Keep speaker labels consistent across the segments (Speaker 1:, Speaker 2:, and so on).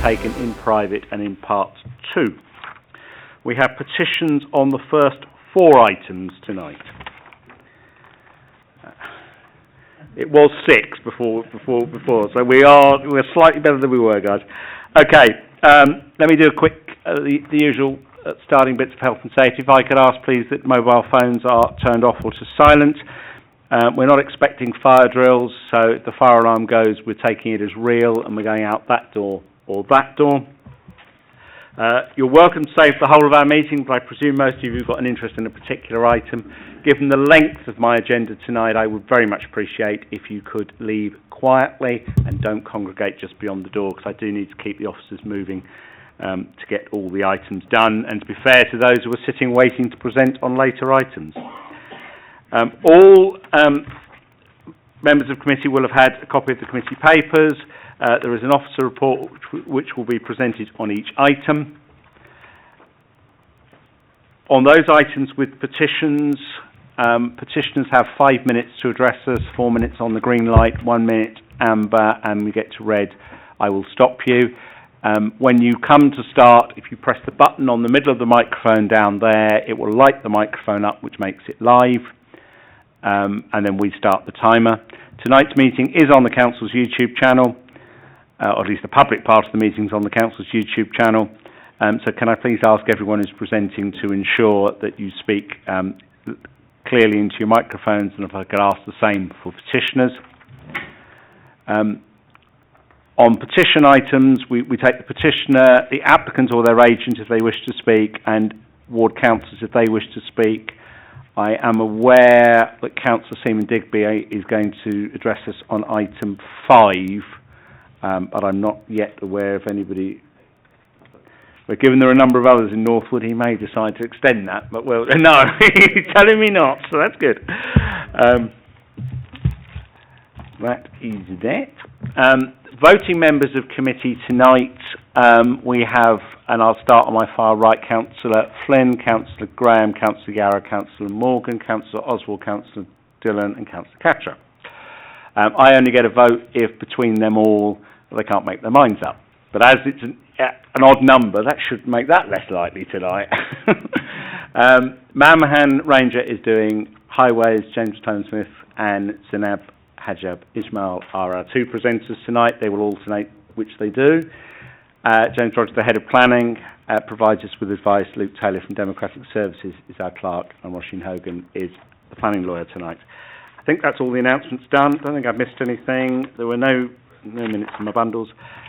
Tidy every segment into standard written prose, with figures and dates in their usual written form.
Speaker 1: taken in private and in part 2. We have petitions on the first 4 items tonight. It was 6 before, so we're slightly better than we were, guys. Okay, let me do a quick, the usual starting bits of health and safety. If I could ask, please, that mobile phones are turned off or to silent. We're not expecting fire drills, so if the fire alarm goes, we're taking it as real, and we're going out that door or that door. You're welcome to stay for the whole of our meeting, but I presume most of you have got an interest in a particular item. Given the length of my agenda tonight, I would very much appreciate if you could leave quietly and don't congregate just beyond the door, because I do need to keep the officers moving to get all the items done, and to be fair to those who are sitting waiting to present on later items. All members of committee will have had a copy of the committee papers. There is an officer report which will be presented on each item. On those items with petitions, petitioners have 5 minutes to address us, 4 minutes on the green light, 1 minute amber, and we get to red, I will stop you. When you come to start, if you press the button on the middle of the microphone down there, it will light the microphone up, which makes it live, and then we start the timer. Tonight's meeting is on the Council's YouTube channel, or at least the public part of the meeting is on the Council's YouTube channel. So can I please ask everyone who's presenting to ensure that you speak clearly into your microphones, and if I could ask the same for petitioners. On petition items, we take the petitioner, the applicant or their agent if they wish to speak, and ward councillors if they wish to speak. I am aware that Councillor Seaman Digby is going to address us on item 5, but I'm not yet aware of anybody. But given there are a number of others in Northwood, he may decide to extend that. But well, no, he's telling me not, so that's good. That is that. Voting members of committee tonight, we have, and I'll start on my far right, Councillor Flynn, Councillor Graham, Councillor Yarrow, Councillor Morgan, Councillor Oswald, Councillor Dillon and Councillor Catcher. I only get a vote if between them all they can't make their minds up. But as it's an odd number, that should make that less likely tonight. Mamahan Ranger is doing Highways, James Tone-Smith and Zinab Hajab Ismail are our 2 presenters tonight. They will alternate which they do. James Rogers, the Head of Planning, provides us with advice. Luke Taylor from Democratic Services is our clerk, and Roisin Hogan is the planning lawyer tonight. I think that's all the announcements done. I don't think I've missed anything. There were no minutes in my bundles.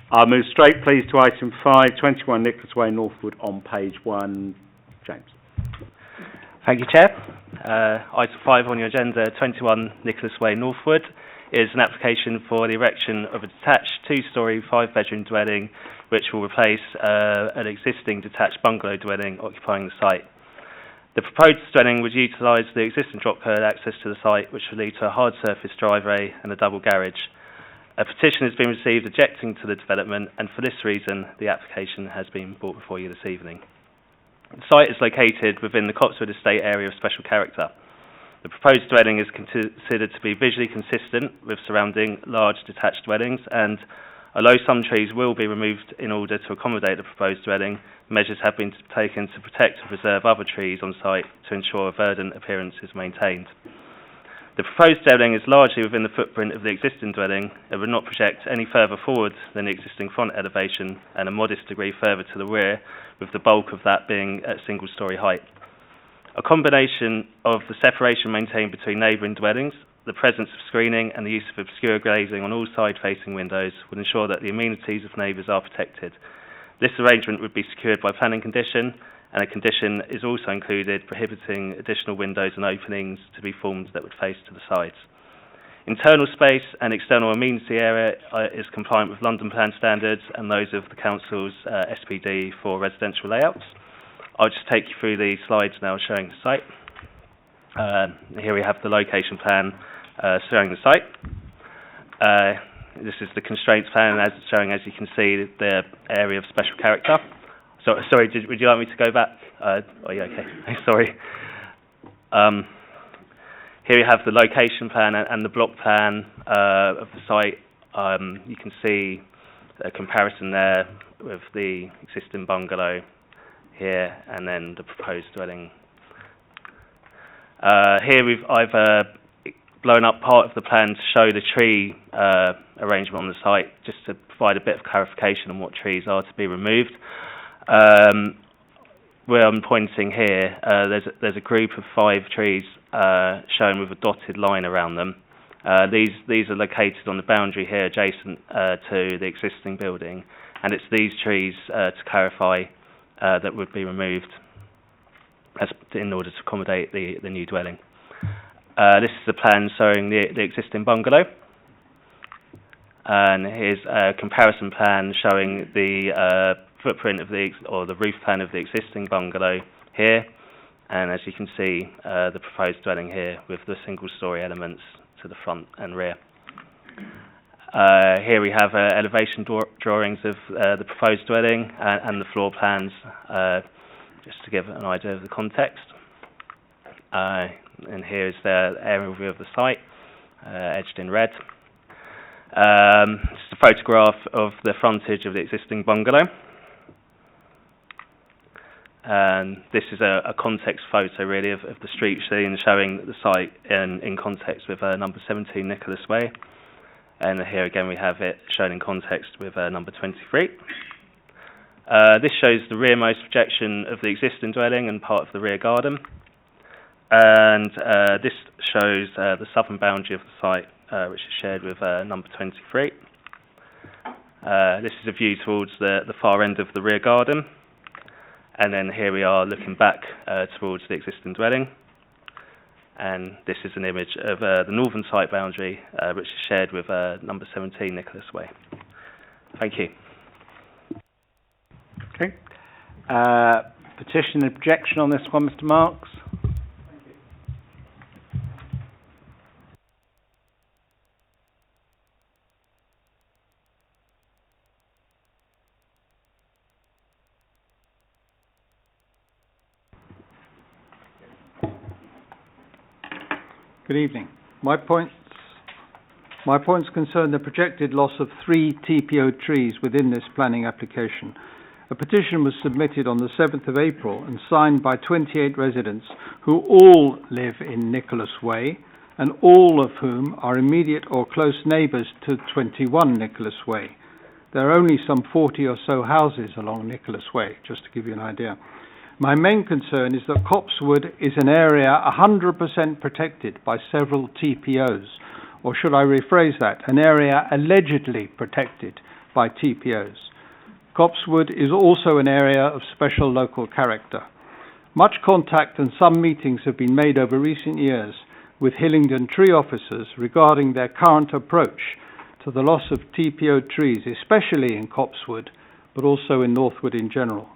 Speaker 1: I'll move straight, please, to item 5, 21 Nicholas Way, Northwood, on page 1. James.
Speaker 2: Thank you, Chair. Item 5 on your agenda, 21 Nicholas Way, Northwood, is an application for the erection of a detached 2-storey, 5-bedroom dwelling, which will replace an existing detached bungalow dwelling occupying the site. The proposed dwelling would utilise the existing drop curb access to the site, which would lead to a hard surface driveway and a double garage. A petition has been received objecting to the development, and for this reason, the application has been brought before you this evening. The site is located within the Cotswood Estate area of special character. The proposed dwelling is considered to be visually consistent with surrounding large detached dwellings, and although some trees will be removed in order to accommodate the proposed dwelling, measures have been taken to protect and preserve other trees on site to ensure a verdant appearance is maintained. The proposed dwelling is largely within the footprint of the existing dwelling. It would not project any further forward than the existing front elevation, and a modest degree further to the rear, with the bulk of that being at single-storey height. A combination of the separation maintained between neighbouring dwellings, the presence of screening and the use of obscure glazing on all side-facing windows would ensure that the amenities of neighbours are protected. This arrangement would be secured by planning condition, and a condition is also included prohibiting additional windows and openings to be formed that would face to the sides. Internal space and external amenity area is compliant with London Plan standards and those of the Council's SPD for residential layouts. I'll just take you through the slides now showing the site. Here we have the location plan showing the site. This is the constraints plan as it's showing, as you can see, the area of special character. So, sorry, would you like me to go back? Oh, yeah, okay. Sorry. Here we have the location plan and the block plan of the site. You can see a comparison there with the existing bungalow here and then the proposed dwelling. Here I've blown up part of the plan to show the tree arrangement on the site, just to provide a bit of clarification on what trees are to be removed. Where I'm pointing here, there's a group of 5 trees shown with a dotted line around them. These are located on the boundary here adjacent to the existing building, and it's these trees, to clarify, that would be removed in order to accommodate the new dwelling. This is the plan showing the existing bungalow, and here's a comparison plan showing the footprint of the roof plan of the existing bungalow here, and as you can see, the proposed dwelling here with the single-storey elements to the front and rear. Here we have elevation drawings of the proposed dwelling and the floor plans, just to give an idea of the context. And here is the aerial view of the site, edged in red. Just a photograph of the frontage of the existing bungalow. And this is a context photo, really, of the street scene, showing the site in context with number 17 Nicholas Way. And here again we have it shown in context with number 23. This shows the rearmost projection of the existing dwelling and part of the rear garden. And this shows the southern boundary of the site, which is shared with number 23. This is a view towards the far end of the rear garden. And then here we are looking back towards the existing dwelling. And this is an image of the northern site boundary, which is shared with number 17 Nicholas Way. Thank you.
Speaker 1: Okay. Petition and objection on this one, Mr. Marks?
Speaker 3: Good evening. My points concern the projected loss of 3 TPO trees within this planning application. A petition was submitted on the 7th of April and signed by 28 residents who all live in Nicholas Way, and all of whom are immediate or close neighbours to 21 Nicholas Way. There are only some 40 or so houses along Nicholas Way, just to give you an idea. My main concern is that Copsewood is an area 100% protected by several TPOs, or should I rephrase that, an area allegedly protected by TPOs. Copsewood is also an area of special local character. Much contact and some meetings have been made over recent years with Hillingdon tree officers regarding their current approach to the loss of TPO trees, especially in Copsewood, but also in Northwood in general.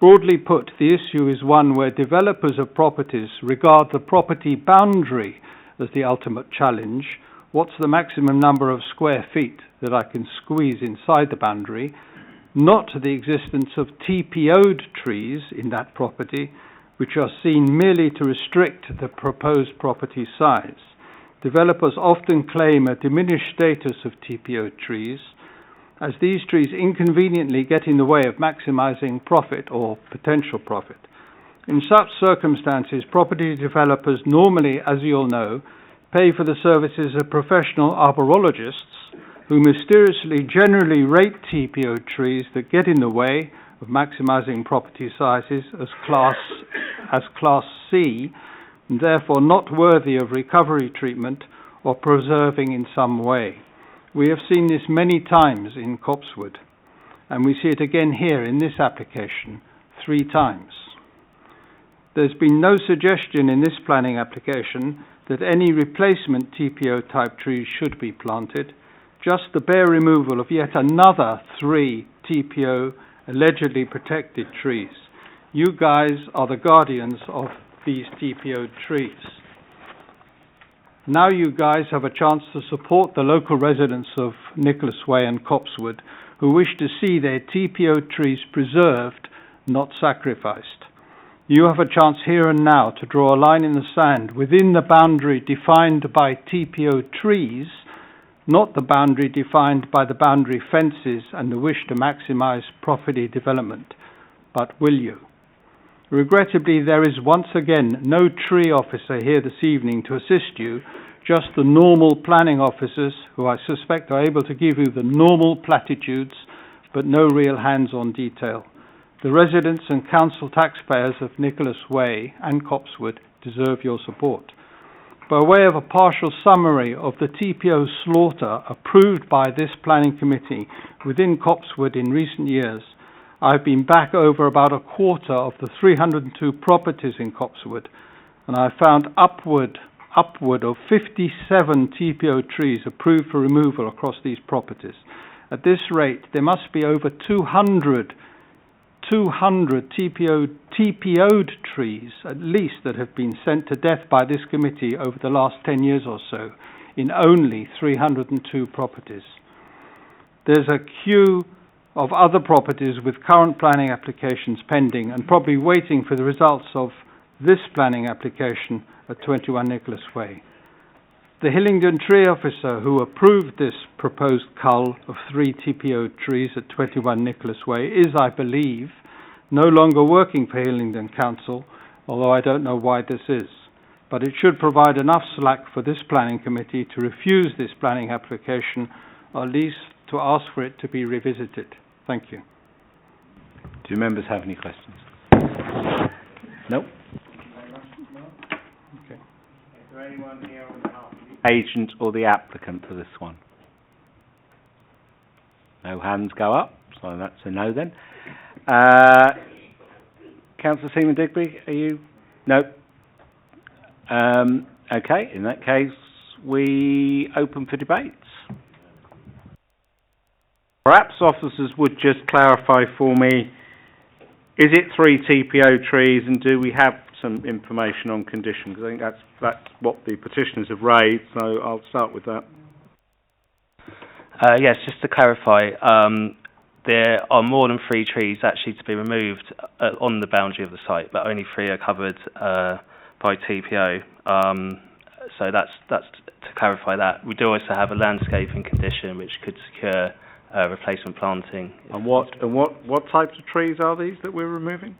Speaker 3: Broadly put, the issue is one where developers of properties regard the property boundary as the ultimate challenge. What's the maximum number of square feet that I can squeeze inside the boundary? Not the existence of TPO'd trees in that property, which are seen merely to restrict the proposed property size. Developers often claim a diminished status of TPO trees, as these trees inconveniently get in the way of maximizing profit or potential profit. In such circumstances, property developers normally, as you all know, pay for the services of professional arborologists who mysteriously generally rate TPO trees that get in the way of maximizing property sizes as Class C, and therefore not worthy of recovery treatment or preserving in some way. We have seen this many times in Copsewood, and we see it again here in this application 3 times. There's been no suggestion in this planning application that any replacement TPO type trees should be planted, just the bare removal of yet another 3 TPO allegedly protected trees. You guys are the guardians of these TPO trees. Now you guys have a chance to support the local residents of Nicholas Way and Copsewood who wish to see their TPO trees preserved, not sacrificed. You have a chance here and now to draw a line in the sand within the boundary defined by TPO trees not the boundary defined by the boundary fences and the wish to maximise property development. But will you? Regrettably, there is once again no tree officer here this evening to assist you, just the normal planning officers who I suspect are able to give you the normal platitudes, but no real hands-on detail. The residents and council taxpayers of Nicholas Way and Copsewood deserve your support. By way of a partial summary of the TPO slaughter approved by this planning committee within Copsewood in recent years, I've been back over about a quarter of the 302 properties in Copsewood, and I found upward of 57 TPO trees approved for removal across these properties. At this rate, there must be over 200 TPO'd trees, at least, that have been sent to death by this committee over the last 10 years or so, in only 302 properties. There's a queue of other properties with current planning applications pending and probably waiting for the results of this planning application at 21 Nicholas Way. The Hillingdon tree officer who approved this proposed cull of 3 TPO trees at 21 Nicholas Way is, I believe, no longer working for Hillingdon Council, although I don't know why this is. But it should provide enough slack for this planning committee to refuse this planning application, or at least to ask for it to be revisited. Thank you.
Speaker 1: Do members have any questions? No?
Speaker 3: Okay.
Speaker 1: Is there anyone here on behalf of the agent or the applicant for this one? No hands go up, so that's a no then. Councillor Seaman Digby, are you? No. Okay, in that case, we open for debates. Perhaps officers would just clarify for me, is it 3 TPO trees, and do we have some information on condition? Because I think that's what the petitioners have raised, so I'll start with that.
Speaker 2: Yes, just to clarify, there are more than 3 trees actually to be removed on the boundary of the site, but only 3 are covered by TPO. So that's to clarify that. We do also have a landscaping condition which could secure replacement planting.
Speaker 1: And what types of trees are these that we're removing?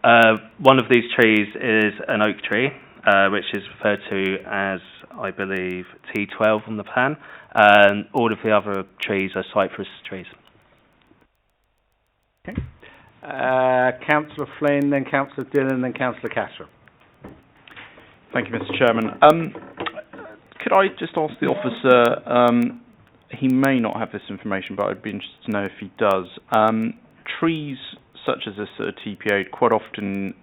Speaker 2: One of these trees is an oak tree, which is referred to as, I believe, T12 on the plan. And all of the other trees are cypress trees.
Speaker 1: Okay. Councillor Flynn, then Councillor Dillon, then Councillor Cashel.
Speaker 4: Thank you, Mr. Chairman. Could I just ask the officer, he may not have this information, but I'd be interested to know if he does. Trees such as this that are TPO'd, quite often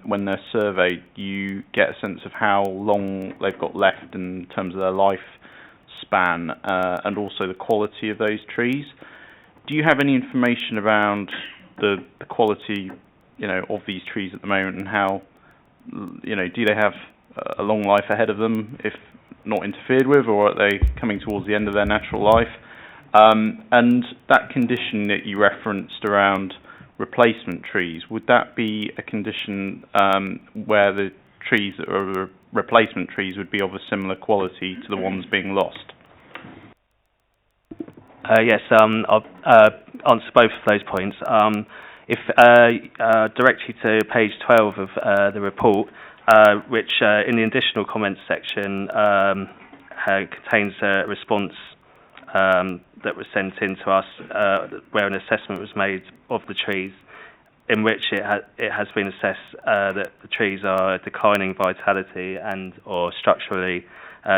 Speaker 4: when they're surveyed, you get a sense of how long they've got left in terms of their lifespan and also the quality of those trees. Do you have any information around the quality, of these trees at the moment, and how, do they have a long life ahead of them if not interfered with, or are they coming towards the end of their natural life? And that condition that you referenced around replacement trees, would that be a condition where the trees that are replacement trees would be of a similar quality to the ones being lost?
Speaker 2: Yes, I'll answer both of those points. If direct you to page 12 of the report, which in the additional comments section contains a response that was sent in to us where an assessment was made of the trees, in which it has been assessed that the trees are declining vitality and or structurally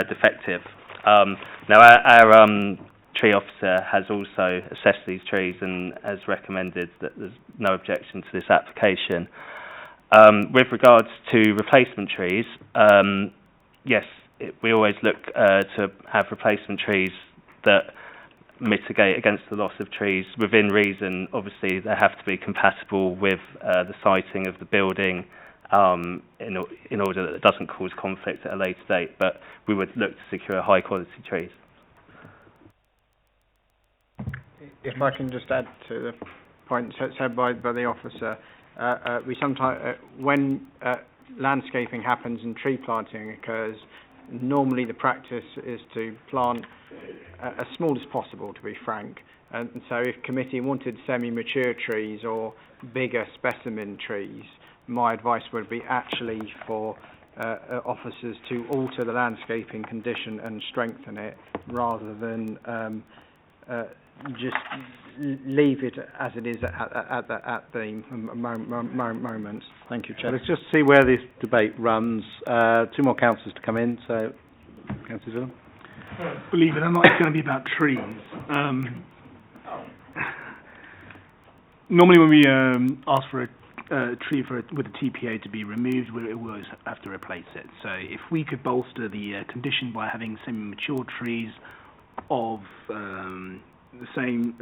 Speaker 2: defective. Now our tree officer has also assessed these trees and has recommended that there's no objection to this application. With regards to replacement trees, yes, we always look to have replacement trees that mitigate against the loss of trees within reason. Obviously, they have to be compatible with the siting of the building in order that it doesn't cause conflict at a later date, but we would look to secure high quality trees.
Speaker 5: If I can just add to the point said by the officer, we sometimes, when landscaping happens and tree planting occurs, normally the practice is to plant as small as possible, to be frank. And so if committee wanted semi-mature trees or bigger specimen trees, my advice would be actually for officers to alter the landscaping condition and strengthen it, rather than just leave it as it is at the moment. Thank you, Chair.
Speaker 1: Let's just see where this debate runs. Two more councillors to come in, so Councillor Dillon.
Speaker 6: Believe it or not, it's going to be about trees. Normally when we ask for a tree with a TPO to be removed, we always have to replace it. So if we could bolster the condition by having semi-mature trees of the same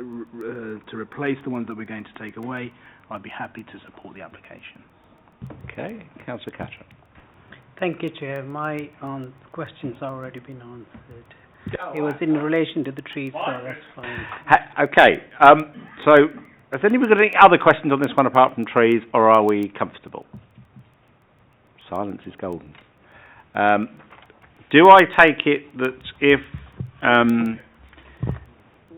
Speaker 6: to replace the ones that we're going to take away, I'd be happy to support the application.
Speaker 1: Okay, Councillor Catcher.
Speaker 7: Thank you, Chair. My questions have already been answered. It was in relation to the trees, so that's fine.
Speaker 1: Okay, so has anybody got any other questions on this one apart from trees, or are we comfortable? Silence is golden. Do I take it that if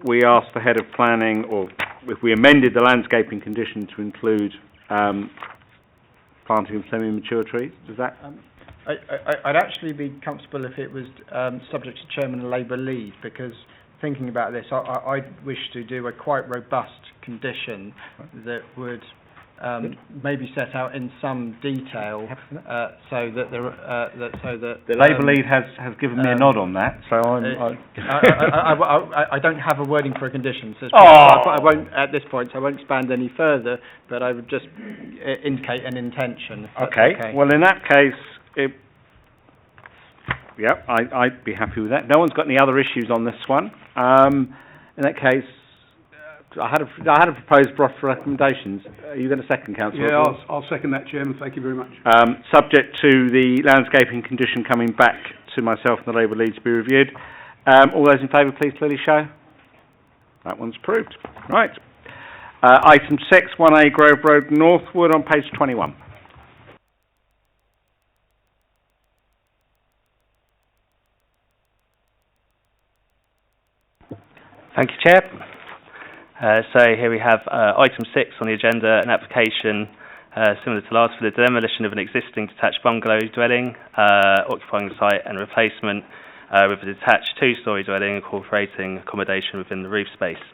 Speaker 1: we asked the head of planning, or if we amended the landscaping condition to include planting of semi-mature trees, does that?
Speaker 5: I'd actually be comfortable if it was subject to Chairman and Labour lead, because thinking about this, I wish to do a quite robust condition that would maybe set out in some detail, so that
Speaker 1: the Labour lead has given me a nod on that. So
Speaker 5: I don't have a wording for a condition, so I won't at this point. So I won't expand any further, but I would just indicate an intention.
Speaker 1: Okay. Well, in that case, I'd be happy with that. No one's got any other issues on this one. In that case, I had a proposed broad recommendations. Are you going to second, Councillor?
Speaker 6: Yeah, I'll second that, Chairman. Thank you very much.
Speaker 1: Subject to the landscaping condition coming back to myself and the Labour lead to be reviewed. All those in favour, please clearly show. That one's approved. Right. Item 6, 1A Grove Road Northwood on page 21.
Speaker 2: Thank you, Chair. So here we have item 6 on the agenda, an application similar to last for the demolition of an existing detached bungalow dwelling, occupying the site, and replacement with a detached 2-storey dwelling incorporating accommodation within the roof space.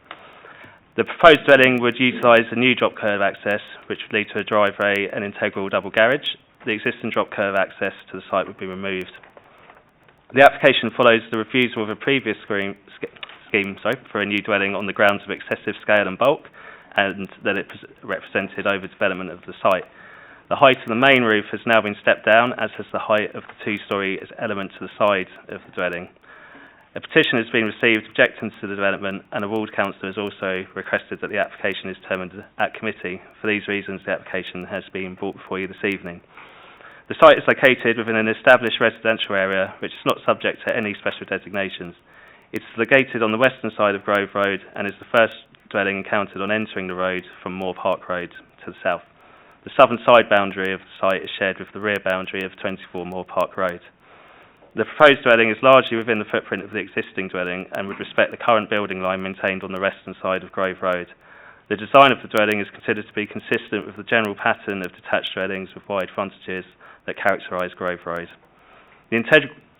Speaker 2: The proposed dwelling would utilise a new drop curve access, which would lead to a driveway and integral double garage. The existing drop curve access to the site would be removed. The application follows the refusal of a previous scheme for a new dwelling on the grounds of excessive scale and bulk, and that it represented overdevelopment of the site. The height of the main roof has now been stepped down, as has the height of the 2-storey element to the side of the dwelling. A petition has been received objecting to the development, and a ward councillor has also requested that the application is determined at committee. For these reasons, the application has been brought before you this evening. The site is located within an established residential area, which is not subject to any special designations. It's located on the western side of Grove Road and is the first dwelling encountered on entering the road from Moor Park Road to the south. The southern side boundary of the site is shared with the rear boundary of 24 Moor Park Road. The proposed dwelling is largely within the footprint of the existing dwelling and would respect the current building line maintained on the western side of Grove Road. The design of the dwelling is considered to be consistent with the general pattern of detached dwellings with wide frontages that characterise Grove Road. The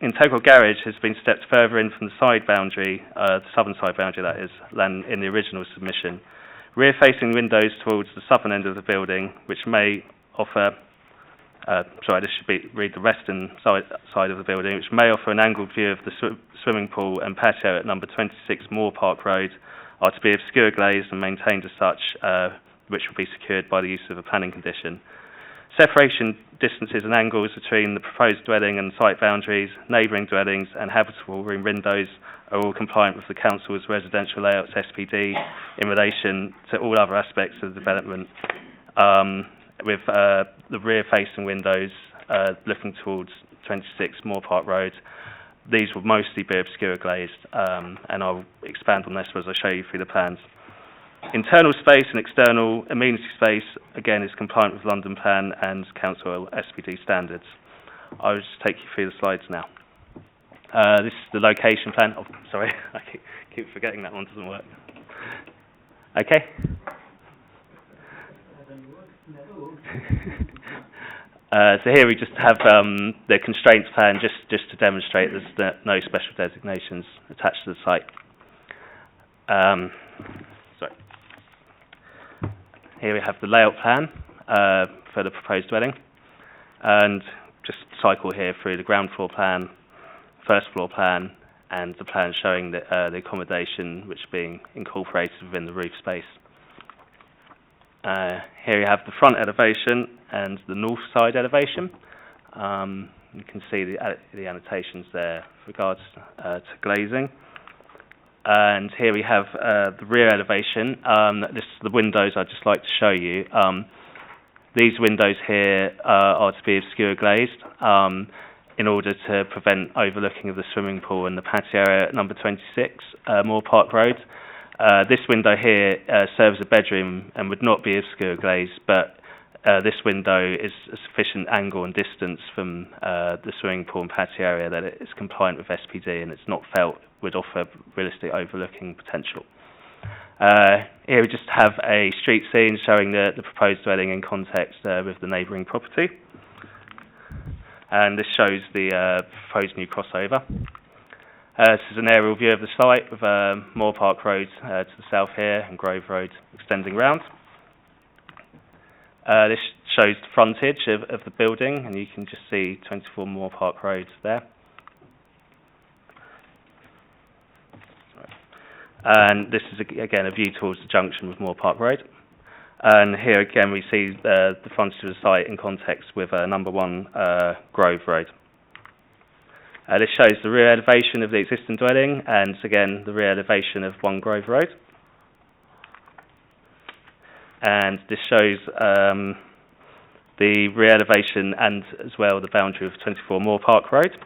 Speaker 2: integral garage has been stepped further in from the side boundary, the southern side boundary that is, than in the original submission. Rear-facing windows towards the southern end of the building, which may offer, read the western side of the building, which may offer an angled view of the swimming pool and patio at number 26 Moor Park Road, are to be obscure glazed and maintained as such, which will be secured by the use of a planning condition. Separation distances and angles between the proposed dwelling and site boundaries, neighbouring dwellings and habitable room windows are all compliant with the Council's residential layouts SPD in relation to all other aspects of the development, with the rear-facing windows looking towards 26 Moor Park Road. These will mostly be obscure glazed, and I'll expand on this as I show you through the plans. Internal space and external amenity space, again, is compliant with London Plan and Council SPD standards. I'll just take you through the slides now. This is the location plan. Oh, sorry, I keep forgetting that one doesn't work. Okay. So here we just have the constraints plan just to demonstrate there's no special designations attached to the site. Sorry. Here we have the layout plan for the proposed dwelling, and just cycle here through the ground floor plan, first floor plan, and the plan showing the accommodation which is being incorporated within the roof space. Here you have the front elevation and the north side elevation. You can see the annotations there with regards to glazing. And here we have the rear elevation. This is the windows I'd just like to show you. These windows here are to be obscure glazed in order to prevent overlooking of the swimming pool and the patio area at number 26, Moore Park Road. This window here serves a bedroom and would not be obscure glazed, but this window is a sufficient angle and distance from the swimming pool and patio area that it is compliant with SPD, and it's not felt would offer realistic overlooking potential. Here we just have a street scene showing the proposed dwelling in context with the neighbouring property. And this shows the proposed new crossover. This is an aerial view of the site with Moore Park Road to the south here and Grove Road extending round. This shows the frontage of the building, and you can just see 24 Moore Park Road there. And this is again a view towards the junction with Moore Park Road. And here again we see the frontage of the site in context with number 1 Grove Road. This shows the rear elevation of the existing dwelling, and again the rear elevation of 1 Grove Road. And this shows the rear elevation and as well the boundary of 24 Moore Park Road.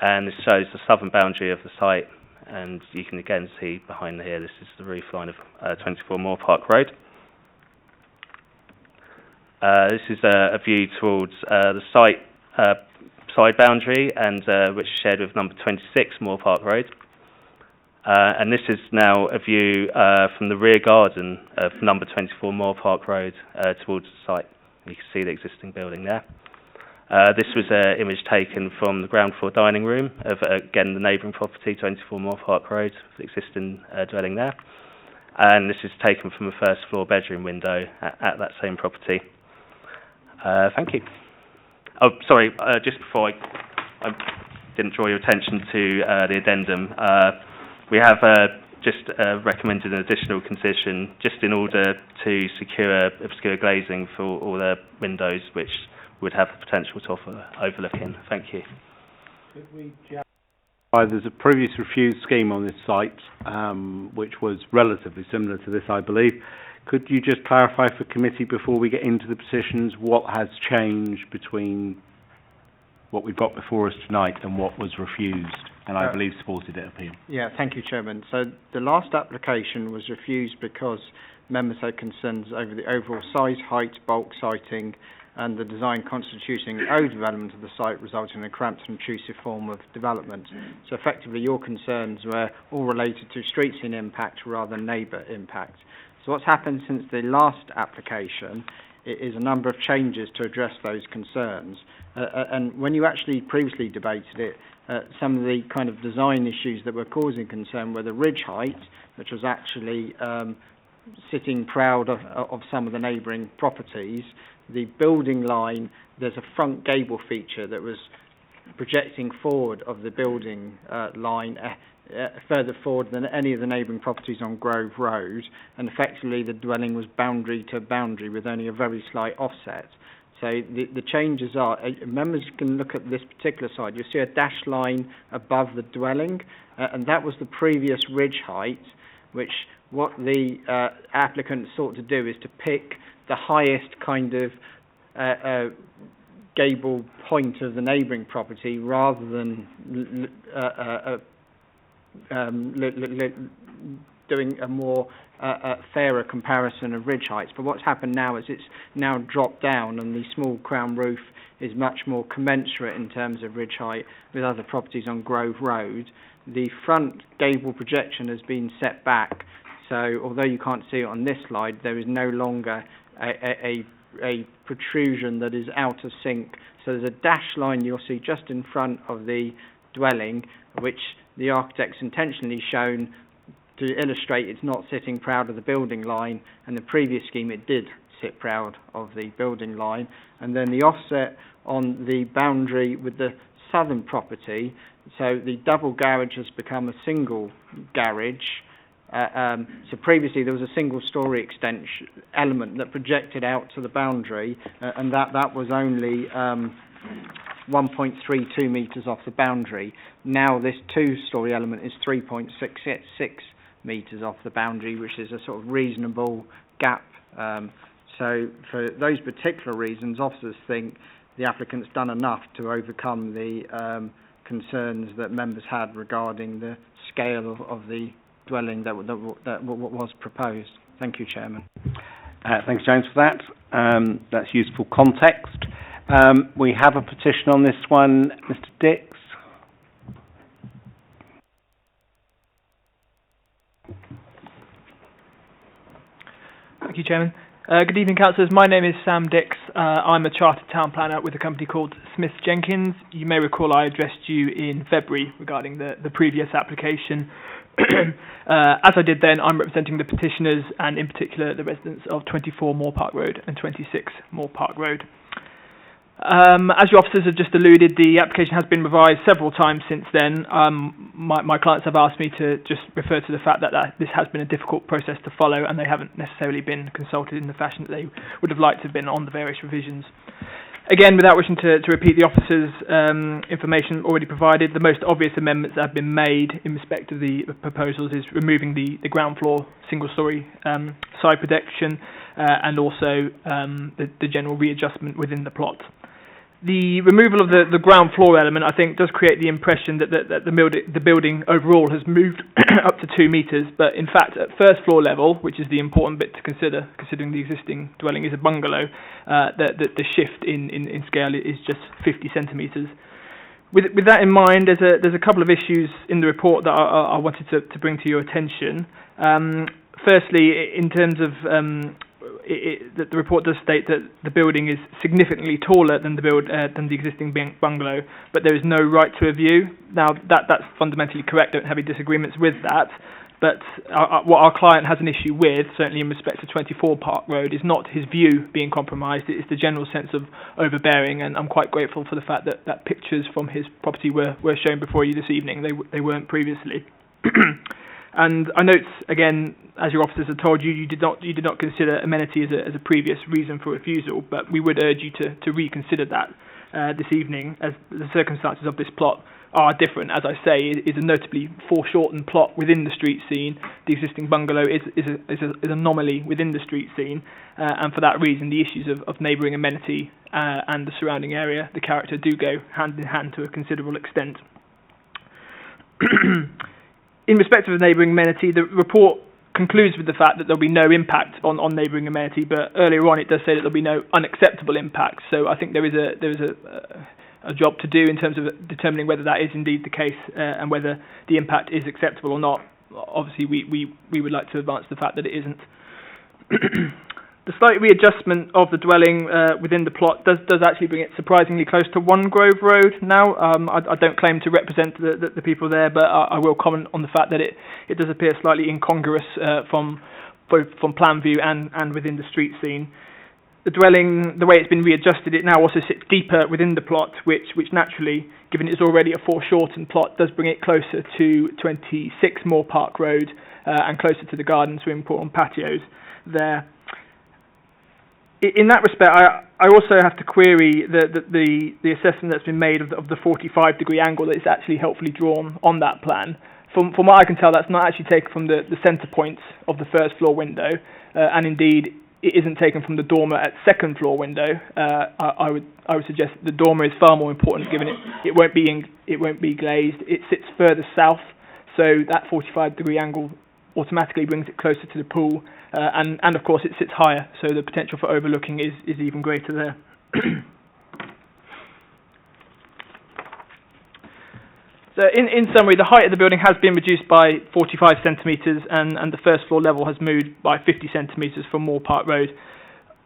Speaker 2: And this shows the southern boundary of the site, and you can again see behind here this is the roof line of 24 Moore Park Road. This is a view towards the site side boundary, and which is shared with number 26 Moore Park Road. And this is now a view from the rear garden of number 24 Moore Park Road towards the site. You can see the existing building there. This was an image taken from the ground floor dining room of, again, the neighbouring property, 24 Moore Park Road, the existing dwelling there. And this is taken from a first floor bedroom window at that same property. Thank you. Oh, sorry, just before I didn't draw your attention to the addendum, we have just recommended an additional condition just in order to secure obscure glazing for all the windows which would have the potential to offer overlooking. Thank you.
Speaker 1: Could we there's a previous refused scheme on this site which was relatively similar to this, I believe. Could you just clarify for committee before we get into the petitions what has changed between what we've got before us tonight and what was refused and I believe supported at appeal?
Speaker 5: Yeah, thank you, Chairman. So the last application was refused because members had concerns over the overall size, height, bulk siting and the design constituting overdevelopment of the site resulting in a cramped and intrusive form of development. So effectively your concerns were all related to street scene impact rather than neighbour impact. So what's happened since the last application is a number of changes to address those concerns. And when you actually previously debated it, some of the kind of design issues that were causing concern were the ridge height, which was actually sitting proud of some of the neighbouring properties. The building line, there's a front gable feature that was projecting forward of the building line further forward than any of the neighbouring properties on Grove Road, and effectively the dwelling was boundary to boundary with only a very slight offset. So the changes are, members can look at this particular side, you'll see a dashed line above the dwelling, and that was the previous ridge height, which what the applicant sought to do is to pick the highest kind of gable point of the neighbouring property rather than doing a more a fairer comparison of ridge heights. But what's happened now is it's now dropped down, and the small crown roof is much more commensurate in terms of ridge height with other properties on Grove Road. The front gable projection has been set back, so although you can't see it on this slide, there is no longer a protrusion that is out of sync. So there's a dashed line you'll see just in front of the dwelling, which the architect's intentionally shown to illustrate it's not sitting proud of the building line, and the previous scheme it did sit proud of the building line. And then the offset on the boundary with the southern property, so the double garage has become a single garage. So previously there was a single story extension element that projected out to the boundary, and that was only 1.32 metres off the boundary. Now this two-story element is 3.66 metres off the boundary, which is a sort of reasonable gap. So for those particular reasons, officers think the applicant's done enough to overcome the concerns that members had regarding the scale of the dwelling that was proposed. Thank you, Chairman.
Speaker 1: Thanks, James, for that. That's useful context. We have a petition on this one. Mr. Dix.
Speaker 8: Thank you, Chairman. Good evening, councillors. My name is Sam Dix. I'm a chartered town planner with a company called Smith Jenkins. You may recall I addressed you in February regarding the previous application. As I did then, I'm representing the petitioners and in particular the residents of 24 Moore Park Road and 26 Moore Park Road. As your officers have just alluded, the application has been revised several times since then. My clients have asked me to just refer to the fact that this has been a difficult process to follow, and they haven't necessarily been consulted in the fashion that they would have liked to have been on the various revisions. Again, without wishing to repeat the officers' information already provided, the most obvious amendments that have been made in respect of the proposals is removing the ground floor single-storey side protection and also the general readjustment within the plot. The removal of the ground floor element, I think, does create the impression that the building overall has moved up to 2 metres, but in fact at first floor level, which is the important bit to consider, considering the existing dwelling is a bungalow, the shift in scale is just 50 centimetres. With that in mind, there's a couple of issues in the report that I wanted to bring to your attention. Firstly, in terms of the report does state that the building is significantly taller than the existing bungalow, but there is no right to a view. Now, that's fundamentally correct. I don't have any disagreements with that. But what our client has an issue with, certainly in respect to 24 Park Road, is not his view being compromised. It's the general sense of overbearing, and I'm quite grateful for the fact that pictures from his property were shown before you this evening. They weren't previously. And I note, again, as your officers have told you, you did not consider amenity as a previous reason for refusal, but we would urge you to reconsider that this evening, as the circumstances of this plot are different. As I say, it is a notably foreshortened plot within the street scene. The existing bungalow is an anomaly within the street scene, and for that reason, the issues of neighbouring amenity and the surrounding area, the character, do go hand in hand to a considerable extent. In respect of the neighbouring amenity, the report concludes with the fact that there will be no impact on neighbouring amenity, but earlier on it does say that there will be no unacceptable impact. So I think there is a job to do in terms of determining whether that is indeed the case and whether the impact is acceptable or not. Obviously, we would like to advance the fact that it isn't. The slight readjustment of the dwelling within the plot does actually bring it surprisingly close to 1 Grove Road now. I don't claim to represent the people there, but I will comment on the fact that it does appear slightly incongruous from both from plan view and within the street scene. The dwelling, the way it's been readjusted, it now also sits deeper within the plot, which naturally, given it's already a foreshortened plot, does bring it closer to 26 Moore Park Road and closer to the garden, swimming pool and patios there. In that respect, I also have to query the assessment that's been made of the 45-degree angle that is actually helpfully drawn on that plan. From what I can tell, that's not actually taken from the centre point of the first floor window, and indeed it isn't taken from the dormer at second floor window. I would suggest that the dormer is far more important, given it won't be glazed. It sits further south, so that 45-degree angle automatically brings it closer to the pool, and of course it sits higher, so the potential for overlooking is even greater there. So in summary, the height of the building has been reduced by 45 centimetres and the first floor level has moved by 50 centimetres from Moore Park Road.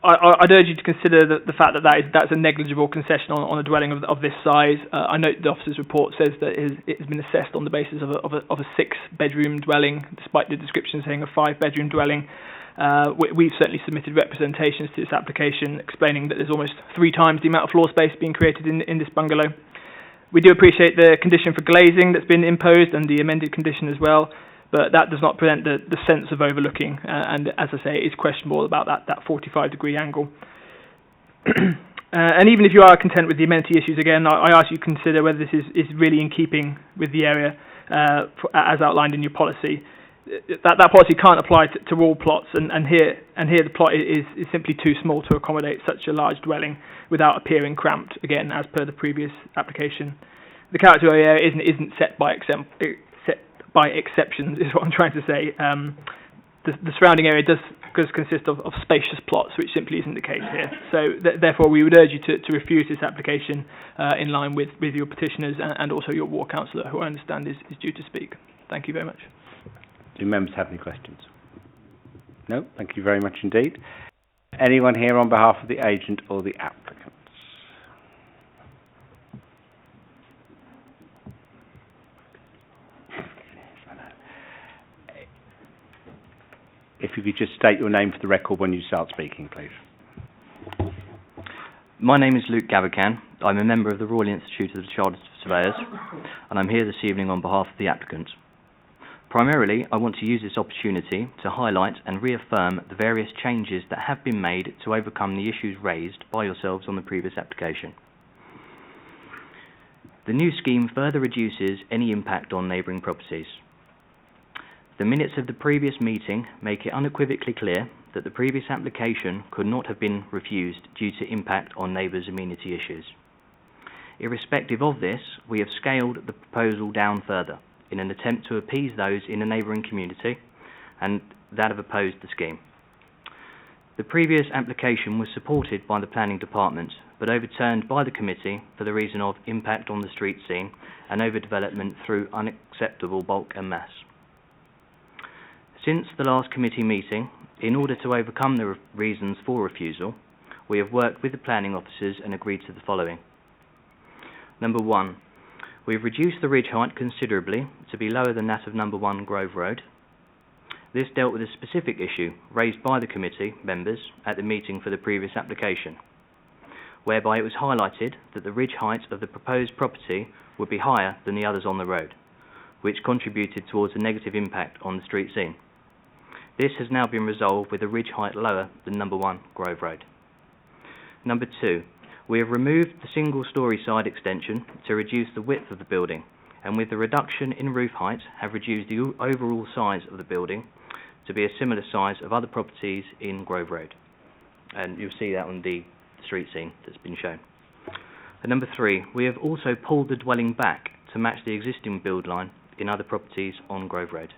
Speaker 8: I'd urge you to consider the fact that that's a negligible concession on a dwelling of this size. I note the officer's report says that it has been assessed on the basis of a 6-bedroom dwelling, despite the description saying a 5-bedroom dwelling. We've certainly submitted representations to this application explaining that there's almost 3 times the amount of floor space being created in this bungalow. We do appreciate the condition for glazing that's been imposed and the amended condition as well, but that does not prevent the sense of overlooking, and as I say, it is questionable about that 45-degree angle. And even if you are content with the amenity issues, again, I ask you to consider whether this is really in keeping with the area as outlined in your policy. That policy can't apply to all plots, and here the plot is simply too small to accommodate such a large dwelling without appearing cramped, again, as per the previous application. The character of the area isn't set by exceptions, is what I'm trying to say. The surrounding area does consist of spacious plots, which simply isn't the case here. So therefore we would urge you to refuse this application in line with your petitioners and also your ward councillor, who I understand is due to speak. Thank you very much.
Speaker 1: Do members have any questions? No? Thank you very much indeed. Anyone here on behalf of the agent or the applicants? If you could just state your name for the record when you start speaking, please.
Speaker 9: My name is Luke Gavican. I'm a member of the Royal Institute of the Chartered Surveyors, and I'm here this evening on behalf of the applicant. Primarily, I want to use this opportunity to highlight and reaffirm the various changes that have been made to overcome the issues raised by yourselves on the previous application. The new scheme further reduces any impact on neighbouring properties. The minutes of the previous meeting make it unequivocally clear that the previous application could not have been refused due to impact on neighbours' amenity issues. Irrespective of this, we have scaled the proposal down further in an attempt to appease those in the neighbouring community and that have opposed the scheme. The previous application was supported by the planning department but overturned by the committee for the reason of impact on the street scene and overdevelopment through unacceptable bulk and mass. Since the last committee meeting, in order to overcome the reasons for refusal, we have worked with the planning officers and agreed to the following. Number 1, we have reduced the ridge height considerably to be lower than that of number 1 Grove Road. This dealt with a specific issue raised by the committee members at the meeting for the previous application, whereby it was highlighted that the ridge height of the proposed property would be higher than the others on the road, which contributed towards a negative impact on the street scene. This has now been resolved with a ridge height lower than number 1 Grove Road. Number 2, we have removed the single-storey side extension to reduce the width of the building, and with the reduction in roof height have reduced the overall size of the building to be a similar size of other properties in Grove Road. And you'll see that on the street scene that's been shown. And number 3, we have also pulled the dwelling back to match the existing build line in other properties on Grove Road.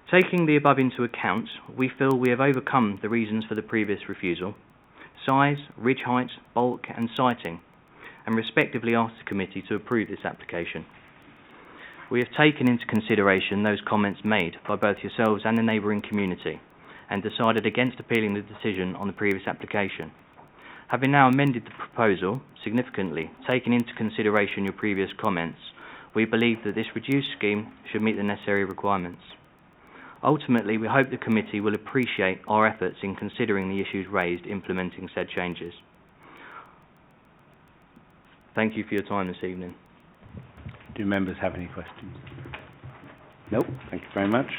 Speaker 9: Taking the above into account, we feel we have overcome the reasons for the previous refusal: size, ridge height, bulk and siting, and respectively asked the committee to approve this application. We have taken into consideration those comments made by both yourselves and the neighbouring community and decided against appealing the decision on the previous application. Having now amended the proposal significantly, taking into consideration your previous comments, we believe that this reduced scheme should meet the necessary requirements. Ultimately, we hope the committee will appreciate our efforts in considering the issues raised implementing said changes. Thank you for your time this evening.
Speaker 1: Do members have any questions? Nope. Thank you very much.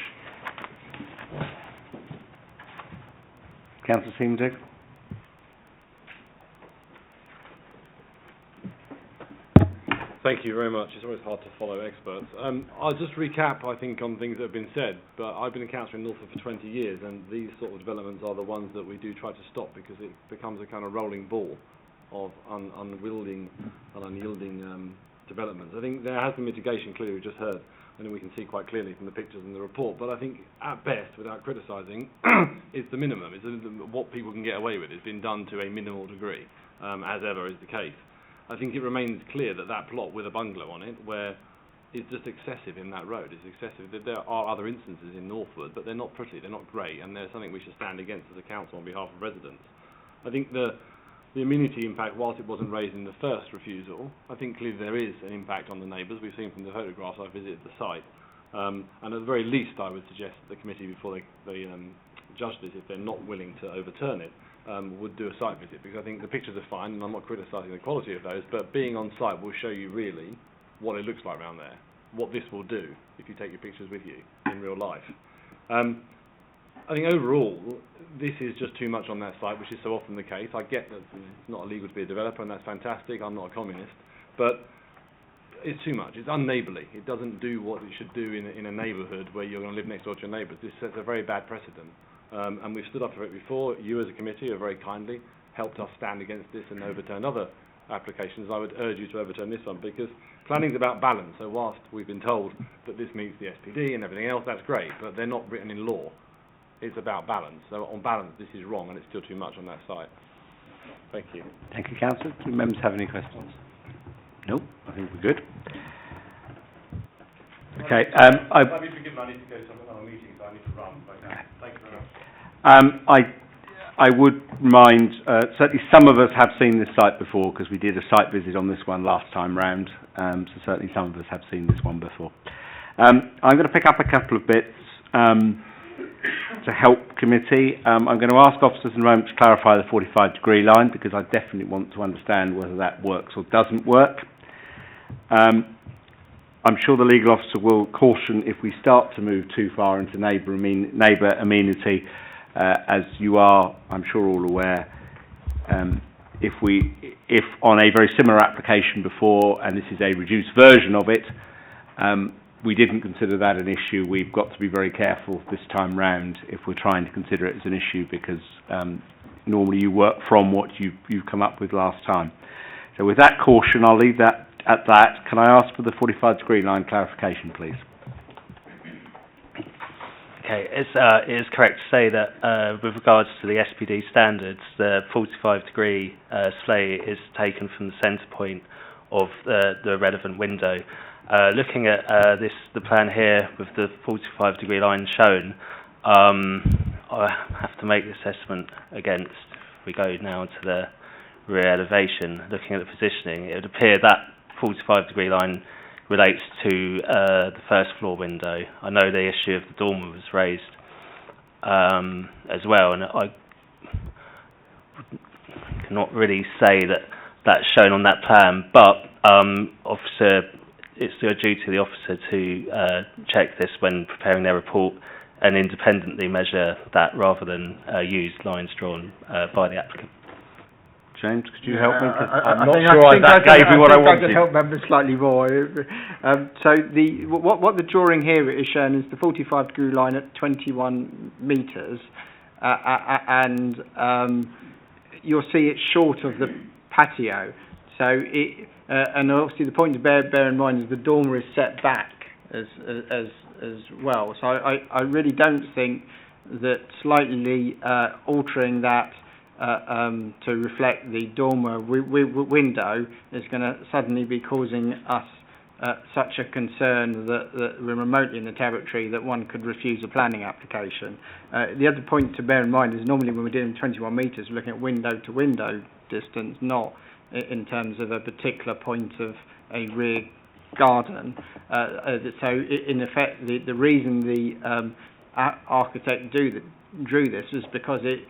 Speaker 1: Councillor Siemendick?
Speaker 10: Thank you very much. It's always hard to follow experts. I'll just recap, I think, on things that have been said, but I've been a councillor in Norfolk for 20 years, and these sort of developments are the ones that we do try to stop because it becomes a kind of rolling ball of unwielding and unyielding developments. I think there has been mitigation, clearly, we just heard, and we can see quite clearly from the pictures in the report. But I think, at best, without criticising, it's the minimum. It's what people can get away with. It's been done to a minimal degree, as ever is the case. I think it remains clear that that plot with a bungalow on it, where it's just excessive in that road, it's excessive. There are other instances in Northwood, but they're not pretty, they're not great, and they're something we should stand against as a council on behalf of residents. I think the amenity impact, whilst it wasn't raised in the first refusal, I think clearly there is an impact on the neighbours. We've seen from the photographs. I visited the site. And at the very least, I would suggest that the committee, before they judge this, if they're not willing to overturn it, would do a site visit, because I think the pictures are fine, and I'm not criticising the quality of those, but being on site will show you really what it looks like around there, what this will do if you take your pictures with you in real life. I think overall, this is just too much on that site, which is so often the case. I get that it's not illegal to be a developer, and that's fantastic. I'm not a communist, but it's too much. It's unneighbourly. It doesn't do what it should do in a neighbourhood where you're going to live next door to your neighbours. This sets a very bad precedent, and we've stood up for it before. You, as a committee, have very kindly helped us stand against this and overturn other applications. I would urge you to overturn this one, because planning's about balance. So whilst we've been told that this meets the SPD and everything else, that's great, but they're not written in law. It's about balance. So on balance, this is wrong, and it's still too much on that site. Thank you.
Speaker 1: Thank you, Councillor. Do members have any questions? No, I think we're good. Okay.
Speaker 10: I'd be forgiven. I need to go to another meeting, so I need to run. But, thank you very much.
Speaker 1: I would remind, certainly some of us have seen this site before, because we did a site visit on this one last time round, so certainly some of us have seen this one before. I'm going to pick up a couple of bits to help committee. I'm going to ask officers in a moment to clarify the 45-degree line, because I definitely want to understand whether that works or doesn't work. I'm sure the legal officer will caution if we start to move too far into neighbour amenity. As you are, I'm sure, all aware, if on a very similar application before, and this is a reduced version of it, we didn't consider that an issue, we've got to be very careful this time round if we're trying to consider it as an issue, because normally you work from what you've come up with last time. So with that caution, I'll leave that at that. Can I ask for the 45-degree line clarification, please?
Speaker 2: Okay, it is correct to say that with regards to the SPD standards, the 45-degree slay is taken from the centre point of the relevant window. Looking at the plan here with the 45-degree line shown, I have to make the assessment against, if we go now to the rear elevation, looking at the positioning, it would appear that 45-degree line relates to the first floor window. I know the issue of the dormer was raised as well, and I cannot really say that that's shown on that plan, but it's the duty of the officer to check this when preparing their report and independently measure that rather than use lines drawn by the applicant.
Speaker 1: James, could you help me? I'm
Speaker 5: I
Speaker 1: not
Speaker 5: think
Speaker 1: sure that gave me what I wanted.
Speaker 5: I could help members slightly more. So what the drawing here is shown is the 45-degree line at 21 metres, and you'll see it's short of the patio. So and obviously the point to bear in mind is the dormer is set back as well. So I really don't think that slightly altering that to reflect the dormer window is going to suddenly be causing us such a concern that we're remotely in the territory that one could refuse a planning application. The other point to bear in mind is normally when we're doing 21 metres, we're looking at window to window distance, not in terms of a particular point of a rear garden. So in effect, the reason the architect drew this is because it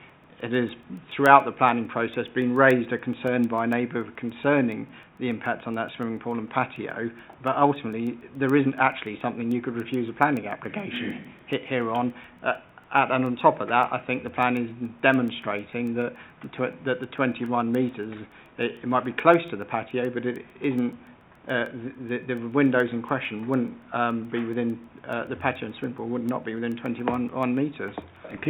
Speaker 5: has, throughout the planning process, been raised a concern by a neighbour concerning the impact on that swimming pool and patio, but ultimately there isn't actually something you could refuse a planning application here on. And on top of that, I think the plan is demonstrating that the 21 metres, it might be close to the patio, but it isn't. The windows in question wouldn't be within the patio and swimming pool would not be within 21 metres.
Speaker 1: Thank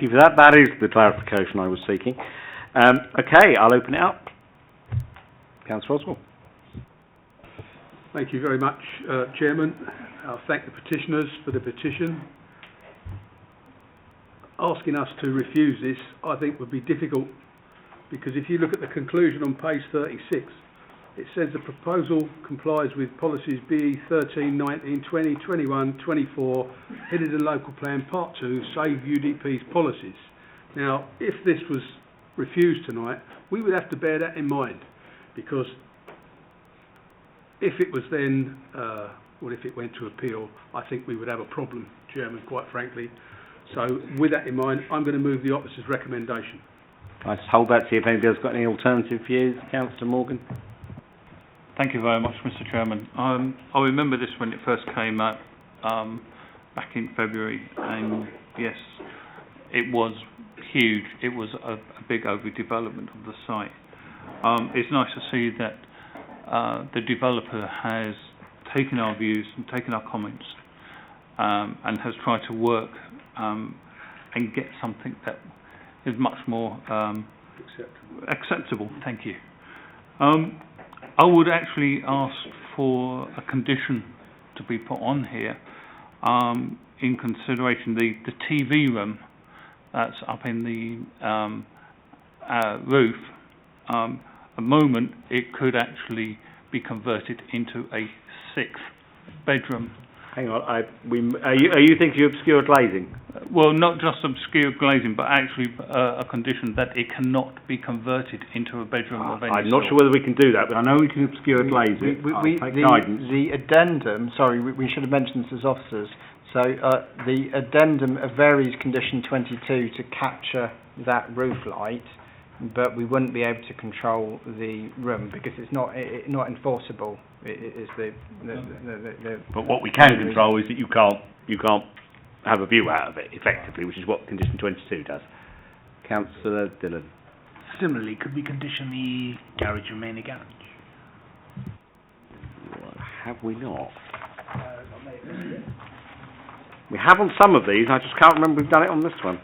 Speaker 1: you for that. That is the clarification I was seeking. Okay, I'll open it up. Councillor Oswald.
Speaker 11: Thank you very much, Chairman. I thank the petitioners for the petition. Asking us to refuse this, I think, would be difficult, because if you look at the conclusion on page 36, it says the proposal complies with policies BE 13, 19, 20, 21, 24, Hillingdon Local Plan Part 2, Save UDP's policies. Now, if this was refused tonight, we would have to bear that in mind, because if it was then, if it went to appeal, I think we would have a problem, Chairman, quite frankly. So, with that in mind, I'm going to move the officer's recommendation.
Speaker 1: I just hold that, see if anybody's got any alternative views. Councillor Morgan.
Speaker 12: Thank you very much, Mr. Chairman. I remember this when it first came out back in February, and yes, it was huge. It was a big overdevelopment of the site. It's nice to see that the developer has taken our views and taken our comments and has tried to work and get something that is much more acceptable. Thank you. I would actually ask for a condition to be put on here in consideration the TV room that's up in the roof. At the moment, it could actually be converted into a 6th bedroom.
Speaker 1: Hang on, are you thinking of obscure glazing?
Speaker 12: Well, not just obscure glazing, but actually a condition that it cannot be converted into a bedroom of any
Speaker 1: I'm not sure whether we can do that, but I know we can obscure glaze it.
Speaker 5: The addendum, sorry, we should have mentioned this as officers. So the addendum varies condition 22 to capture that roof light, but we wouldn't be able to control the room because it's not enforceable.
Speaker 1: But what we can control is that you can't have a view out of it effectively, which is what condition 22 does. Councillor Dillon.
Speaker 6: Similarly, could we condition the garage remain a garage?
Speaker 1: Well, have we not? We have on some of these. I just can't remember we've done it on this one.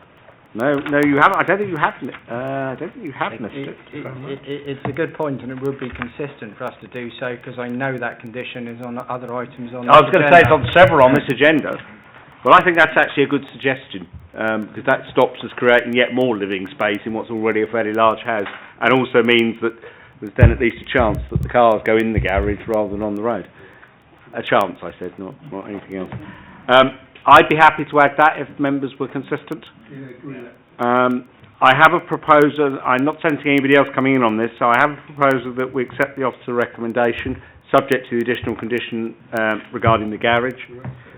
Speaker 1: No, you haven't. I don't think you have. I don't think you have missed it.
Speaker 5: It's a good point, and it would be consistent for us to do so, because I know that condition is on other items on.
Speaker 1: I was going to say it's on several on this agenda. Well, I think that's actually a good suggestion, because that stops us creating yet more living space in what's already a fairly large house, and also means that there's then at least a chance that the cars go in the garage rather than on the road. A chance, I said, not anything else. I'd be happy to add that if members were consistent. I have a proposal. I'm not sensing anybody else coming in on this, so I have a proposal that we accept the officer recommendation, subject to the additional condition regarding the garage,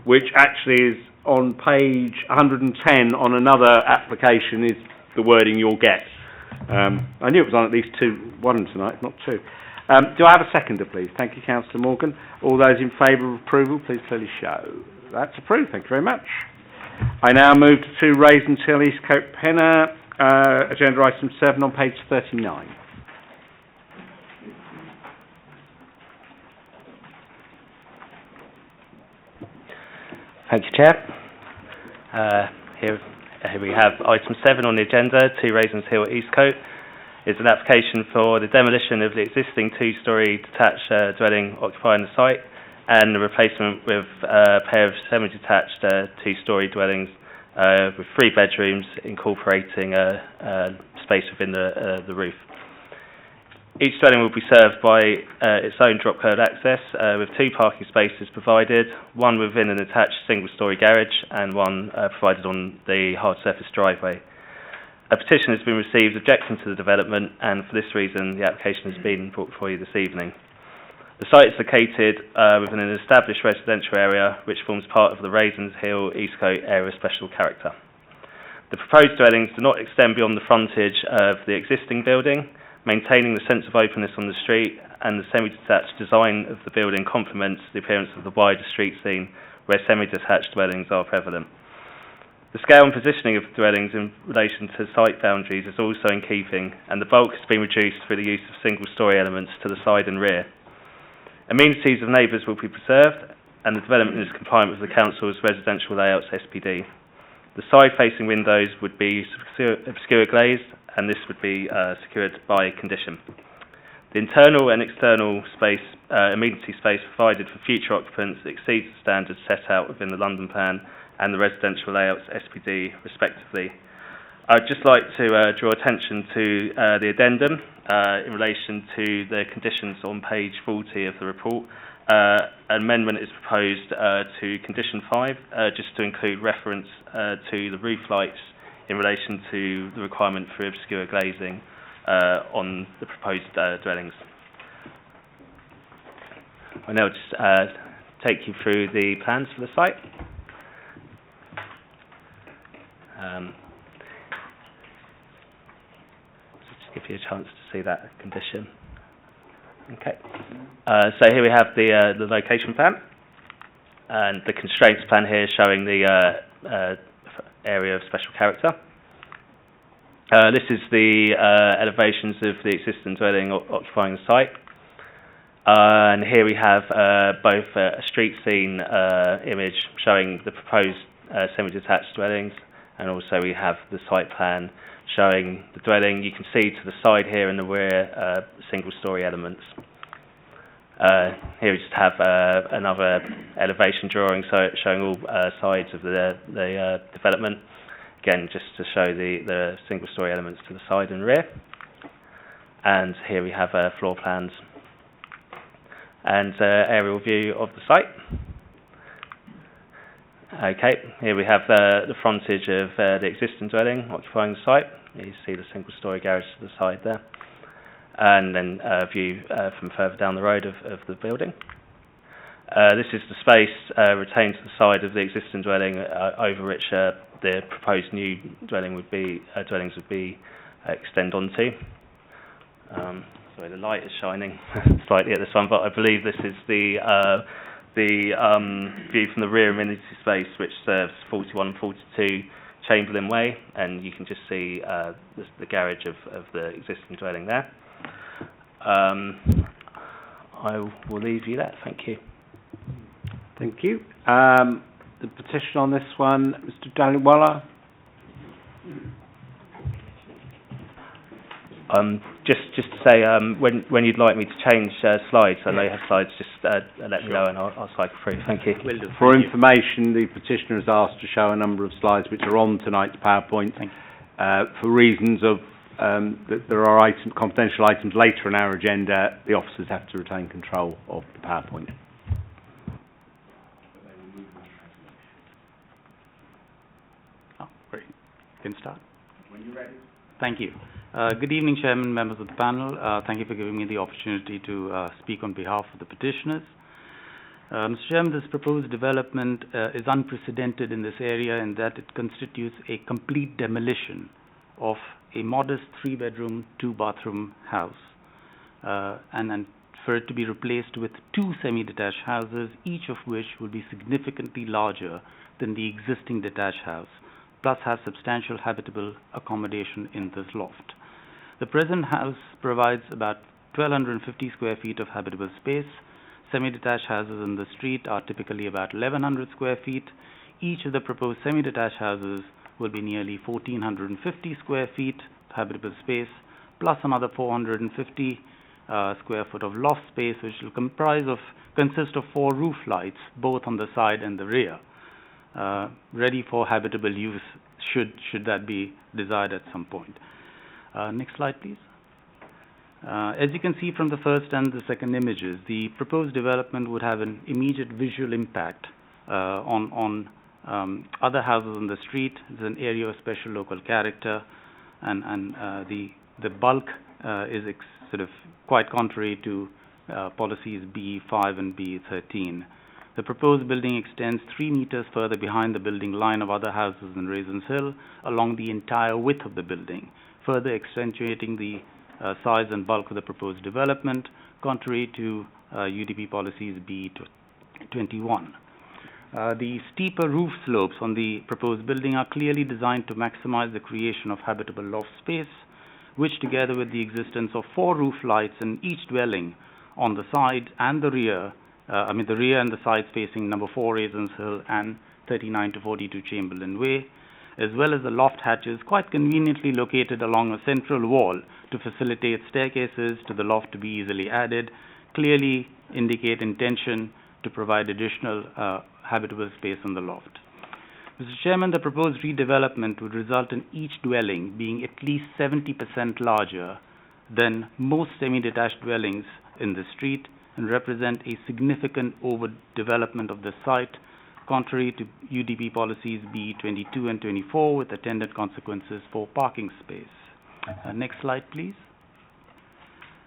Speaker 1: which actually is on page 110 on another application, is the wording you'll get. I knew it was on at least one tonight, not two. Do I have a seconder, please? Thank you, Councillor Morgan. All those in favour of approval, please clearly show. That's approved. Thank you very much. I now move to Raisins Hill, Eastcote Penner, agenda item 7 on page 39.
Speaker 2: Thank you, Chair. Here we have item 7 on the agenda, 2 Raisins Hill, Eastcote. It's an application for the demolition of the existing 2-storey detached dwelling occupying the site, and the replacement with a pair of semi-detached 2-storey dwellings with 3 bedrooms incorporating space within the roof. Each dwelling will be served by its own drop curb access with 2 parking spaces provided, one within an attached single-storey garage and one provided on the hard surface driveway. A petition has been received objecting to the development, and for this reason the application has been brought before you this evening. The site is located within an established residential area which forms part of the Raisins Hill Eastcote area of special character. The proposed dwellings do not extend beyond the frontage of the existing building, maintaining the sense of openness on the street, and the semi-detached design of the building complements the appearance of the wider street scene where semi-detached dwellings are prevalent. The scale and positioning of the dwellings in relation to site boundaries is also in keeping, and the bulk has been reduced through the use of single-storey elements to the side and rear. Amenities of neighbours will be preserved, and the development is compliant with the Council's residential layouts SPD. The side-facing windows would be obscure glazed, and this would be secured by condition. The internal and external space, amenity space provided for future occupants exceeds the standards set out within the London Plan and the residential layouts SPD respectively. I'd just like to draw attention to the addendum in relation to the conditions on page 40 of the report. An amendment is proposed to condition 5, just to include reference to the roof lights in relation to the requirement for obscure glazing on the proposed dwellings. I'll now just take you through the plans for the site. Just give you a chance to see that condition. Okay. So here we have the location plan and the constraints plan here showing the area of special character. This is the elevations of the existing dwelling occupying the site. And here we have both a street scene image showing the proposed semi-detached dwellings, and also we have the site plan showing the dwelling. You can see to the side here in the rear single-storey elements. Here we just have another elevation drawing showing all sides of the development. Again, just to show the single-storey elements to the side and rear. And here we have floor plans and aerial view of the site. Okay, here we have the frontage of the existing dwelling occupying the site. You see the single-storey garage to the side there. And then a view from further down the road of the building. This is the space retained to the side of the existing dwelling over which the proposed new dwellings would be extend onto. Sorry, the light is shining slightly at this one, but I believe this is the view from the rear amenity space, which serves 4142 Chamberlain Way, and you can just see the garage of the existing dwelling there. I will leave you there. Thank you.
Speaker 1: Thank you. The petition on this one, Mr. Daniwala. Just to say, when you'd like me to change slides, I know you have slides, just let me know and I'll cycle through. Thank you. For information, the petitioner has asked to show a number of slides which are on tonight's PowerPoint. For reasons of that there are confidential items later in our agenda, the officers have to retain control of the PowerPoint.
Speaker 13: Oh, great. Can start. When you're ready. Thank you. Good evening, Chairman, members of the panel. Thank you for giving me the opportunity to speak on behalf of the petitioners. Mr. Chairman, this proposed development is unprecedented in this area in that it constitutes a complete demolition of a modest 3-bedroom, 2-bathroom house, and for it to be replaced with 2 semi-detached houses, each of which will be significantly larger than the existing detached house, plus have substantial habitable accommodation in this loft. The present house provides about 1,250 square feet of habitable space. Semi-detached houses in the street are typically about 1,100 square feet. Each of the proposed semi-detached houses will be nearly 1,450 square feet habitable space, plus another 450 square foot of loft space, which will consist of 4 roof lights, both on the side and the rear, ready for habitable use should that be desired at some point. Next slide, please. As you can see from the first and the second images, the proposed development would have an immediate visual impact on other houses on the street. It's an area of special local character, and the bulk is sort of quite contrary to policies B5 and B13. The proposed building extends 3 meters further behind the building line of other houses in Raisins Hill along the entire width of the building, further accentuating the size and bulk of the proposed development, contrary to UDP policies B21. The steeper roof slopes on the proposed building are clearly designed to maximize the creation of habitable loft space, which, together with the existence of 4 roof lights in each dwelling on the side and the rear, the rear and the sides facing number 4 Raisins Hill and 39 to 42 Chamberlain Way, as well as the loft hatches quite conveniently located along a central wall to facilitate staircases to the loft to be easily added, clearly indicate intention to provide additional habitable space in the loft. Mr. Chairman, the proposed redevelopment would result in each dwelling being at least 70% larger than most semi-detached dwellings in the street and represent a significant overdevelopment of the site, contrary to UDP policies B22 and 24, with attendant consequences for parking space. Next slide, please.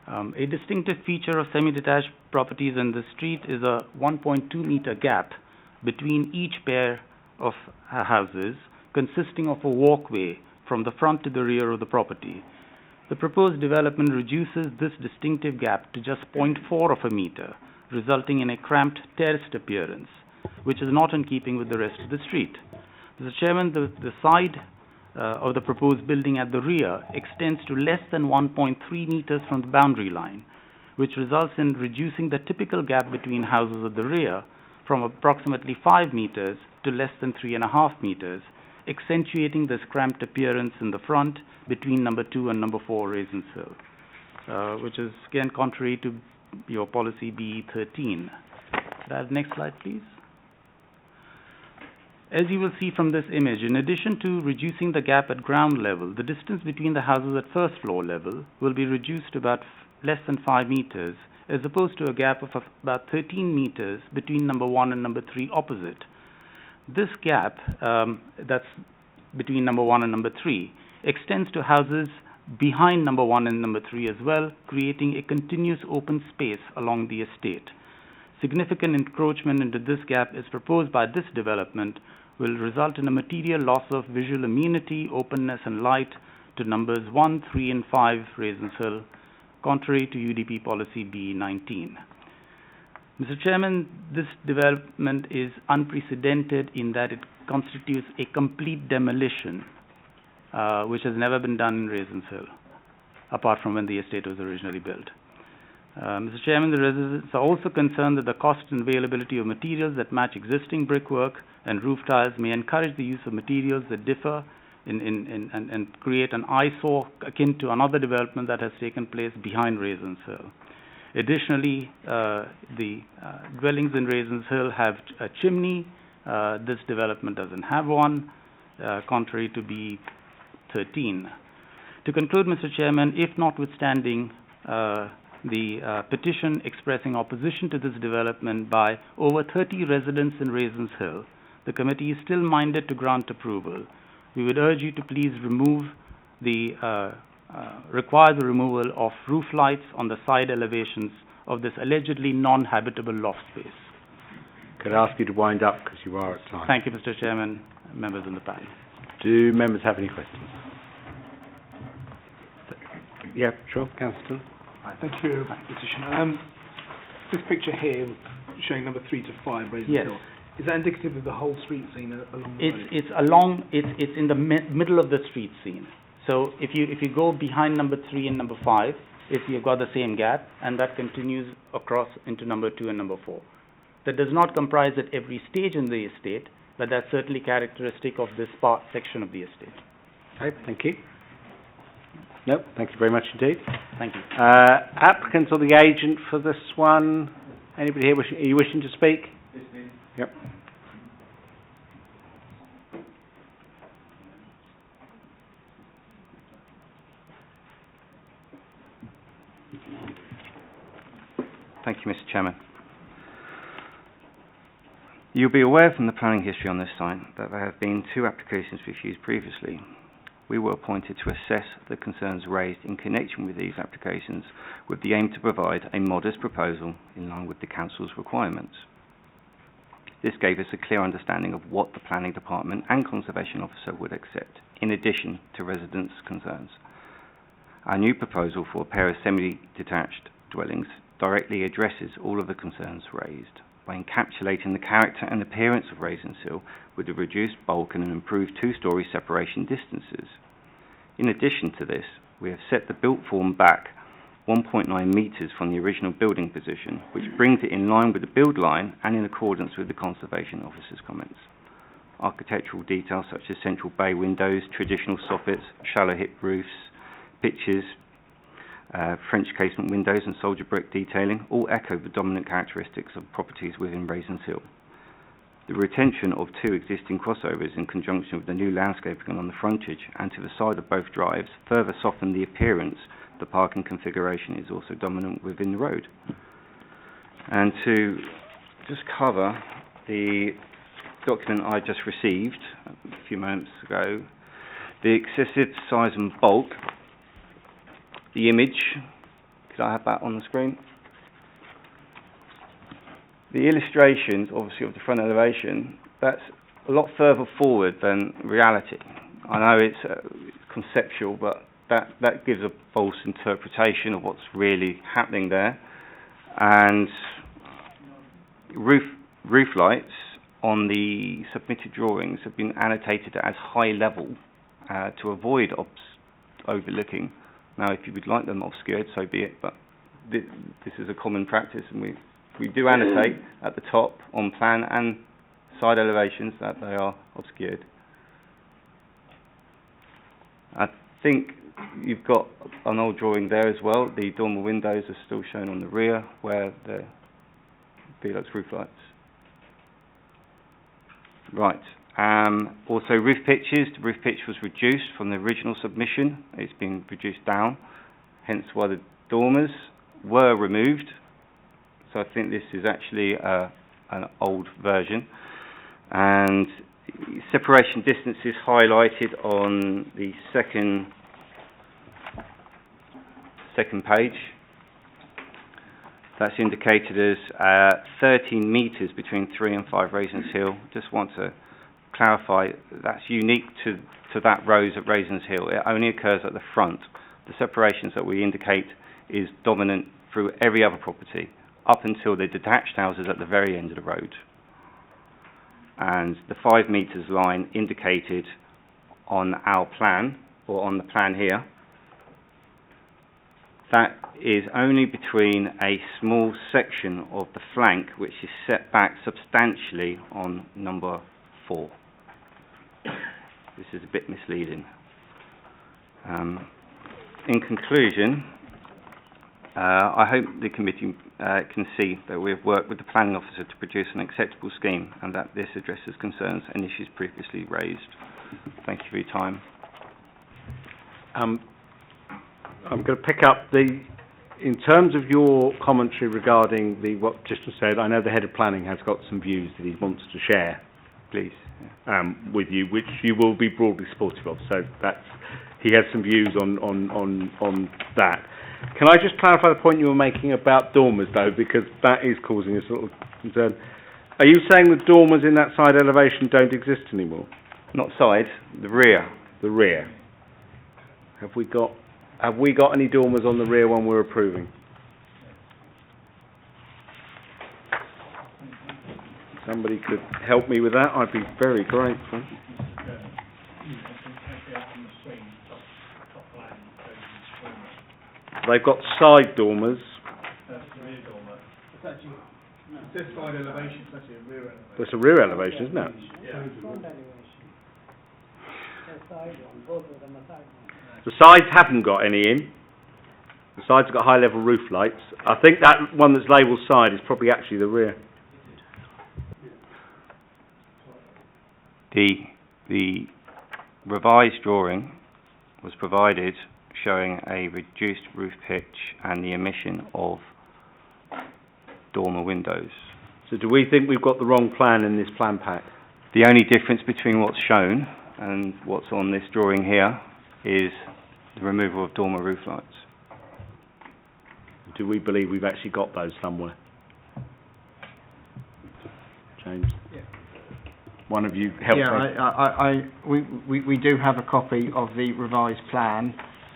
Speaker 13: A distinctive feature of semi-detached properties in the street is a 1.2 meter gap between each pair of houses, consisting of a walkway from the front to the rear of the property. The proposed development reduces this distinctive gap to just 0.4 of a meter, resulting in a cramped terraced appearance, which is not in keeping with the rest of the street. Mr. Chairman, the side of the proposed building at the rear extends to less than 1.3 meters from the boundary line, which results in reducing the typical gap between houses at the rear from approximately 5 meters to less than 3.5 meters, accentuating this cramped appearance in the front between number 2 and number 4 Raisins Hill, which is again contrary to your policy B13. Could I have the next slide, please? As you will see from this image, in addition to reducing the gap at ground level, the distance between the houses at first floor level will be reduced to about less than 5 meters, as opposed to a gap of about 13 meters between number 1 and number 3 opposite. This gap, that's between number 1 and number 3, extends to houses behind number 1 and number 3 as well, creating a continuous open space along the estate. Significant encroachment into this gap is proposed by this development will result in a material loss of visual amenity, openness and light to numbers 1, 3 and 5 Raisins Hill, contrary to UDP policy B19. Mr. Chairman, this development is unprecedented in that it constitutes a complete demolition, which has never been done in Raisins Hill, apart from when the estate was originally built. Mr. Chairman, the residents are also concerned that the cost and availability of materials that match existing brickwork and roof tiles may encourage the use of materials that differ and create an eyesore akin to another development that has taken place behind Raisins Hill. Additionally, the dwellings in Raisins Hill have a chimney. This development doesn't have one, contrary to B13. To conclude, Mr. Chairman, if notwithstanding the petition expressing opposition to this development by over 30 residents in Raisins Hill, the committee is still minded to grant approval. We would urge you to please require the removal of roof lights on the side elevations of this allegedly non-habitable loft space.
Speaker 1: Could I ask you to wind up because you are at time?
Speaker 13: Thank you, Mr. Chairman, members in the panel.
Speaker 1: Do members have any questions? Yeah, sure, Councillor.
Speaker 6: Thank you for that petition. This picture here showing number 3 to 5 Raisins
Speaker 13: Yes.
Speaker 6: Hill, is that indicative of the whole street scene along the road?
Speaker 13: It's in the middle of the street scene. So if you go behind number 3 and number 5, you've got the same gap, and that continues across into number 2 and number 4. That does not comprise at every stage in the estate, but that's certainly characteristic of this section of the estate.
Speaker 1: Okay, thank you. No, thank you very much indeed.
Speaker 13: Thank you.
Speaker 1: Applicants or the agent for this one? Anybody here are you wishing to speak? Yep.
Speaker 14: Thank you, Mr. Chairman. You'll be aware from the planning history on this site that there have been 2 applications refused previously. We were appointed to assess the concerns raised in connection with these applications with the aim to provide a modest proposal in line with the Council's requirements. This gave us a clear understanding of what the Planning Department and Conservation Officer would accept, in addition to residents' concerns. Our new proposal for a pair of semi-detached dwellings directly addresses all of the concerns raised by encapsulating the character and appearance of Raisins Hill with a reduced bulk and an improved 2-storey separation distances. In addition to this, we have set the built form back 1.9 metres from the original building position, which brings it in line with the build line and in accordance with the Conservation Officer's comments. architectural details such as central bay windows, traditional soffits, shallow hip roofs, pitches, French casement windows and soldier brick detailing all echo the dominant characteristics of properties within Raisins Hill. The retention of two existing crossovers in conjunction with the new landscaping on the frontage and to the side of both drives further soften the appearance. The parking configuration is also dominant within the road. And to just cover the document I just received a few moments ago, the excessive size and bulk, the image, could I have that on the screen? The illustrations, obviously, of the front elevation, that's a lot further forward than reality. I know it's conceptual, but that gives a false interpretation of what's really happening there. And roof lights on the submitted drawings have been annotated as high level to avoid overlooking. Now, if you would like them obscured, so be it, but this is a common practice, and we do annotate at the top on plan and side elevations that they are obscured. I think you've got an old drawing there as well. The dormer windows are still shown on the rear where the Velux roof lights. Right. Also roof pitches. The roof pitch was reduced from the original submission. It's been reduced down, hence why the dormers were removed. So I think this is actually an old version. And separation distance is highlighted on the second page. That's indicated as 13 metres between 3 and 5 Raisins Hill. Just want to clarify that's unique to that rose at Raisins Hill. It only occurs at the front. The separations that we indicate is dominant through every other property up until the detached houses at the very end of the road. And the 5 metres line indicated on our plan, or on the plan here, that is only between a small section of the flank which is set back substantially on number 4. This is a bit misleading. In conclusion, I hope the committee can see that we have worked with the planning officer to produce an acceptable scheme and that this addresses concerns and issues previously raised. Thank you for your time.
Speaker 1: I'm going to pick up in terms of your commentary regarding what just was said. I know the head of planning has got some views that he wants to share, please, with you, which you will be broadly supportive of. So he has some views on that. Can I just clarify the point you were making about dormers, though, because that is causing a sort of concern. Are you saying the dormers in that side elevation don't exist anymore?
Speaker 14: Not side, the rear.
Speaker 1: The rear. Have we got any dormers on the rear one we're approving? Somebody could help me with that, I'd be very grateful. They've got side dormers.
Speaker 11: That's the rear dormer. It's actually, this side elevation, it's actually a rear elevation.
Speaker 1: It's a rear elevation, isn't it?
Speaker 11: Yeah.
Speaker 1: The sides haven't got any in. The sides have got high level roof lights. I think that one that's labelled side is probably actually the rear.
Speaker 14: The revised drawing was provided showing a reduced roof pitch and the omission of dormer windows.
Speaker 1: So do we think we've got the wrong plan in this plan pack?
Speaker 14: The only difference between what's shown and what's on this drawing here is the removal of dormer roof lights.
Speaker 1: Do we believe we've actually got those somewhere? James?
Speaker 5: Yeah.
Speaker 1: One of you help us.
Speaker 5: We do have a copy of the revised plan.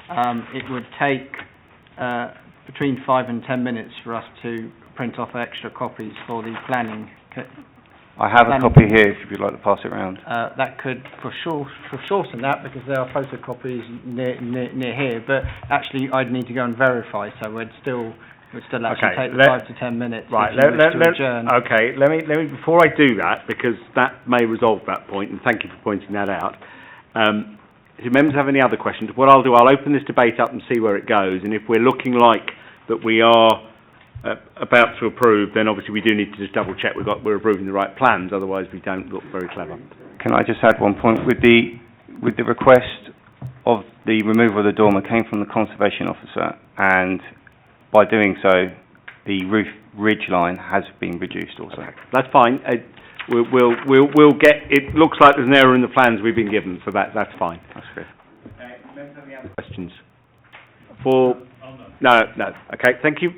Speaker 5: It would take between 5 and 10 minutes for us to print off extra copies for the planning.
Speaker 14: I have a copy here if you'd like to pass it around.
Speaker 5: That could shorten that because there are photocopies near here, but actually I'd need to go and verify, so we'd still We'll still actually
Speaker 1: Okay,
Speaker 5: take the 5 to 10 minutes.
Speaker 1: Right,
Speaker 5: if you wish to adjourn.
Speaker 1: okay, let me, before I do that, because that may resolve that point, and thank you for pointing that out, if members have any other questions, what I'll do, I'll open this debate up and see where it goes, and if we're looking like that we are about to approve, then obviously we do need to just double check we're approving the right plans, otherwise we don't look very clever.
Speaker 14: Can I just add one point? With the request of the removal of the dormer came from the conservation officer, and by doing so, the roof ridge line has been reduced also.
Speaker 1: Okay, that's fine. We'll get. It looks like there's an error in the plans we've been given, so that's fine.
Speaker 14: That's good.
Speaker 1: Any other questions? No. Okay, thank you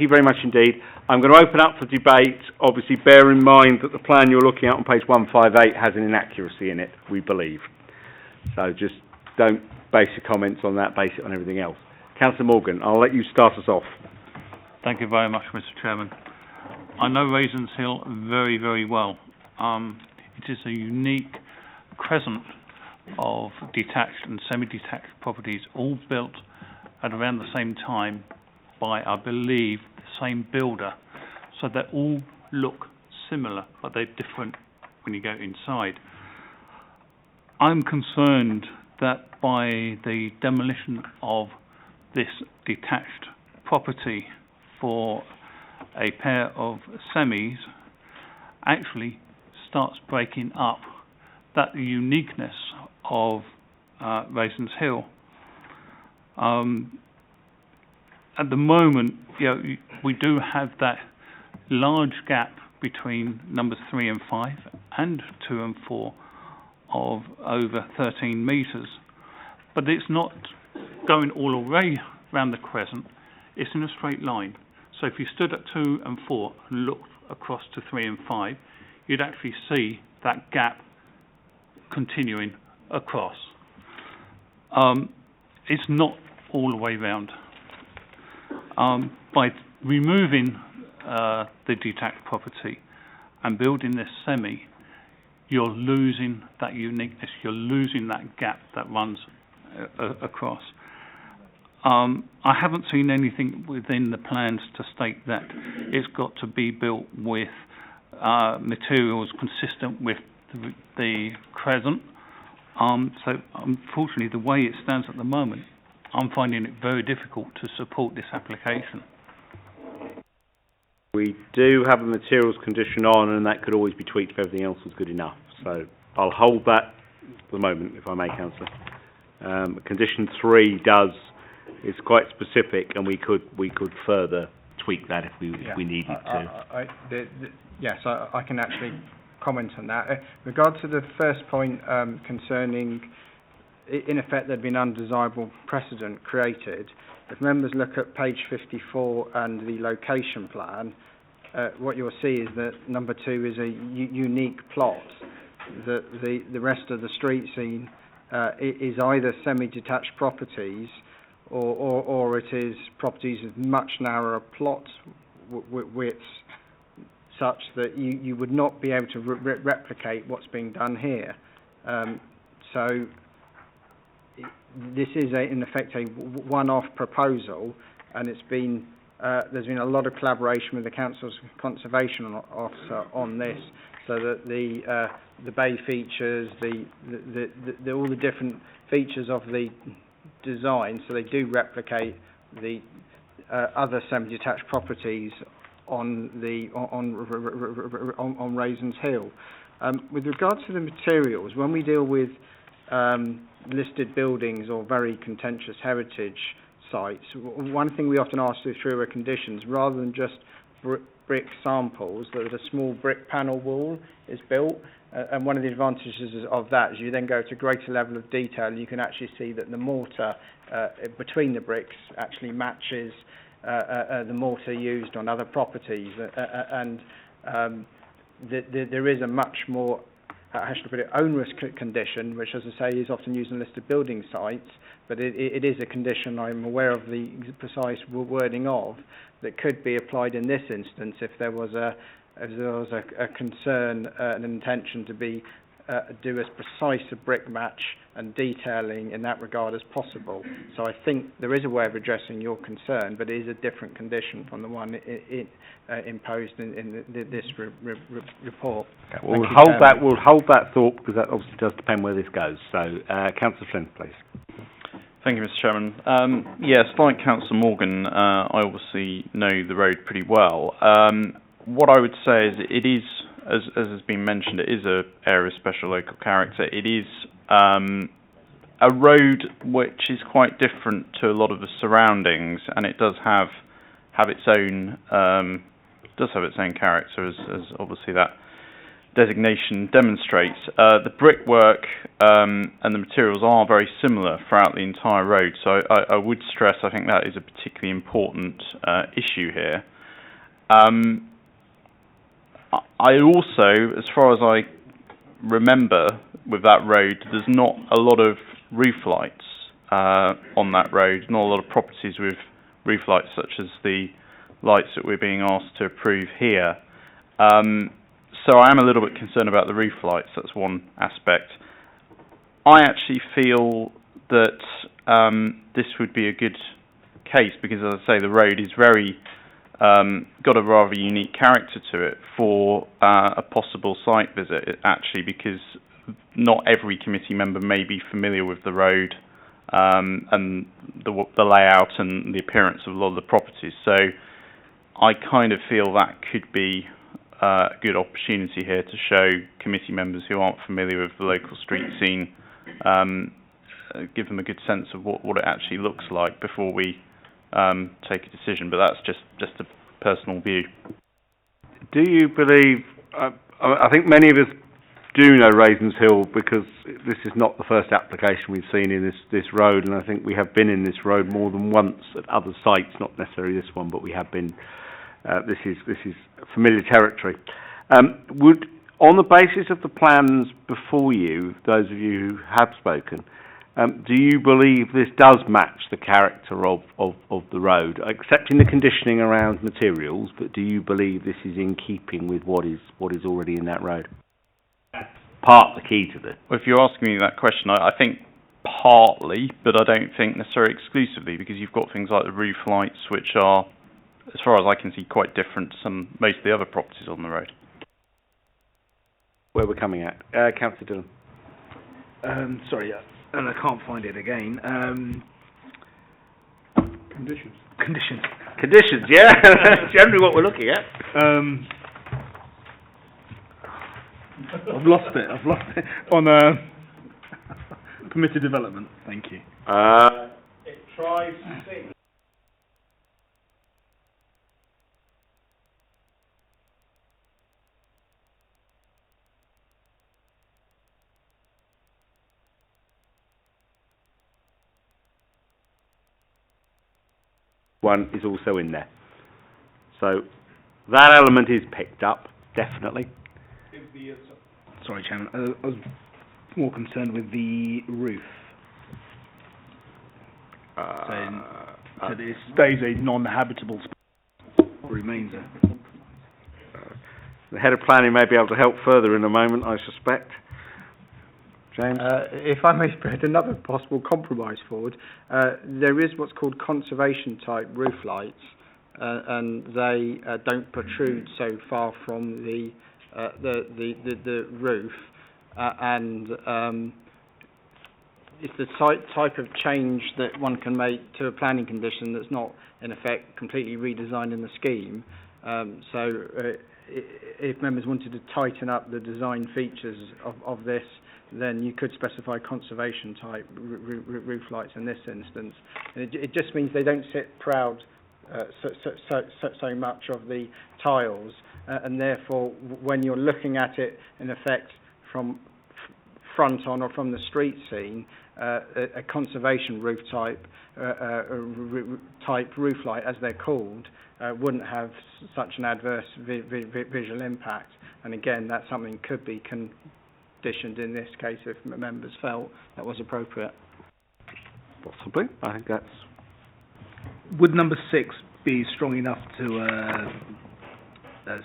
Speaker 1: very much indeed. I'm going to open up for debate. Obviously, bear in mind that the plan you're looking at on page 158 has an inaccuracy in it, we believe. So just don't base your comments on that, base it on everything else. Councillor Morgan, I'll let you start us off.
Speaker 12: Thank you very much, Mr. Chairman. I know Raisins Hill very, very well. It is a unique crescent of detached and semi-detached properties, all built at around the same time by, I believe, the same builder. So they all look similar, but they're different when you go inside. I'm concerned that by the demolition of this detached property for a pair of semis actually starts breaking up that uniqueness of Raisins Hill. At the moment, we do have that large gap between numbers 3 and 5 and 2 and 4 of over 13 metres, but it's not going all the way around the crescent, it's in a straight line. So if you stood at 2 and 4 and looked across to 3 and 5, you'd actually see that gap continuing across. It's not all the way round. By removing the detached property and building this semi, you're losing that uniqueness, you're losing that gap that runs across. I haven't seen anything within the plans to state that it's got to be built with materials consistent with the crescent. So unfortunately, the way it stands at the moment, I'm finding it very difficult to support this application.
Speaker 1: We do have a materials condition on, and that could always be tweaked if everything else was good enough. So I'll hold that for the moment, if I may, Councillor. Condition 3 is quite specific, and we could further tweak that if we needed to.
Speaker 5: Yes, I can actually comment on that. With regard to the first point concerning, in effect, there'd been undesirable precedent created. If members look at page 54 and the location plan, what you'll see is that number 2 is a unique plot. The rest of the street scene is either semi-detached properties or it is properties with much narrower plot widths, such that you would not be able to replicate what's being done here. So this is in effect a one-off proposal, and it's been there's been a lot of collaboration with the council's conservation officer on this, so that the bay features, all the different features of the design, so they do replicate the other semi-detached properties on Raisins Hill. With regards to the materials, when we deal with listed buildings or very contentious heritage sites, one thing we often ask through our conditions, rather than just brick samples, that a small brick panel wall is built, and one of the advantages of that is you then go to greater level of detail. You can actually see that the mortar between the bricks actually matches the mortar used on other properties, and there is a much more, how should I put it, onerous condition, which, as I say, is often used in listed building sites, but it is a condition I'm aware of the precise wording of, that could be applied in this instance if there was a concern, an intention to be do as precise a brick match and detailing in that regard as possible. So I think there is a way of addressing your concern, but it is a different condition from the one imposed in this report.
Speaker 1: Okay, we'll hold that thought, because that obviously does depend where this goes. So, Councillor Flynn, please.
Speaker 4: Thank you, Mr. Chairman. Yes, like Councillor Morgan, I obviously know the road pretty well. What I would say is it is, as has been mentioned, it is an area of special local character. It is a road which is quite different to a lot of the surroundings, and it does have its own character, as obviously that designation demonstrates. The brickwork and the materials are very similar throughout the entire road, so I would stress I think that is a particularly important issue here. I also, as far as I remember with that road, there's not a lot of roof lights on that road, not a lot of properties with roof lights such as the lights that we're being asked to approve here. So I am a little bit concerned about the roof lights, that's one aspect. I actually feel that this would be a good case because, as I say, the road is very got a rather unique character to it for a possible site visit, actually, because not every committee member may be familiar with the road and the layout and the appearance of a lot of the properties. So I kind of feel that could be a good opportunity here to show committee members who aren't familiar with the local street scene, give them a good sense of what it actually looks like before we take a decision. But that's just a personal view.
Speaker 1: Do you believe, I think many of us do know Ravenshill because this is not the first application we've seen in this road, and I think we have been in this road more than once at other sites, not necessarily this one, but we have been. This is familiar territory. Would, on the basis of the plans before you, those of you who have spoken, do you believe this does match the character of the road, accepting the conditioning around materials, but do you believe this is in keeping with what is already in that road? Part the key to this.
Speaker 4: Well, if you're asking me that question, I think partly, but I don't think necessarily exclusively, because you've got things like the roof lights, which are, as far as I can see, quite different to most of the other properties on the road.
Speaker 1: Where we're coming at. Councillor Dillon.
Speaker 6: Sorry, and I can't find it again.
Speaker 11: Conditions.
Speaker 1: Conditions, yeah. Generally what we're looking at.
Speaker 6: I've lost it on permitted development. Thank you.
Speaker 1: It tries C. One is also in there. So that element is picked up, definitely.
Speaker 6: Sorry, Chairman. I was more concerned with the roof. So this stays a non-habitable space, or remains a...
Speaker 1: The head of planning may be able to help further in a moment, I suspect. James?
Speaker 5: If I may spread another possible compromise forward, there is what's called conservation type roof lights, and they don't protrude so far from the roof, and it's the type of change that one can make to a planning condition that's not in effect completely redesigned in the scheme. So if members wanted to tighten up the design features of this, then you could specify conservation type roof lights in this instance. And it just means they don't sit proud so much of the tiles, and therefore when you're looking at it in effect from front on or from the street scene, a conservation roof type roof light, as they're called, wouldn't have such an adverse visual impact. And again, that's something that could be conditioned in this case if members felt that was appropriate.
Speaker 1: Possibly. I think that's...
Speaker 6: Would number 6 be strong enough to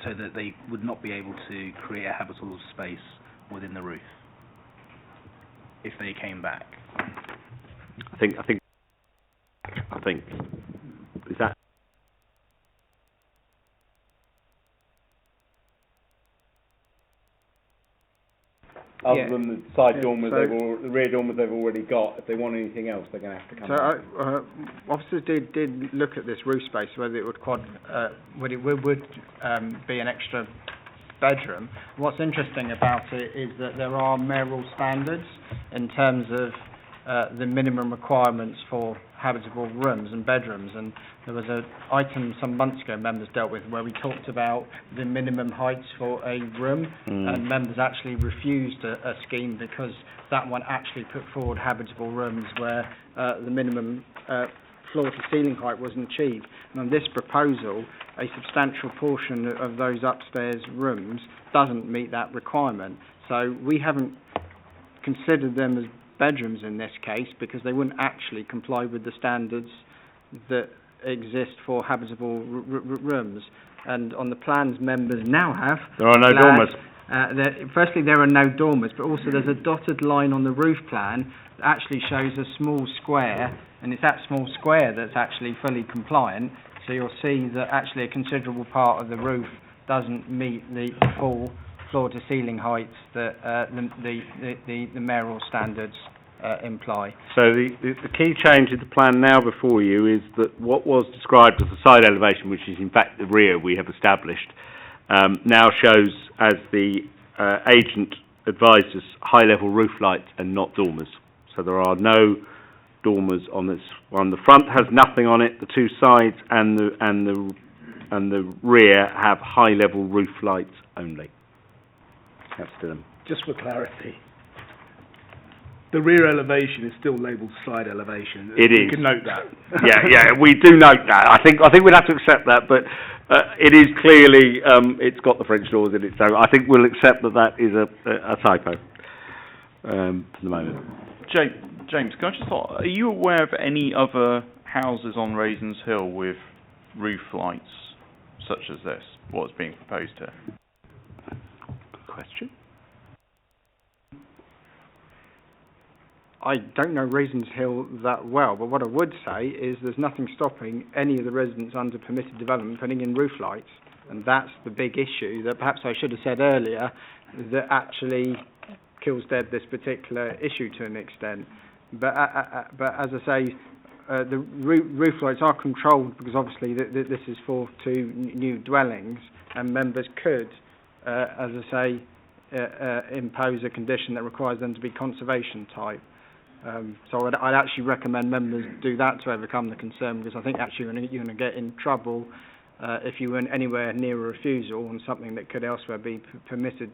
Speaker 6: so that they would not be able to create a habitable space within the roof? if they came back?
Speaker 1: I think, is that? Other than the side dormers, the rear dormers they've already got, if they want anything else, they're going to have to come back.
Speaker 5: Officers did look at this roof space, whether it would be an extra bedroom. What's interesting about it is that there are mayoral standards in terms of the minimum requirements for habitable rooms and bedrooms, and there was an item some months ago members dealt with where we talked about the minimum heights for a room, and members actually refused a scheme because that one actually put forward habitable rooms where the minimum floor to ceiling height wasn't achieved. And on this proposal, a substantial portion of those upstairs rooms doesn't meet that requirement. So we haven't considered them as bedrooms in this case because they wouldn't actually comply with the standards that exist for habitable rooms. And on the plans members now have,
Speaker 1: there are no dormers.
Speaker 5: Firstly, there are no dormers, but also there's a dotted line on the roof plan that actually shows a small square, and it's that small square that's actually fully compliant. So you'll see that actually a considerable part of the roof doesn't meet the full floor to ceiling heights that the mayoral standards imply.
Speaker 1: So the key change in the plan now before you is that what was described as the side elevation, which is in fact the rear we have established, now shows as the agent advised us high level roof lights and not dormers. So there are no dormers on this one. The front has nothing on it. The two sides and the rear have high level roof lights only. That's to them.
Speaker 6: Just for clarity, the rear elevation is still labelled side elevation.
Speaker 1: It is.
Speaker 6: You can note that.
Speaker 1: Yeah, we do note that. I think we'd have to accept that, but it is clearly it's got the French doors in it, so I think we'll accept that is a typo for the moment.
Speaker 4: James, can I just thought, are you aware of any other houses on Raisins Hill with roof lights such as this? What's being proposed here?
Speaker 1: Question?
Speaker 5: I don't know Raisins Hill that well, but what I would say is there's nothing stopping any of the residents under permitted development putting in roof lights, and that's the big issue that perhaps I should have said earlier that actually kills dead this particular issue to an extent. But as I say, the roof lights are controlled because obviously this is for two new dwellings, and members could, as I say, impose a condition that requires them to be conservation type. So I'd actually recommend members do that to overcome the concern, because I think actually you're going to get in trouble if you weren't anywhere near a refusal on something that could elsewhere be permitted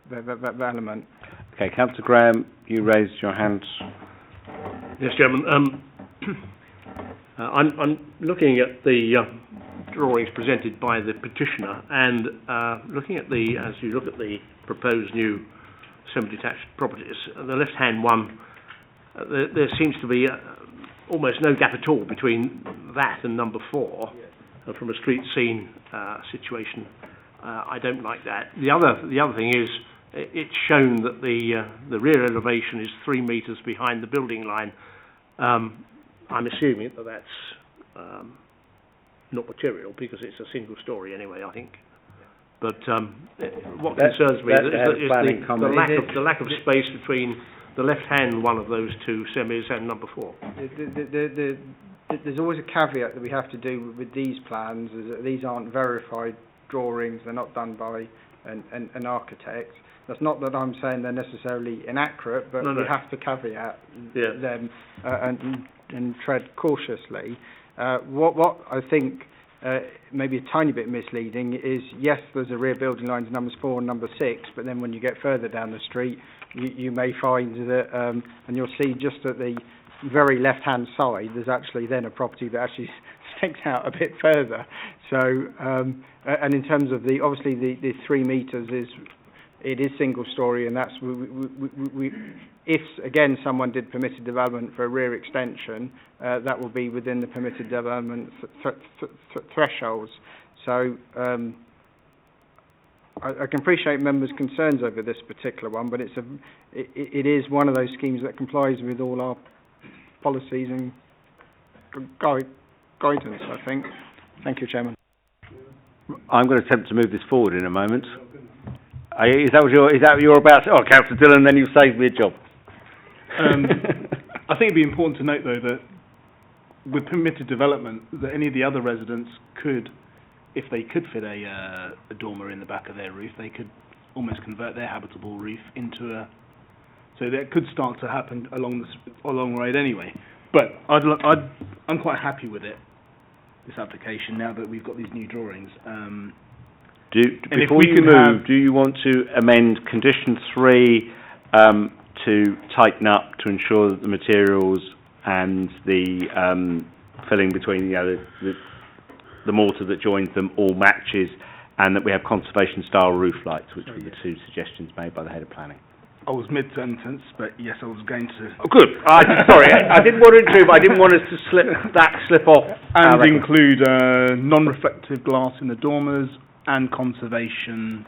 Speaker 5: development.
Speaker 1: Okay, Councillor Graham, you raised your hand.
Speaker 15: Yes, Chairman. I'm looking at the drawings presented by the petitioner, and looking at as you look at the proposed new semi-detached properties, the left-hand one, there seems to be almost no gap at all between that and number 4. From a street scene situation, I don't like that. The other thing is, it's shown that the rear elevation is 3 metres behind the building line. I'm assuming that that's not material because it's a single story anyway, I think. But what concerns me is the lack of space between the left-hand one of those two semis and number 4.
Speaker 5: There's always a caveat that we have to do with these plans, is that these aren't verified drawings, they're not done by an architect. That's not that I'm saying they're necessarily inaccurate, but we have to caveat them and tread cautiously. What I think maybe a tiny bit misleading is, yes, there's a rear building lines numbers 4 and number 6, but then when you get further down the street, you may find that, and you'll see just at the very left-hand side, there's actually then a property that actually sticks out a bit further. So, and in terms of obviously the 3 metres it is single story, and that's if again someone did permitted development for a rear extension, that will be within the permitted development thresholds. So I can appreciate members' concerns over this particular one, but it is one of those schemes that complies with all our policies and guidance, I think. Thank you, Chairman.
Speaker 1: I'm going to attempt to move this forward in a moment. Is that what you're about? Oh, Councillor Dillon, then you've saved me a job.
Speaker 6: I think it'd be important to note, though, that with permitted development, that any of the other residents could, if they could fit a dormer in the back of their roof, they could almost convert their habitable roof into a. So that could start to happen along the road anyway. But I'm quite happy with it, this application, now that we've got these new drawings.
Speaker 1: Before you move, do you want to amend condition 3 to tighten up to ensure that the materials and the filling between the mortar that joins them all matches, and that we have conservation style roof lights, which were the 2 suggestions made by the head of planning?
Speaker 6: I was mid-sentence, but yes, I was going to.
Speaker 1: Oh, good. Sorry, I didn't want to intrude, but I didn't want us to slip off.
Speaker 6: And include non-reflective glass in the dormers and conservation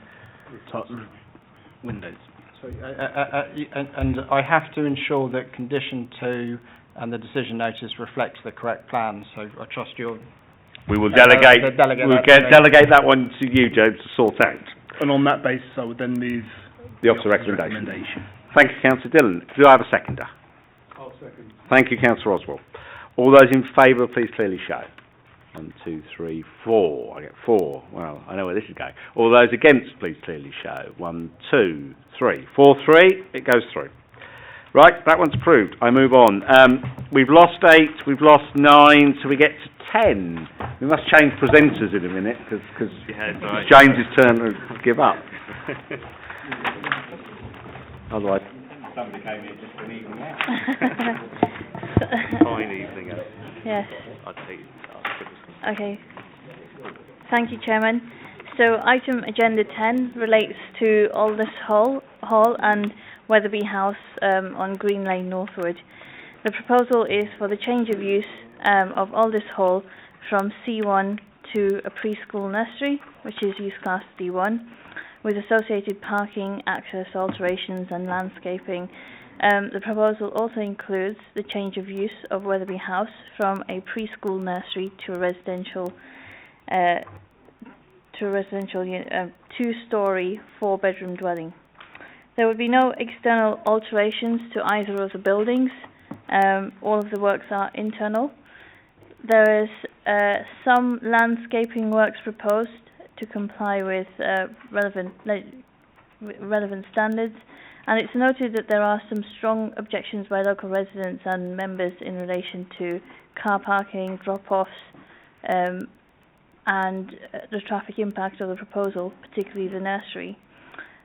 Speaker 6: windows.
Speaker 5: So, and I have to ensure that condition 2 and the decision notice reflects the correct plan. So I trust you'll.
Speaker 1: We will delegate that one to you, Joe, to sort out.
Speaker 6: And on that basis, I would then move
Speaker 1: the officer recommendation. Thank you, Councillor Dillon. Do I have a seconder?
Speaker 11: I'll second.
Speaker 1: Thank you, Councillor Oswald. All those in favour, please clearly show. 1, 2, 3, 4. I get 4. Well, I know where this is going. All those against, please clearly show. 1, 2, 3. 4, 3. It goes through. Right, that one's approved. I move on. We've lost 8. We've lost 9. So we get to 10. We must change presenters in a minute because it's James's turn to give up. Otherwise, somebody came in just for an evening out. Fine evening out.
Speaker 16: Yes. Okay. Thank you, Chairman. So item agenda 10 relates to Aldous Hall and Weatherby House on Green Lane, Northwood. The proposal is for the change of use of Aldous Hall from C1 to a preschool nursery, which is use class D1, with associated parking, access alterations and landscaping. The proposal also includes the change of use of Weatherby House from a preschool nursery to a residential 2-storey, 4-bedroom dwelling. There would be no external alterations to either of the buildings. All of the works are internal. There is some landscaping works proposed to comply with relevant standards, and it's noted that there are some strong objections by local residents and members in relation to car parking, drop-offs, and the traffic impact of the proposal, particularly the nursery.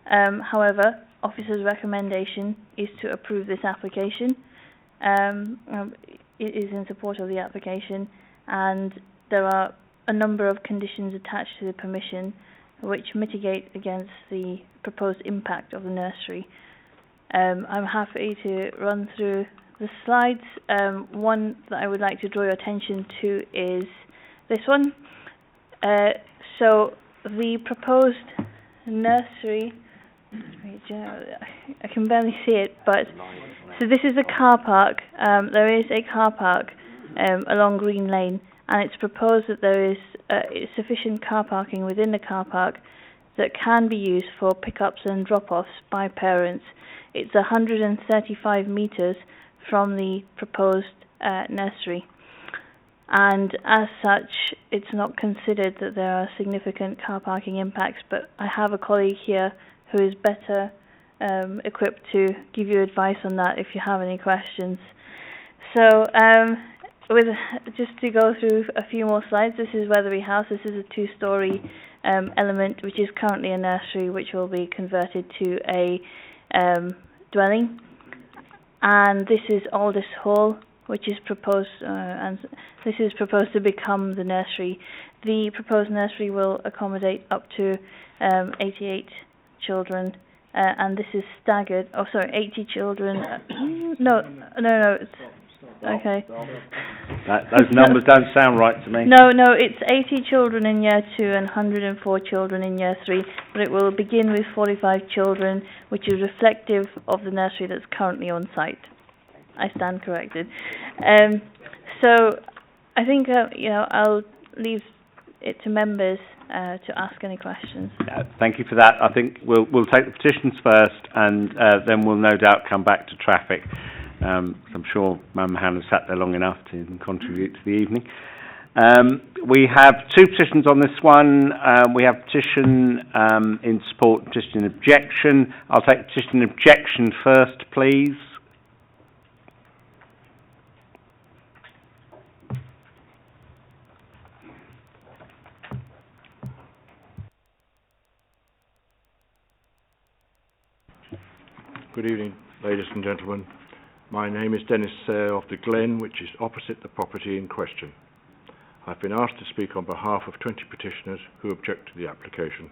Speaker 16: However, officer's recommendation is to approve this application. It is in support of the application, and there are a number of conditions attached to the permission which mitigate against the proposed impact of the nursery. I'm happy to run through the slides. One that I would like to draw your attention to is this one. So the proposed nursery, I can barely see it, but so this is a car park. There is a car park along Green Lane, and it's proposed that there is sufficient car parking within the car park that can be used for pickups and drop-offs by parents. It's 135 metres from the proposed nursery, and as such it's not considered that there are significant car parking impacts, but I have a colleague here who is better equipped to give you advice on that if you have any questions. So just to go through a few more slides, this is Weatherby House. This is a 2-storey element which is currently a nursery, which will be converted to a dwelling. And this is Aldous Hall, which is proposed, and this is proposed to become the nursery. The proposed nursery will accommodate up to 88 children, and this is staggered. 80 children. No. It's Okay.
Speaker 1: Those numbers don't sound right to me.
Speaker 16: No, it's 80 children in year 2 and 104 children in year 3, but it will begin with 45 children, which is reflective of the nursery that's currently on site. I stand corrected. So I think, I'll leave it to members to ask any questions.
Speaker 1: Thank you for that. I think we'll take the petitions first, and then we'll no doubt come back to traffic. I'm sure Mum Hannah sat there long enough to contribute to the evening. We have 2 petitions on this one. We have petition in support, petition in objection. I'll take petition in objection first, please.
Speaker 17: Good evening, ladies and gentlemen. My name is Dennis Sayre of the Glen, which is opposite the property in question. I've been asked to speak on behalf of 20 petitioners who object to the application.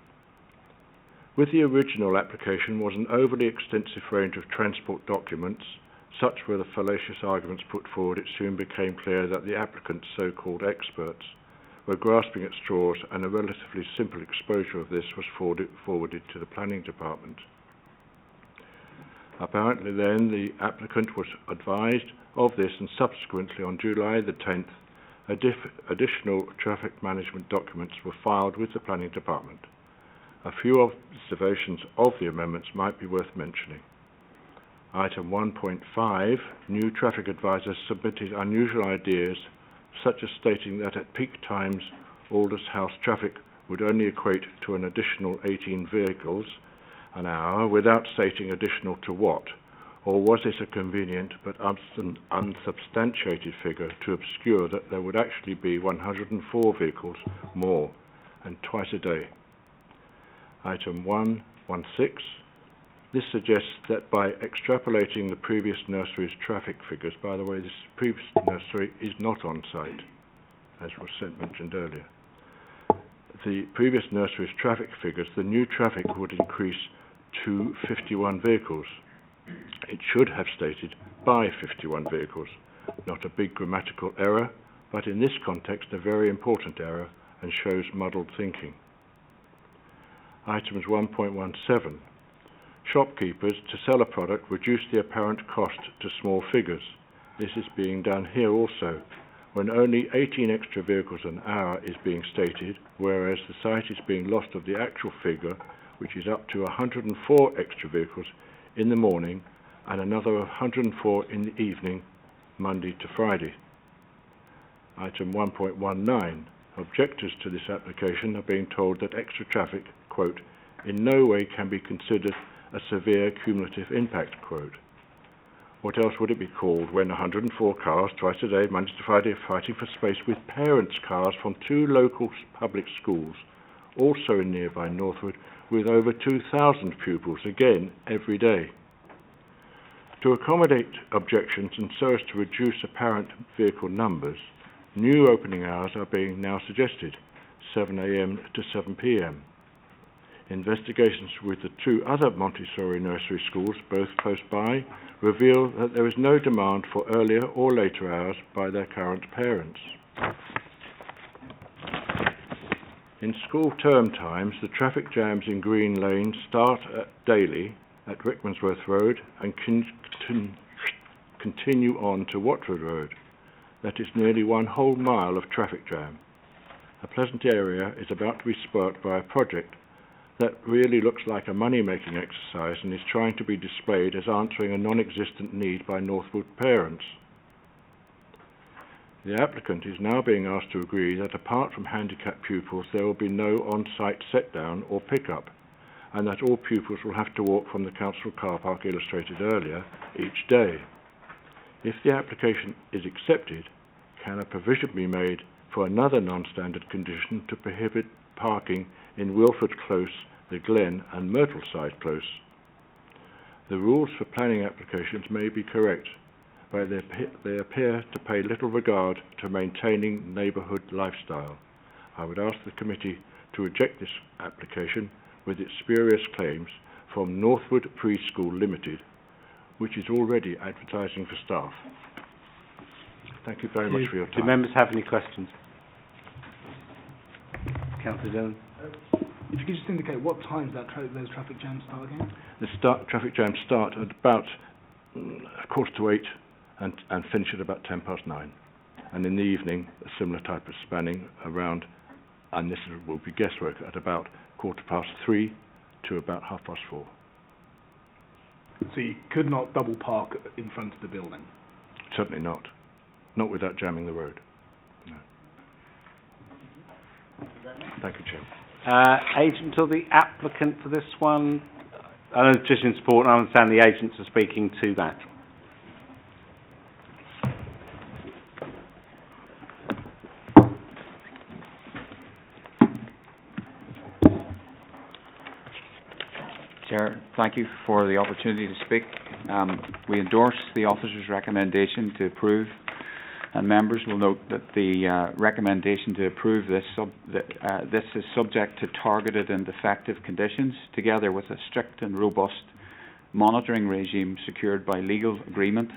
Speaker 17: With the original application was an overly extensive range of transport documents. Such were the fallacious arguments put forward, it soon became clear that the applicant's so-called experts were grasping at straws, and a relatively simple exposure of this was forwarded to the planning department. Apparently then, the applicant was advised of this, and subsequently on July the 10th, additional traffic management documents were filed with the planning department. A few observations of the amendments might be worth mentioning. Item 1.5, new traffic advisors submitted unusual ideas, such as stating that at peak times, Alders House traffic would only equate to an additional 18 vehicles an hour, without stating additional to what, or was this a convenient but unsubstantiated figure to obscure that there would actually be 104 vehicles more, and twice a day? Item 1.16, this suggests that by extrapolating the previous nursery's traffic figures, by the way, this previous nursery is not on site, as was mentioned earlier. The previous nursery's traffic figures, the new traffic would increase to 51 vehicles. It should have stated by 51 vehicles. Not a big grammatical error, but in this context a very important error, and shows muddled thinking. Items 1.17. Shopkeepers, to sell a product, reduce the apparent cost to small figures. This is being done here also, when only 18 extra vehicles an hour is being stated, whereas the sight is being lost of the actual figure, which is up to 104 extra vehicles in the morning and another 104 in the evening, Monday to Friday. Item 1.19. Objectors to this application are being told that extra traffic, quote, in no way can be considered a severe cumulative impact, quote. What else would it be called when 104 cars twice a day, Monday to Friday, are fighting for space with parents' cars from 2 local public schools, also in nearby Northwood, with over 2,000 pupils, again, every day? To accommodate objections and so as to reduce apparent vehicle numbers, new opening hours are being now suggested, 7 a.m. to 7 p.m. Investigations with the 2 other Montessori nursery schools, both close by, reveal that there is no demand for earlier or later hours by their current parents. In school term times, the traffic jams in Green Lane start daily at Rickmansworth Road and continue on to Watford Road. That is nearly 1 whole mile of traffic jam. A pleasant area is about to be spoilt by a project that really looks like a money-making exercise and is trying to be displayed as answering a non-existent need by Northwood parents. The applicant is now being asked to agree that apart from handicapped pupils there will be no on-site set-down or pick-up, and that all pupils will have to walk from the council car park illustrated earlier each day. If the application is accepted, can a provision be made for another non-standard condition to prohibit parking in Wilford Close, the Glen and Myrtleside Close? The rules for planning applications may be correct, but they appear to pay little regard to maintaining neighbourhood lifestyle. I would ask the committee to reject this application with its spurious claims from Northwood Preschool Limited, which is already advertising for staff. Thank you very much for your
Speaker 1: Do
Speaker 17: time.
Speaker 1: members have any questions? Councillor Dillon?
Speaker 6: If you could just indicate what times those traffic jams start again?
Speaker 17: The traffic jams start at about 7:45 and finish at about 9:10. And in the evening, a similar type of spanning around, and this will be guesswork, at about 3:15 to about 4:30.
Speaker 6: So you could not double park in front of the building?
Speaker 17: Certainly not. Not without jamming the road. No. Thank you, Chair.
Speaker 1: Agent or the applicant for this one? I know it's just in support, and I understand the agents are speaking to that.
Speaker 18: Chair, thank you for the opportunity to speak. We endorse the officer's recommendation to approve, and members will note that the recommendation to approve this is subject to targeted and effective conditions, together with a strict and robust monitoring regime secured by legal agreement,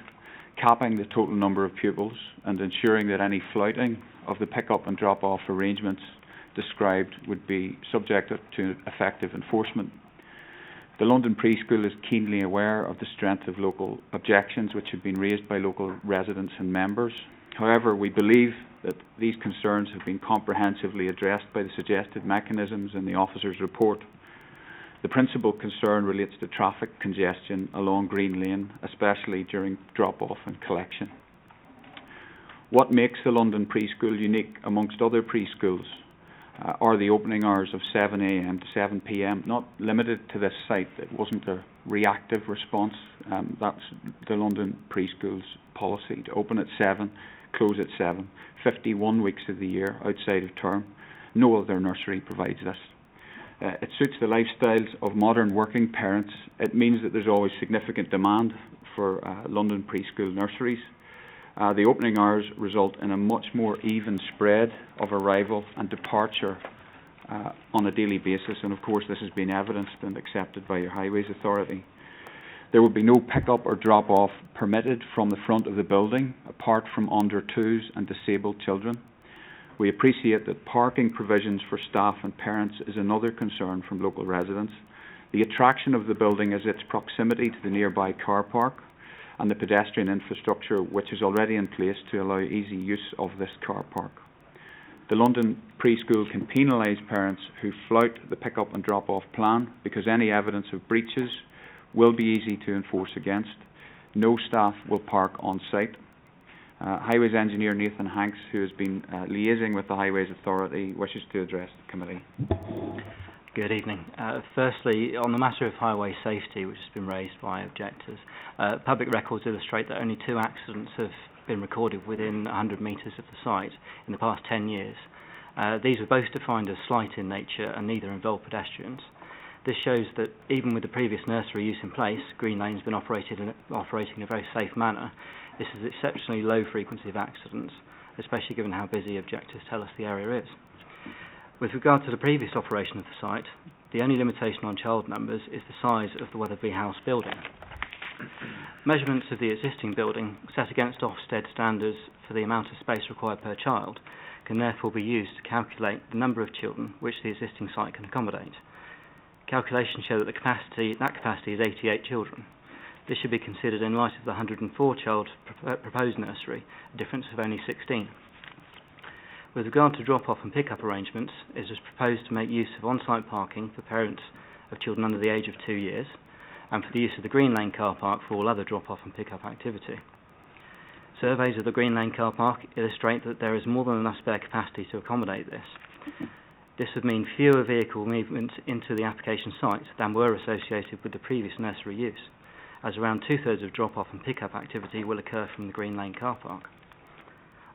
Speaker 18: capping the total number of pupils and ensuring that any flouting of the pick-up and drop-off arrangements described would be subjected to effective enforcement. The London Preschool is keenly aware of the strength of local objections which have been raised by local residents and members. However, we believe that these concerns have been comprehensively addressed by the suggested mechanisms in the officer's report. The principal concern relates to traffic congestion along Green Lane, especially during drop-off and collection. What makes the London Preschool unique amongst other preschools are the opening hours of 7 a.m. to 7 p.m, not limited to this site. It wasn't a reactive response. That's the London Preschool's policy, to open at 7, close at 7, 51 weeks of the year outside of term. No other nursery provides this. It suits the lifestyles of modern working parents. It means that there's always significant demand for London Preschool nurseries. The opening hours result in a much more even spread of arrival and departure on a daily basis, and of course this has been evidenced and accepted by your Highways Authority. There will be no pick-up or drop-off permitted from the front of the building, apart from under 2s and disabled children. We appreciate that parking provisions for staff and parents is another concern from local residents. The attraction of the building is its proximity to the nearby car park and the pedestrian infrastructure which is already in place to allow easy use of this car park. The London Preschool can penalise parents who flout the pick-up and drop-off plan, because any evidence of breaches will be easy to enforce against. No staff will park on site. Highways Engineer Nathan Hanks, who has been liaising with the Highways Authority, wishes to address the committee.
Speaker 9: Good evening. Firstly, on the matter of highway safety, which has been raised by objectors, public records illustrate that only 2 accidents have been recorded within 100 metres of the site in the past 10 years. These were both defined as slight in nature and neither involved pedestrians. This shows that even with the previous nursery use in place, Green Lane has been operating in a very safe manner. This is exceptionally low frequency of accidents, especially given how busy objectors tell us the area is. With regard to the previous operation of the site, the only limitation on child numbers is the size of the Weatherby House building. Measurements of the existing building, set against Ofsted standards for the amount of space required per child, can therefore be used to calculate the number of children which the existing site can accommodate. Calculations show that that capacity is 88 children. This should be considered in light of the 104-child proposed nursery, a difference of only 16. With regard to drop-off and pick-up arrangements, it is proposed to make use of on-site parking for parents of children under the age of 2 years, and for the use of the Green Lane car park for all other drop-off and pick-up activity. Surveys of the Green Lane car park illustrate that there is more than enough spare capacity to accommodate this. This would mean fewer vehicle movements into the application site than were associated with the previous nursery use, as around 2/3 of drop-off and pick-up activity will occur from the Green Lane car park.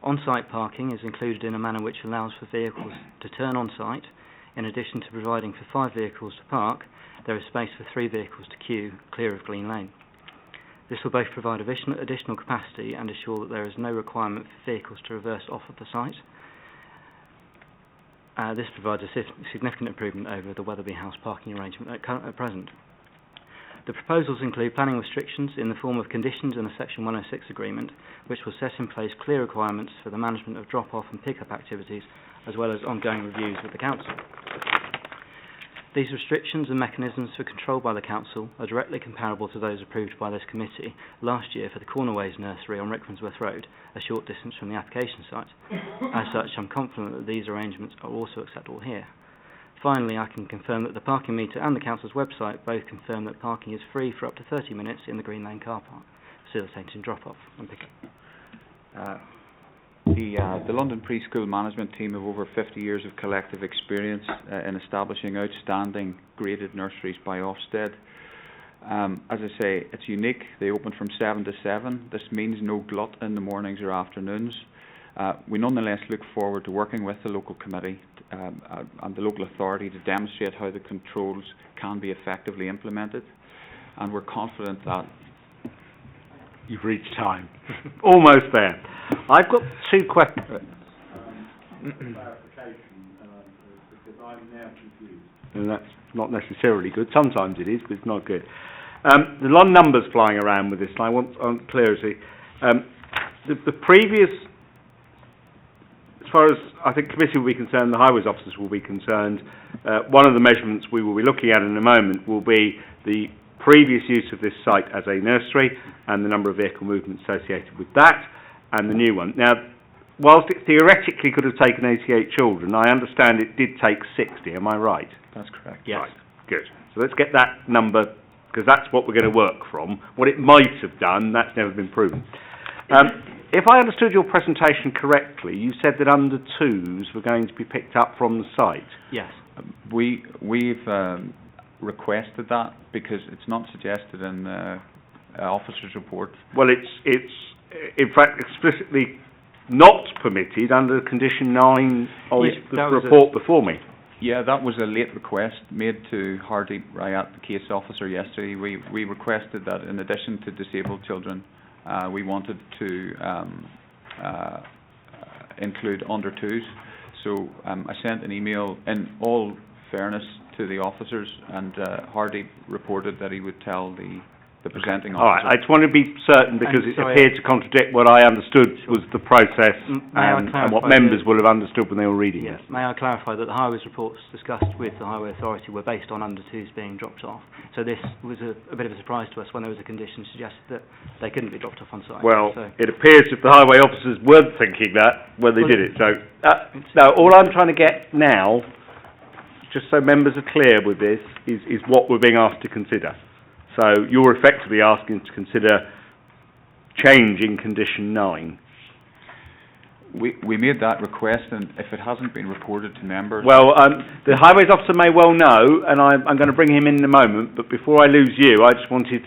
Speaker 9: On-site parking is included in a manner which allows for vehicles to turn on-site. In addition to providing for 5 vehicles to park, there is space for 3 vehicles to queue clear of Green Lane. This will both provide additional capacity and assure that there is no requirement for vehicles to reverse off of the site. This provides a significant improvement over the Weatherby House parking arrangement at present.
Speaker 19: The proposals include planning restrictions in the form of conditions in a Section 106 agreement, which will set in place clear requirements for the management of drop-off and pick-up activities, as well as ongoing reviews with the Council. These restrictions and mechanisms for control by the Council are directly comparable to those approved by this committee last year for the Cornerways Nursery on Rickmansworth Road, a short distance from the application site. As such, I'm confident that these arrangements are also acceptable here. Finally, I can confirm that the parking meter and the Council's website both confirm that parking is free for up to 30 minutes in the Green Lane car park, facilitating drop-off and pick-up.
Speaker 18: The London Preschool Management Team have over 50 years of collective experience in establishing outstanding graded nurseries by Ofsted. As I say, it's unique. They open from 7 to 7. This means no glut in the mornings or afternoons. We nonetheless look forward to working with the local committee and the local authority to demonstrate how the controls can be effectively implemented, and we're confident that
Speaker 1: you've reached time. Almost there. I've got two questions. And that's not necessarily good. Sometimes it is, but it's not good. There's a lot of numbers flying around with this, and I want clarity. The previous, as far as I think committee will be concerned, the highways officers will be concerned, one of the measurements we will be looking at in a moment will be the previous use of this site as a nursery and the number of vehicle movements associated with that, and the new one. Now, whilst it theoretically could have taken 88 children, I understand it did take 60, am I right?
Speaker 18: That's correct.
Speaker 19: Yes.
Speaker 1: Right, good. So let's get that number, because that's what we're going to work from. What it might have done, that's never been proven. If I understood your presentation correctly, you said that under twos were going to be picked up from the site.
Speaker 19: Yes.
Speaker 18: We've requested that because it's not suggested in the officer's report.
Speaker 1: Well, it's in fact explicitly not permitted under condition 9 of the report before me.
Speaker 18: Yeah, that was a late request made to Hardy Ryat, the case officer, yesterday. We requested that in addition to disabled children, we wanted to include under twos. So I sent an email in all fairness to the officers, and Hardy reported that he would tell the presenting officer.
Speaker 1: All right, I just want to be certain because it appeared to contradict what I understood was the process and what members will have understood when they were reading it.
Speaker 19: May I clarify that the highways reports discussed with the Highway Authority were based on under twos being dropped off. So this was a bit of a surprise to us when there was a condition suggested that they couldn't be dropped off on site.
Speaker 1: Well, it appears that the highway officers weren't thinking that when they did it. So, no, all I'm trying to get now, just so members are clear with this, is what we're being asked to consider. So you're effectively asking to consider changing condition 9.
Speaker 18: We made that request, and if it hasn't been reported to members...
Speaker 1: Well, the highways officer may well know, and I'm going to bring him in a moment, but before I lose you, I just wanted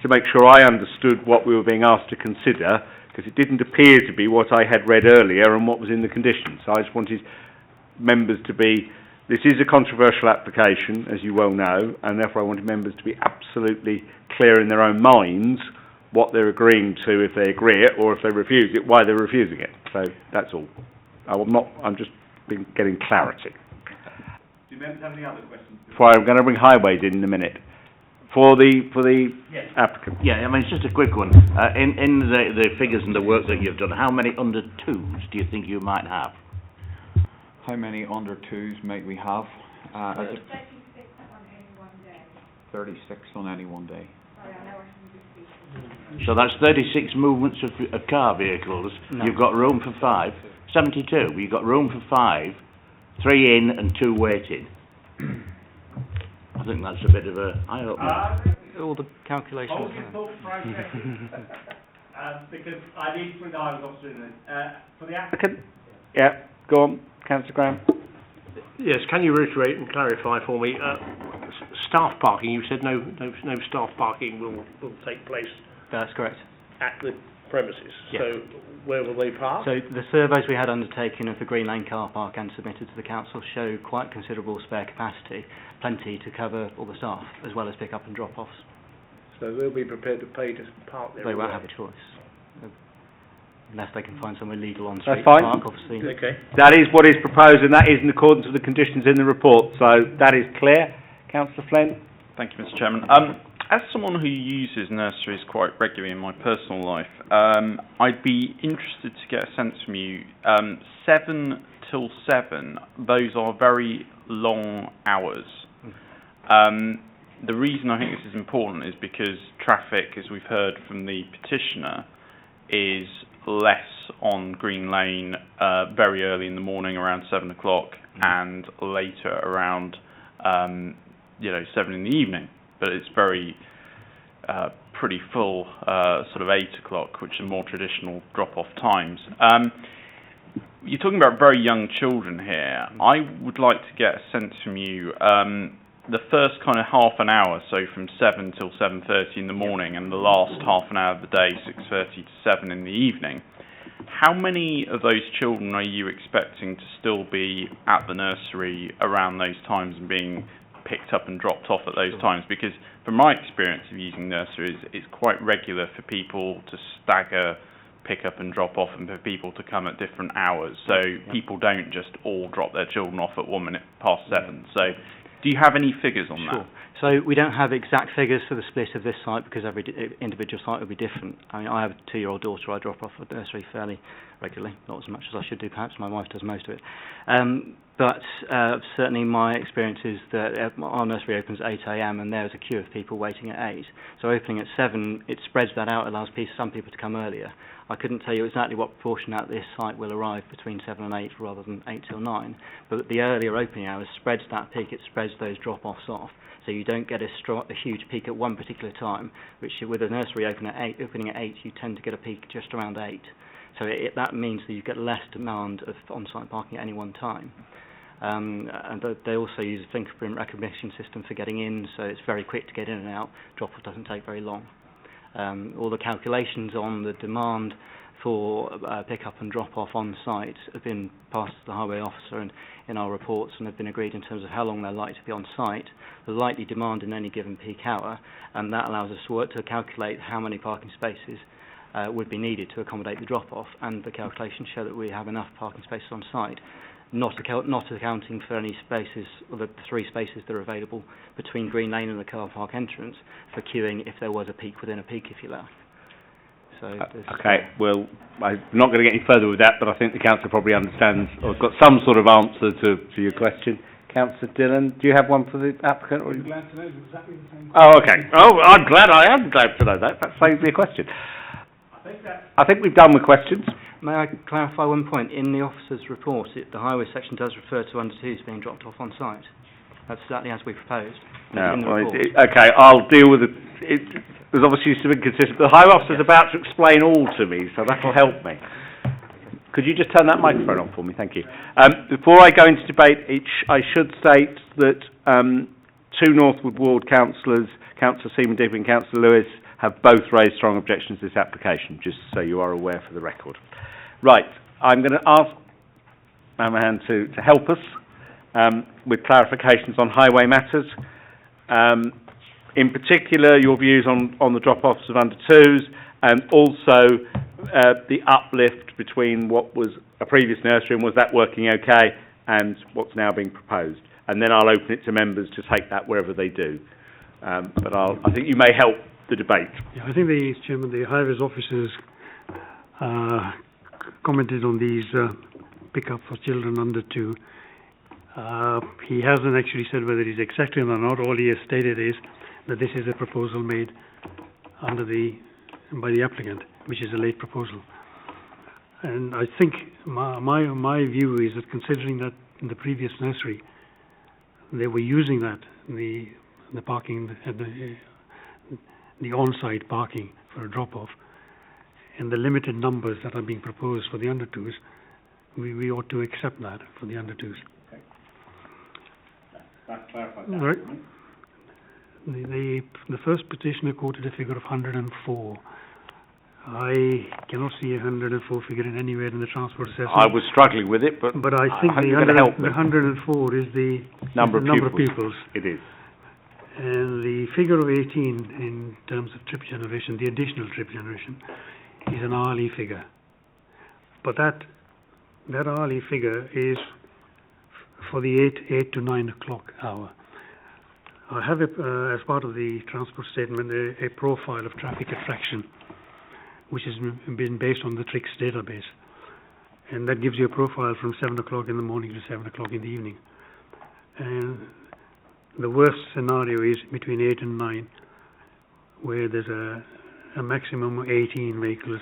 Speaker 1: to make sure I understood what we were being asked to consider, because it didn't appear to be what I had read earlier and what was in the conditions. So I just wanted members to be... This is a controversial application, as you well know, and therefore I wanted members to be absolutely clear in their own minds what they're agreeing to if they agree it, or if they refuse it, why they're refusing it. So that's all. I'm just getting clarity.
Speaker 12: Do you have any other questions?
Speaker 1: I'm going to bring highways in a minute. For the applicant.
Speaker 20: Yeah, I mean, it's just a quick one. In the figures and the work that you've done, how many under twos do you think you might have?
Speaker 18: How many under twos might we have? 36 on any one day.
Speaker 20: So that's 36 movements of car vehicles. No. You've got room for 5. 72. You've got room for 5. 3 in and 2 waited. I think that's a bit of a eye-opener.
Speaker 19: All the calculations.
Speaker 1: Hold your thought for a second. Because I need to bring the highways officer in. For the applicant? Yeah, go on. Councillor Graham.
Speaker 15: Yes, can you reiterate and clarify for me, staff parking, you said no staff parking will take place?
Speaker 19: That's correct.
Speaker 15: At the premises,
Speaker 19: yes.
Speaker 15: So where will they park?
Speaker 19: So the surveys we had undertaken of the Green Lane car park and submitted to the council show quite considerable spare capacity, plenty to cover all the staff, as well as pick up and drop offs.
Speaker 15: So they'll be prepared to pay to park there?
Speaker 19: They won't have a choice. Unless they can find somewhere legal on
Speaker 1: street
Speaker 19: to park, obviously.
Speaker 15: Okay.
Speaker 1: That is what is proposed, and that is in accordance with the conditions in the report. So that is clear. Councillor Flynn.
Speaker 4: Thank you, Mr. Chairman. As someone who uses nurseries quite regularly in my personal life, I'd be interested to get a sense from you. 7 till 7, those are very long hours. The reason I think this is important is because traffic, as we've heard from the petitioner, is less on Green Lane very early in the morning around 7 o'clock and later around 7 in the evening. But it's very pretty full sort of 8 o'clock, which are more traditional drop-off times. You're talking about very young children here. I would like to get a sense from you, the first kind of half an hour, so from 7 till 7:30 in the morning, and the last half an hour of the day, 6:30 to 7 in the evening. How many of those children are you expecting to still be at the nursery around those times and being picked up and dropped off at those times? Because from my experience of using nurseries, it's quite regular for people to stagger pick up and drop off and for people to come at different hours. So people don't just all drop their children off at 1:07. So do you have any figures on that?
Speaker 19: So we don't have exact figures for the split of this site because every individual site will be different. I mean, I have a 2-year-old daughter I drop off at nursery fairly regularly, not as much as I should do perhaps, my wife does most of it. But certainly my experience is that our nursery opens at 8 a.m. and there's a queue of people waiting at 8. So opening at 7, it spreads that out, allows some people to come earlier. I couldn't tell you exactly what proportion at this site will arrive between 7 and 8 rather than 8 till 9. But the earlier opening hours spreads that peak, it spreads those drop-offs off. So you don't get a huge peak at one particular time, which with a nursery opening at 8, you tend to get a peak just around 8. So that means that you get less demand of on-site parking at any one time. And they also use a fingerprint recognition system for getting in, so it's very quick to get in and out. Drop-off doesn't take very long. All the calculations on the demand for pick-up and drop-off on site have been passed to the highway officer and in our reports and have been agreed in terms of how long they're likely to be on site, the likely demand in any given peak hour, and that allows us to calculate how many parking spaces would be needed to accommodate the drop-off, and the calculations show that we have enough parking spaces on site, not accounting for any spaces, or the 3 spaces that are available between Green Lane and the car park entrance for queuing if there was a peak within a peak, if you like. So
Speaker 1: okay, well, I'm not going to get any further with that, but I think the council probably understands or got some sort of answer to your question. Councillor Dillon, do you have one for the applicant? Or
Speaker 11: I'm glad to know exactly the same.
Speaker 1: Oh, okay. Oh, I'm glad to know that. That saves me a question. I think we've done with questions.
Speaker 19: May I clarify one point? In the officer's report, the highway section does refer to under-twos being dropped off on site. That's exactly as we proposed.
Speaker 1: No, okay, I'll deal with it. There's obviously some inconsistency. The highway officer's about to explain all to me, so that'll help me. Could you just turn that microphone on for me? Thank you. Before I go into debate, I should state that 2 Northwood Ward councillors, Councillor Seaman Digby and Councillor Lewis, have both raised strong objections to this application, just so you are aware for the record. Right, I'm going to ask Mamahan to help us with clarifications on highway matters. In particular, your views on the drop-offs of under-twos, and also the uplift between what was a previous nursery and was that working okay, and what's now being proposed. And then I'll open it to members to take that wherever they do. But I think you may help the debate.
Speaker 11: Yeah, I think Chairman, the highways officers commented on these pick-up for children under 2. He hasn't actually said whether he's accepting or not. All he has stated is that this is a proposal made by the applicant, which is a late proposal. And I think my view is that considering that in the previous nursery they were using that, the parking, the on-site parking for a drop-off, and the limited numbers that are being proposed for the under-twos, we ought to accept that for the under-twos.
Speaker 1: Okay. That clarifies that.
Speaker 11: Right. The first petitioner quoted a figure of 104. I cannot see a 104 figure anywhere in the transport assessment.
Speaker 1: I was struggling with it, but
Speaker 11: I think the 104 is the number of pupils.
Speaker 1: It is.
Speaker 11: And the figure of 18 in terms of trip generation, the additional trip generation, is an hourly figure. But that hourly figure is for the 8 to 9 o'clock hour. I have, as part of the transport statement, a profile of traffic attraction, which has been based on the TRIX database. And that gives you a profile from 7 o'clock in the morning to 7 o'clock in the evening. And the worst scenario is between 8 and 9, where there's a maximum of 18 vehicles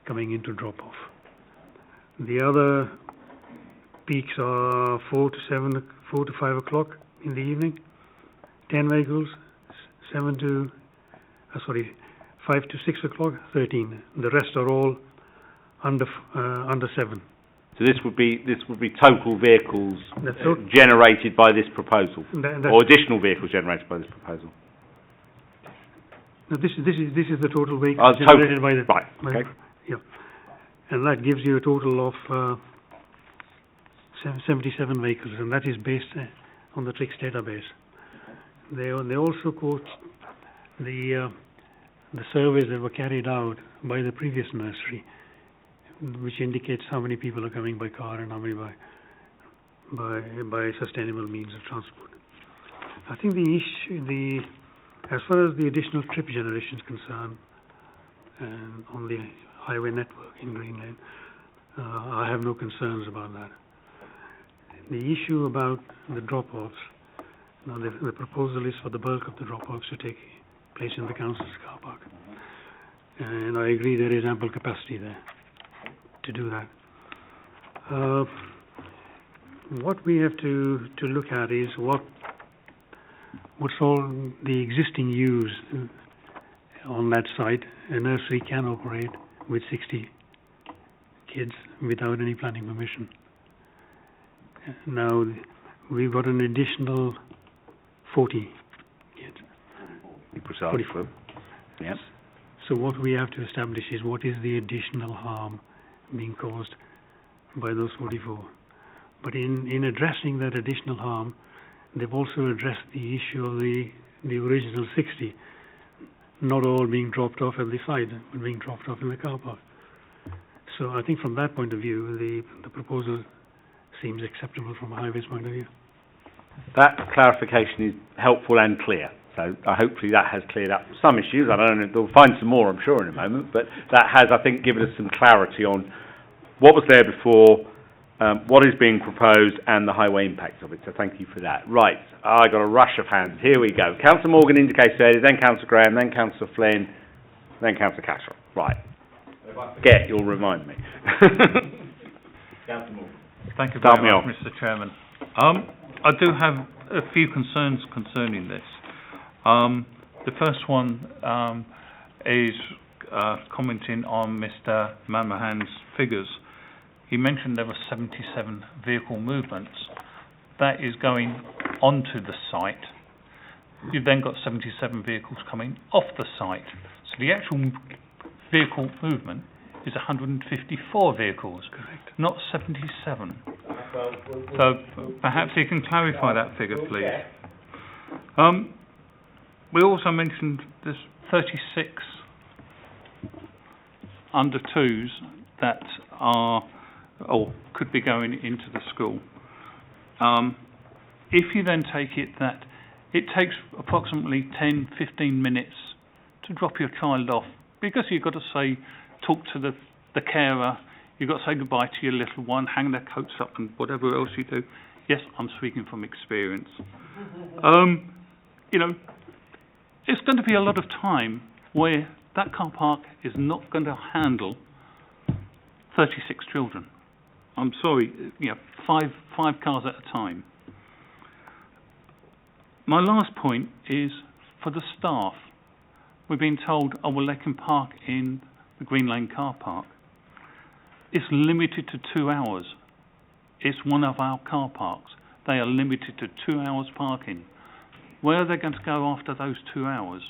Speaker 11: coming in to drop off. The other peaks are 4 to 5 o'clock in the evening, 10 vehicles, 5 to 6 o'clock, 13. The rest are all under 7.
Speaker 1: So this would be total vehicles generated by this proposal, or additional vehicles generated by this proposal.
Speaker 11: No, this is the total vehicles generated by the
Speaker 1: right. Okay.
Speaker 11: Yeah, and that gives you a total of 77 vehicles, and that is based on the TRIX database. They also quote the surveys that were carried out by the previous nursery, which indicates how many people are coming by car and how many by sustainable means of transport. I think the issue, as far as the additional trip generation is concerned, on the highway network in Green Lane, I have no concerns about that. The issue about the drop-offs, now the proposal is for the bulk of the drop-offs to take place in the council's car park. And I agree there is ample capacity there to do that. What we have to look at is what's all the existing use on that site. A nursery can operate with 60 kids without any planning permission. Now we've got an additional 40 kids. 44.
Speaker 1: Yep.
Speaker 11: So what we have to establish is what is the additional harm being caused by those 44. But in addressing that additional harm, they've also addressed the issue of the original 60, not all being dropped off at the site, but being dropped off in the car park. So I think from that point of view, the proposal seems acceptable from a highways point of view.
Speaker 1: That clarification is helpful and clear. So hopefully that has cleared up some issues. I don't know, they'll find some more, I'm sure, in a moment. But that has, I think, given us some clarity on what was there before, what is being proposed, and the highway impacts of it. So thank you for that. Right, I got a rush of hands. Here we go. Councillor Morgan indicates earlier, then Councillor Graham, then Councillor Flynn, then Councillor Cashel. Right. If I forget, you'll remind me. Councillor Morgan.
Speaker 12: Thank you very much, Mr. Chairman. I do have a few concerns concerning this. The first one is commenting on Mr. Manmahan's figures. He mentioned there were 77 vehicle movements. That is going onto the site. You've then got 77 vehicles coming off the site. So the actual vehicle movement is 154 vehicles, correct, not 77. So perhaps you can clarify that figure, please. We also mentioned there's 36 under 2s that are or could be going into the school. If you then take it that it takes approximately 10-15 minutes to drop your child off, because you've got to say, talk to the carer, you've got to say goodbye to your little one, hang their coats up and whatever else you do. Yes, I'm speaking from experience. You know, it's going to be a lot of time where that car park is not going to handle 36 children. I'm sorry, you know, five cars at a time. My last point is for the staff. We've been told, oh, well, they can park in the Green Lane car park. It's limited to 2 hours. It's one of our car parks. They are limited to 2 hours parking. Where are they going to go after those 2 hours?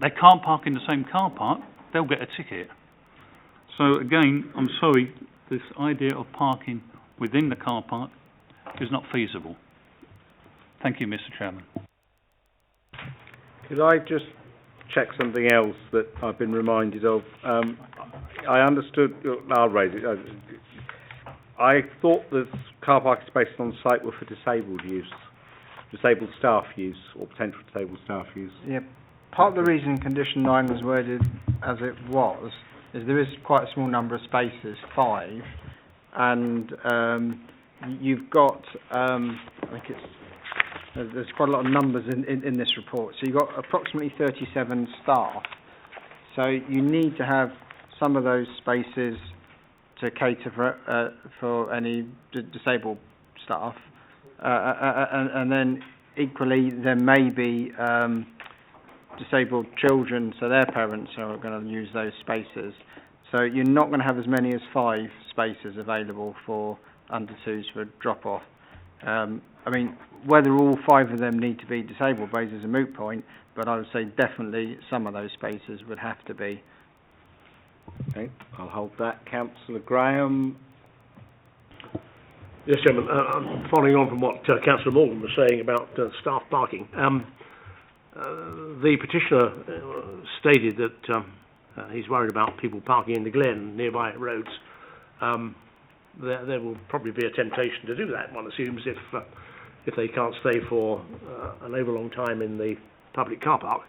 Speaker 12: They can't park in the same car park. They'll get a ticket. So again, I'm sorry, this idea of parking within the car park is not feasible. Thank you, Mr. Chairman.
Speaker 1: Could I just check something else that I've been reminded of? I understood, I'll raise it. I thought the car park spaces on site were for disabled use. disabled staff use or potential disabled staff use.
Speaker 5: Yeah, part of the reason condition 9 was worded as it was is there is quite a small number of spaces, 5, and you've got, I think there's quite a lot of numbers in this report. So you've got approximately 37 staff. So you need to have some of those spaces to cater for any disabled staff, and then equally there may be disabled children, so their parents are going to use those spaces. So you're not going to have as many as 5 spaces available for under 2s for drop-off. I mean, whether all 5 of them need to be disabled bays is a moot point, but I would say definitely some of those spaces would have to be.
Speaker 1: Okay, I'll hold that. Councillor Graham.
Speaker 15: Yes, Chairman. Following on from what Councillor Morgan was saying about staff parking, the petitioner stated that he's worried about people parking in the glen, nearby roads. There will probably be a temptation to do that, one assumes, if they can't stay for an overlong time in the public car park.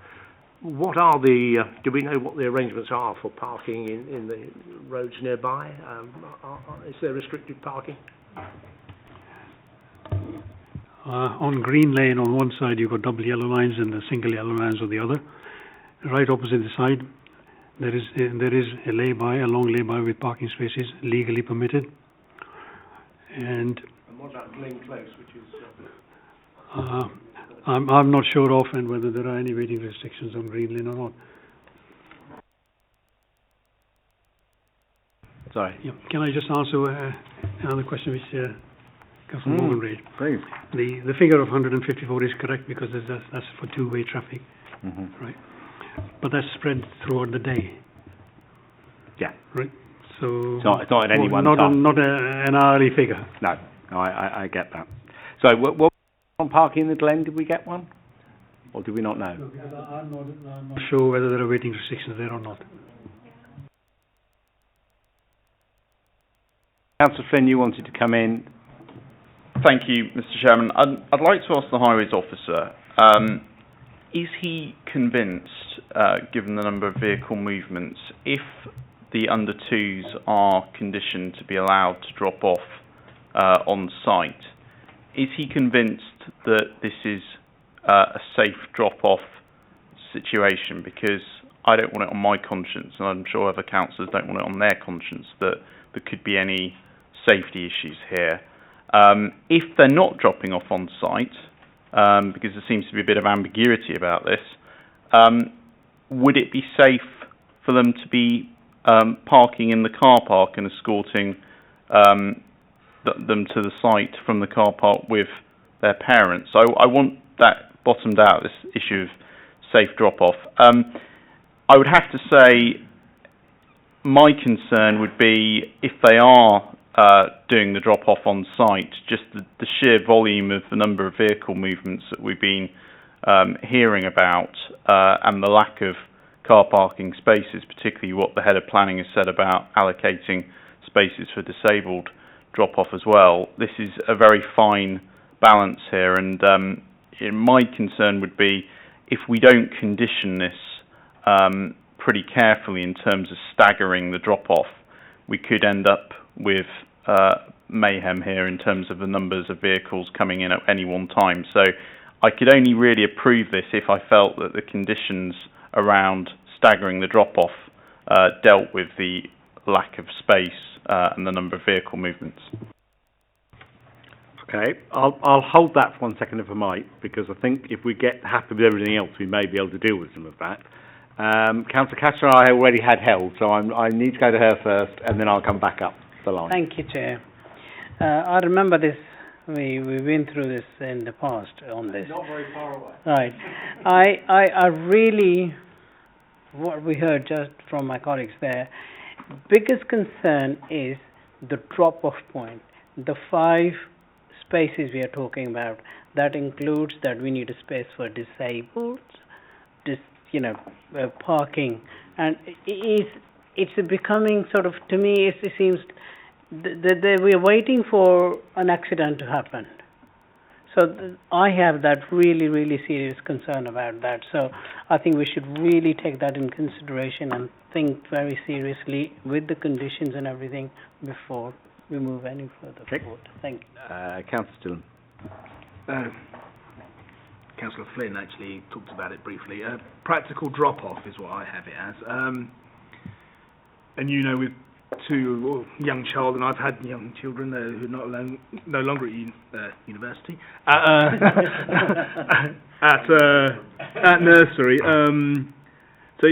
Speaker 15: What are the, do we know what the arrangements are for parking in the roads nearby? Is there restricted parking?
Speaker 21: On Green Lane on one side you've got double yellow lines and the single yellow lines on the other. Right opposite the side there is a long lay-by with parking spaces legally permitted. And
Speaker 15: what about Glen Close, which is...
Speaker 21: I'm not sure offhand whether there are any waiting restrictions on Green Lane or not.
Speaker 1: Sorry.
Speaker 21: Yeah. Can I just answer another question which Councillor Morgan raised?
Speaker 1: Please.
Speaker 21: The figure of 154 is correct because that's for two-way traffic, right? But that's spread throughout the day.
Speaker 1: Yeah.
Speaker 21: Right. So
Speaker 1: it's not at any one time.
Speaker 21: Not an hourly figure.
Speaker 1: No, I get that. So what on parking in the Glen? Did we get one, or do we not know?
Speaker 21: No, because I'm not sure whether there are waiting restrictions there or not.
Speaker 1: Councillor Flynn, you wanted to come in.
Speaker 4: Thank you, Mr. Chairman. I'd like to ask the highways officer, is he convinced, given the number of vehicle movements, if the under 2s are conditioned to be allowed to drop off on site, is he convinced that this is a safe drop-off situation? Because I don't want it on my conscience, and I'm sure other councillors don't want it on their conscience, that there could be any safety issues here. If they're not dropping off on site, because there seems to be a bit of ambiguity about this, would it be safe for them to be parking in the car park and escorting them to the site from the car park with their parents? So I want that bottomed out, this issue of safe drop-off. I would have to say my concern would be if they are doing the drop-off on site, just the sheer volume of the number of vehicle movements that we've been hearing about, and the lack of car parking spaces, particularly what the head of planning has said about allocating spaces for disabled drop-off as well. This is a very fine balance here, and my concern would be if we don't condition this pretty carefully in terms of staggering the drop-off, we could end up with mayhem here in terms of the numbers of vehicles coming in at any one time. So I could only really approve this if I felt that the conditions around staggering the drop-off dealt with the lack of space and the number of vehicle movements.
Speaker 1: Okay, I'll hold that for 1 second if I might, because I think if we get happy with everything else, we may be able to deal with some of that. Councillor Catcher, I already had held, so I need to go to her first, and then I'll come back up the line.
Speaker 7: Thank you, Chair. I remember this. We've been through this in the past on this.
Speaker 15: Not very far away.
Speaker 7: Right. I really, what we heard just from my colleagues there, biggest concern is the drop-off point. The 5 spaces we are talking about, that includes that we need a space for disabled, parking, and it's becoming sort of, to me, it seems that we're waiting for an accident to happen. So I have that really, really serious concern about that. So I think we should really take that in consideration and think very seriously with the conditions and everything before we move any further forward. Thank you.
Speaker 1: Councillor Dillon.
Speaker 6: Councillor Flynn actually talked about it briefly. Practical drop-off is what I have it as. And you know, with two young child, and I've had young children who are no longer at university, at nursery. So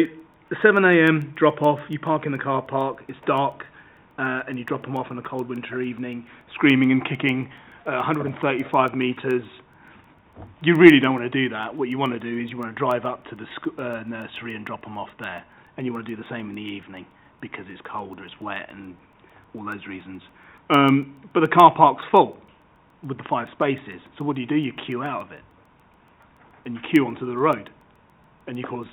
Speaker 6: 7 a.m. drop-off, you park in the car park, it's dark, and you drop them off on a cold winter evening, screaming and kicking 135 metres. You really don't want to do that. What you want to do is you want to drive up to the nursery and drop them off there. And you want to do the same in the evening because it's cold or it's wet and all those reasons. But the car park's full with the 5 spaces. So what do? You queue out of it. And you queue onto the road. And you cause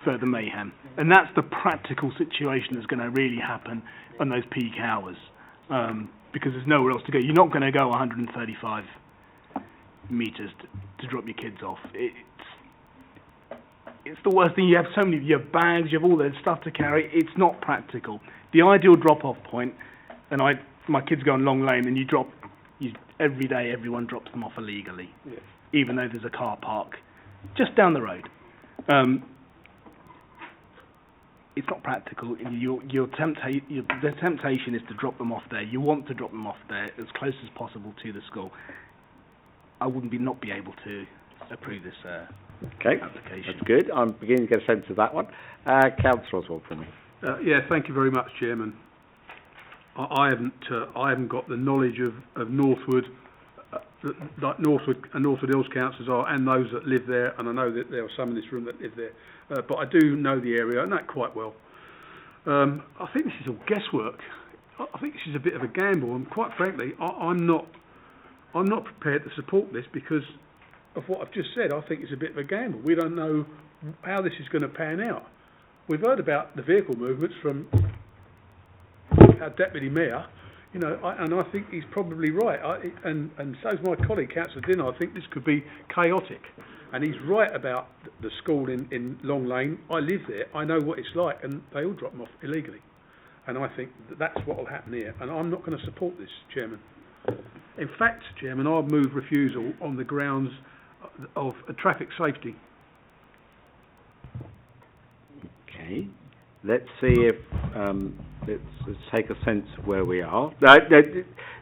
Speaker 6: further mayhem. And that's the practical situation that's going to really happen on those peak hours. Because there's nowhere else to go. You're not going to go 135 metres to drop your kids off. It's the worst thing. You have so many, you have bags, you have all that stuff to carry. It's not practical. The ideal drop-off point, and my kids go on Long Lane, and every day everyone drops them off illegally, even though there's a car park just down the road. It's not practical. The temptation is to drop them off there. You want to drop them off there as close as possible to the school. I wouldn't not be able to approve this application.
Speaker 1: That's good. I'm beginning to get a sense of that one. Councillor Oswald for me.
Speaker 11: Yeah, thank you very much, Chairman. I haven't got the knowledge of Northwood, like Northwood Hills councillors are, and those that live there, and I know that there are some in this room that live there, but I do know the area, and that quite well. I think this is all guesswork. I think this is a bit of a gamble, and quite frankly, I'm not prepared to support this because of what I've just said. I think it's a bit of a gamble. We don't know how this is going to pan out. We've heard about the vehicle movements from our Deputy Mayor, and I think he's probably right. And so's my colleague, Councillor Dillon. I think this could be chaotic. And he's right about the school in Long Lane. I live there. I know what it's like, and they all drop them off illegally. And I think that's what will happen here. And I'm not going to support this, Chairman. In fact, Chairman, I've moved refusal on the grounds of traffic safety.
Speaker 1: Okay. Let's see if let's take a sense of where we are.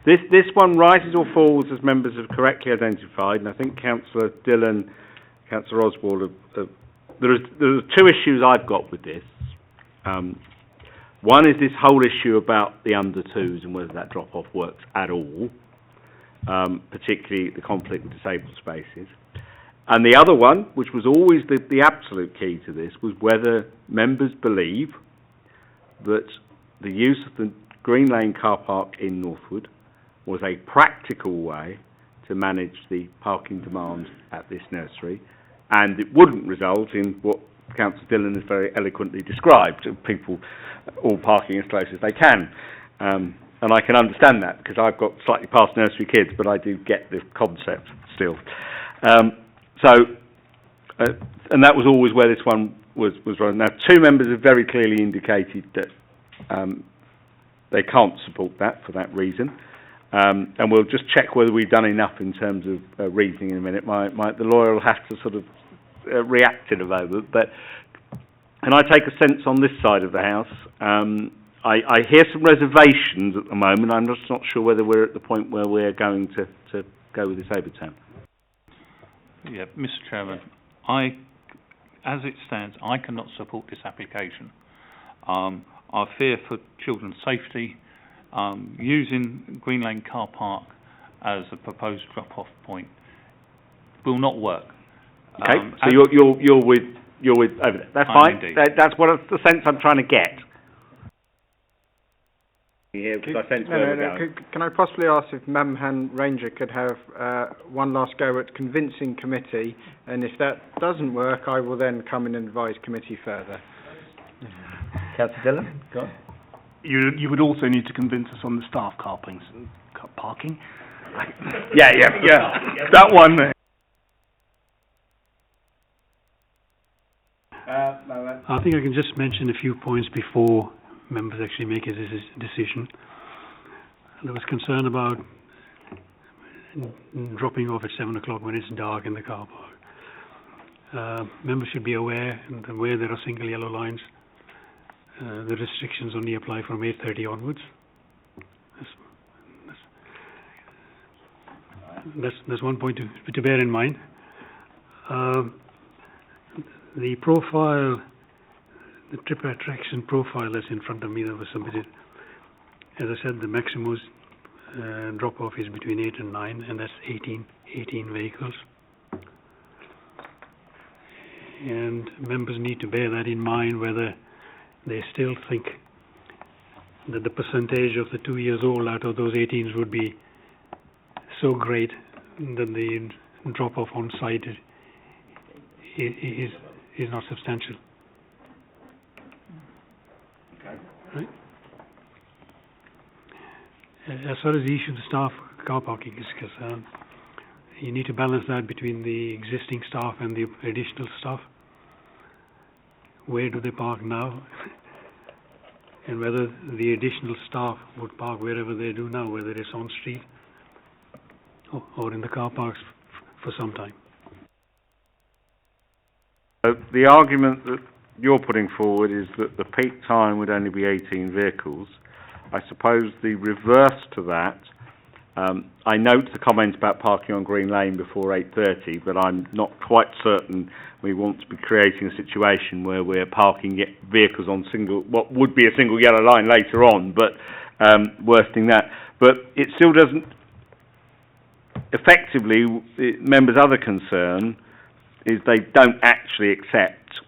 Speaker 1: This one rises or falls as members have correctly identified, and I think Councillor Dillon, Councillor Oswald, there are 2 issues I've got with this. One is this whole issue about the under 2s and whether that drop-off works at all, particularly the conflict with disabled spaces. And the other one, which was always the absolute key to this, was whether members believe that the use of the Green Lane car park in Northwood was a practical way to manage the parking demand at this nursery, and it wouldn't result in what Councillor Dillon has very eloquently described, of people all parking as close as they can. And I can understand that, because I've got slightly past nursery kids, but I do get the concept still. And that was always where this one was run. Now, 2 members have very clearly indicated that they can't support that for that reason. And we'll just check whether we've done enough in terms of reasoning in a minute. The lawyer will have to sort of react in a moment. And I take a sense on this side of the house. I hear some reservations at the moment. I'm just not sure whether we're at the point where we're going to go with this over town.
Speaker 12: Yeah, Mr. Chairman, as it stands, I cannot support this application. I fear for children's safety. Using Green Lane car park as a proposed drop-off point will not work.
Speaker 1: Okay, so you're with over there. That's fine. That's what the sense I'm trying to get.
Speaker 5: Can I possibly ask if Mamhan Ranger could have one last go at convincing committee, and if that doesn't work, I will then come and advise committee further.
Speaker 1: Councillor Dillon, go on.
Speaker 6: You would also need to convince us on the staff parking.
Speaker 1: Yeah, that one.
Speaker 21: I think I can just mention a few points before members actually make a decision. There was concern about dropping off at 7 o'clock when it's dark in the car park. Members should be aware that where there are single yellow lines, the restrictions only apply from 8:30 onwards. That's one point to bear in mind. The profile, the trip attraction profile that's in front of me that was submitted, as I said, the maximum drop-off is between 8 and 9, and that's 18 vehicles. And members need to bear that in mind, whether they still think that the percentage of the 2 years old out of those 18s would be so great that the drop-off on site is not substantial.
Speaker 1: Okay.
Speaker 21: Right? As far as the issue of the staff car parking is concerned, you need to balance that between the existing staff and the additional staff. Where do they park now? And whether the additional staff would park wherever they do now, whether it's on street or in the car parks for some time.
Speaker 1: The argument that you're putting forward is that the peak time would only be 18 vehicles. I suppose the reverse to that, I note the comment about parking on Green Lane before 8:30, but I'm not quite certain we want to be creating a situation where we're parking vehicles on what would be a single yellow line later on, but worsening that. But it still doesn't, effectively, members' other concern is they don't actually accept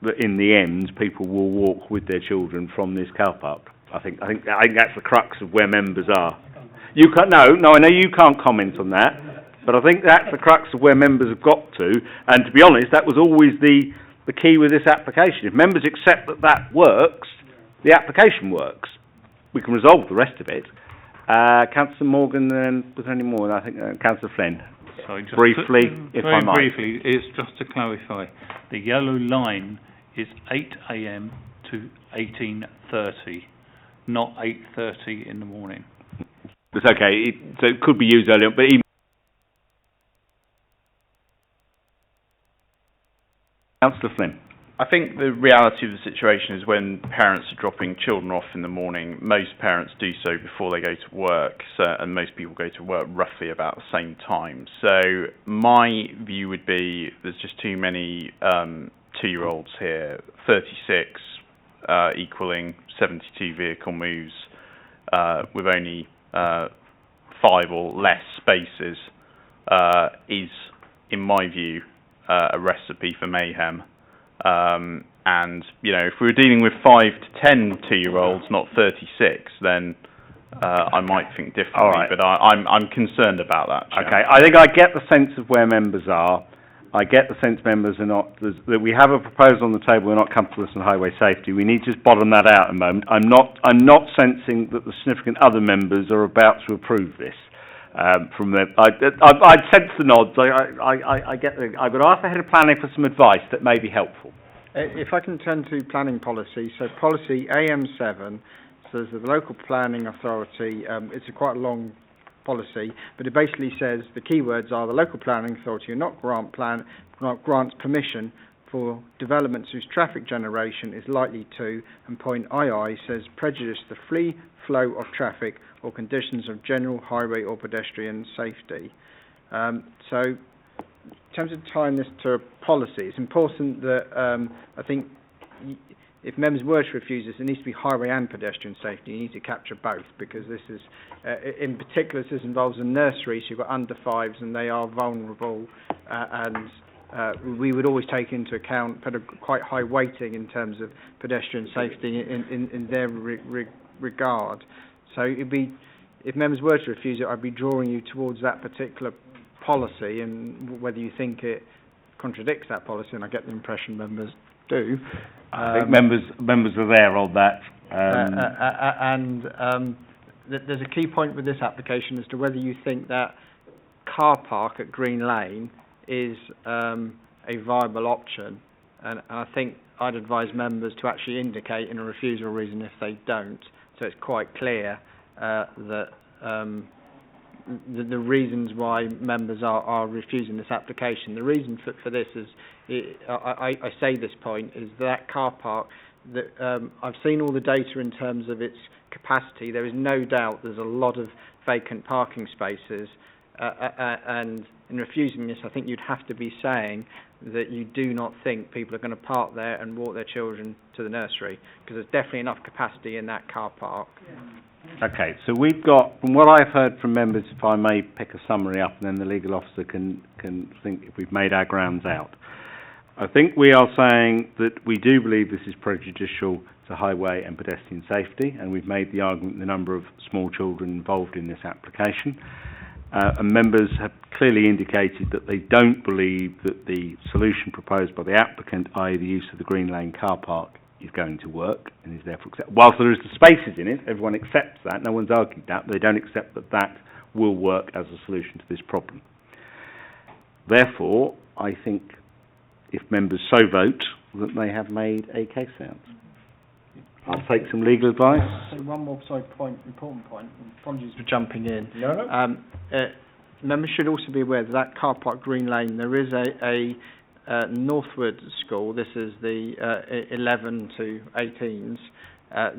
Speaker 1: that in the end people will walk with their children from this car park. I think that's the crux of where members are. You can't, no, I know you can't comment on that, but I think that's the crux of where members have got to. And to be honest, that was always the key with this application. If members accept that that works, the application works. We can resolve the rest of it. Councillor Morgan, then was there any more? I think Councillor Flynn.
Speaker 12: Sorry, just
Speaker 1: briefly, if I might.
Speaker 12: Very briefly, it's just to clarify. The yellow line is 8 a.m. to 18:30, not 8:30 in the morning.
Speaker 1: It's okay. So it could be used earlier, but even Councillor Flynn.
Speaker 4: I think the reality of the situation is when parents are dropping children off in the morning, most parents do so before they go to work, and most people go to work roughly about the same time. So my view would be there's just too many 2-year-olds here. 36 equaling 72 vehicle moves with only 5 or less spaces is, in my view, a recipe for mayhem. And, you know, if we were dealing with 5 to 10 2-year-olds, not 36, then I might think differently.
Speaker 1: All right.
Speaker 4: But I'm concerned about that. Chair.
Speaker 1: Okay, I think I get the sense of where members are. I get the sense members are not, that we have a proposal on the table, we're not comfortable with on highway safety. We need to just bottom that out a moment. I'm not sensing that the significant other members are about to approve this. From the, I'd sense the nods. I get the. I would ask the head of planning for some advice that may be helpful.
Speaker 5: If I can turn to planning policy, so policy AM7 says that the local planning authority. It's quite a long policy, but it basically says the key words are the local planning authority not grants permission for developments whose traffic generation is likely to, and point II says prejudice the free flow of traffic or conditions of general highway or pedestrian safety. So in terms of tying this to a policy, it's important that I think if members were to refuse this, it needs to be highway and pedestrian safety. You need to capture both, because this is, in particular, this involves a nursery, so you've got under 5s and they are vulnerable, and we would always take into account, put a quite high weighting in terms of pedestrian safety in their regard. So it'd be, if members were to refuse it, I'd be drawing you towards that particular policy, and whether you think it contradicts that policy, and I get the impression members do.
Speaker 1: I think members are there on that.
Speaker 5: there's a key point with this application as to whether you think that car park at Green Lane is a viable option, and I think I'd advise members to actually indicate in a refusal reason if they don't, so it's quite clear that the reasons why members are refusing this application. The reason for this is, I say this point, is that car park, that I've seen all the data in terms of its capacity. There is no doubt there's a lot of vacant parking spaces, and in refusing this, I think you'd have to be saying that you do not think people are going to park there and walk their children to the nursery, because there's definitely enough capacity in that car park.
Speaker 1: Okay, so we've got, from what I've heard from members, if I may pick a summary up, and then the legal officer can think if we've made our grounds out. I think we are saying that we do believe this is prejudicial to highway and pedestrian safety, and we've made the argument the number of small children involved in this application. And members have clearly indicated that they don't believe that the solution proposed by the applicant, i.e. the use of the Green Lane car park, is going to work, and is therefore accepted. Whilst there is the spaces in it, everyone accepts that, no one's argued that, but they don't accept that that will work as a solution to this problem. Therefore, I think if members so vote, that they have made a case out. I'll take some legal advice.
Speaker 5: So one more important point. Apologies for jumping in.
Speaker 1: No.
Speaker 5: Members should also be aware that car park Green Lane, there is a Northwood school. This is the 11 to 18s.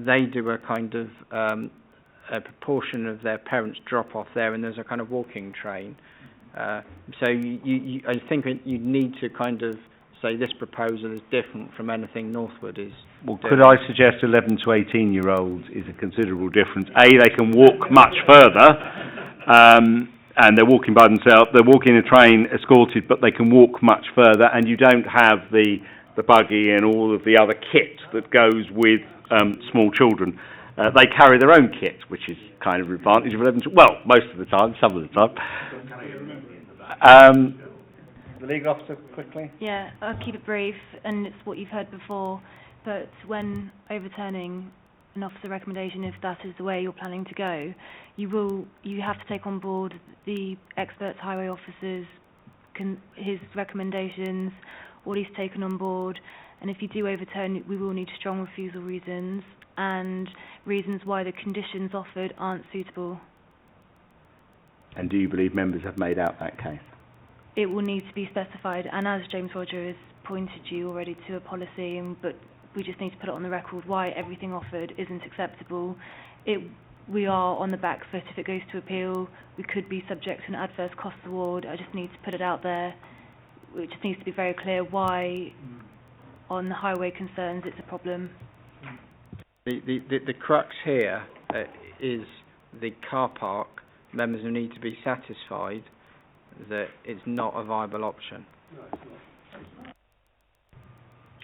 Speaker 5: They do a kind of a proportion of their parents drop off there, and there's a kind of walking train. So I think you need to kind of say this proposal is different from anything Northwood is.
Speaker 1: Well, could I suggest 11 to 18-year-olds is a considerable difference? A, they can walk much further, and they're walking by themselves. They're walking in a train escorted, but they can walk much further, and you don't have the buggy and all of the other kit that goes with small children. They carry their own kit, which is kind of an advantage of 11 to, well, most of the time, some of the time. The legal officer, quickly.
Speaker 3: Yeah, I'll keep it brief, and it's what you've heard before, but when overturning an officer recommendation, if that is the way you're planning to go, you have to take on board the experts, highway officers, his recommendations, what he's taken on board, and if you do overturn, we will need strong refusal reasons and reasons why the conditions offered aren't suitable.
Speaker 1: And do you believe members have made out that case?
Speaker 3: It will need to be specified, and as James Roger has pointed you already to a policy, but we just need to put it on the record why everything offered isn't acceptable. We are on the back foot if it goes to appeal. We could be subject to an adverse cost award. I just need to put it out there. It just needs to be very clear why on the highway concerns it's a problem.
Speaker 5: The crux here is the car park. Members will need to be satisfied that it's not a viable option.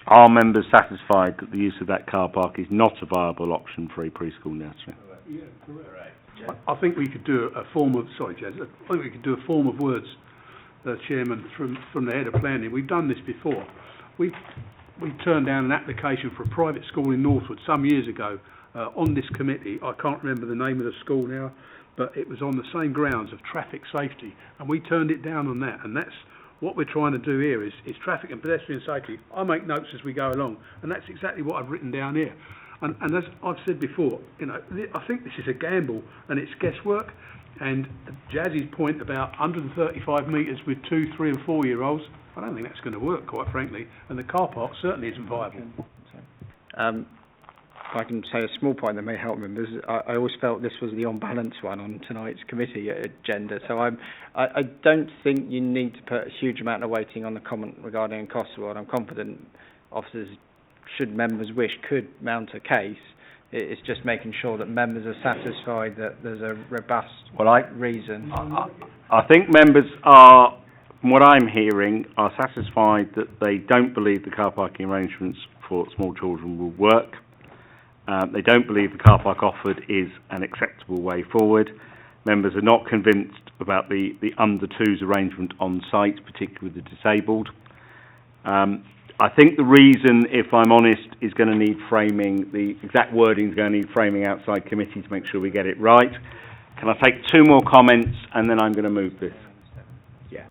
Speaker 1: Are members satisfied that the use of that car park is not a viable option for a preschool nursery?
Speaker 11: Yeah, correct. I think we could do a form of, sorry, Jez, I think we could do a form of words, Chairman, from the head of planning. We've done this before. We turned down an application for a private school in Northwood some years ago on this committee. I can't remember the name of the school now, but it was on the same grounds of traffic safety, and we turned it down on that, and that's what we're trying to do here is traffic and pedestrian safety. I make notes as we go along, and that's exactly what I've written down here. And as I've said before, I think this is a gamble, and it's guesswork, and Jazz's point about 135 metres with 2, 3 and 4 year olds, I don't think that's going to work, quite frankly, and the car park certainly isn't viable.
Speaker 5: If I can say a small point that may help members, I always felt this was the on-balance one on tonight's committee agenda, so I don't think you need to put a huge amount of weighting on the comment regarding a cost award. I'm confident officers, should members wish, could mount a case. It's just making sure that members are satisfied that there's a robust reason.
Speaker 1: I think members are, from what I'm hearing, are satisfied that they don't believe the car parking arrangements for small children will work. They don't believe the car park offered is an acceptable way forward. Members are not convinced about the under-twos arrangement on site, particularly with the disabled. I think the reason, if I'm honest, is going to need framing. The exact wording is going to need framing outside committee to make sure we get it right. Can I take 2 more comments and then I'm going to move this? Yeah.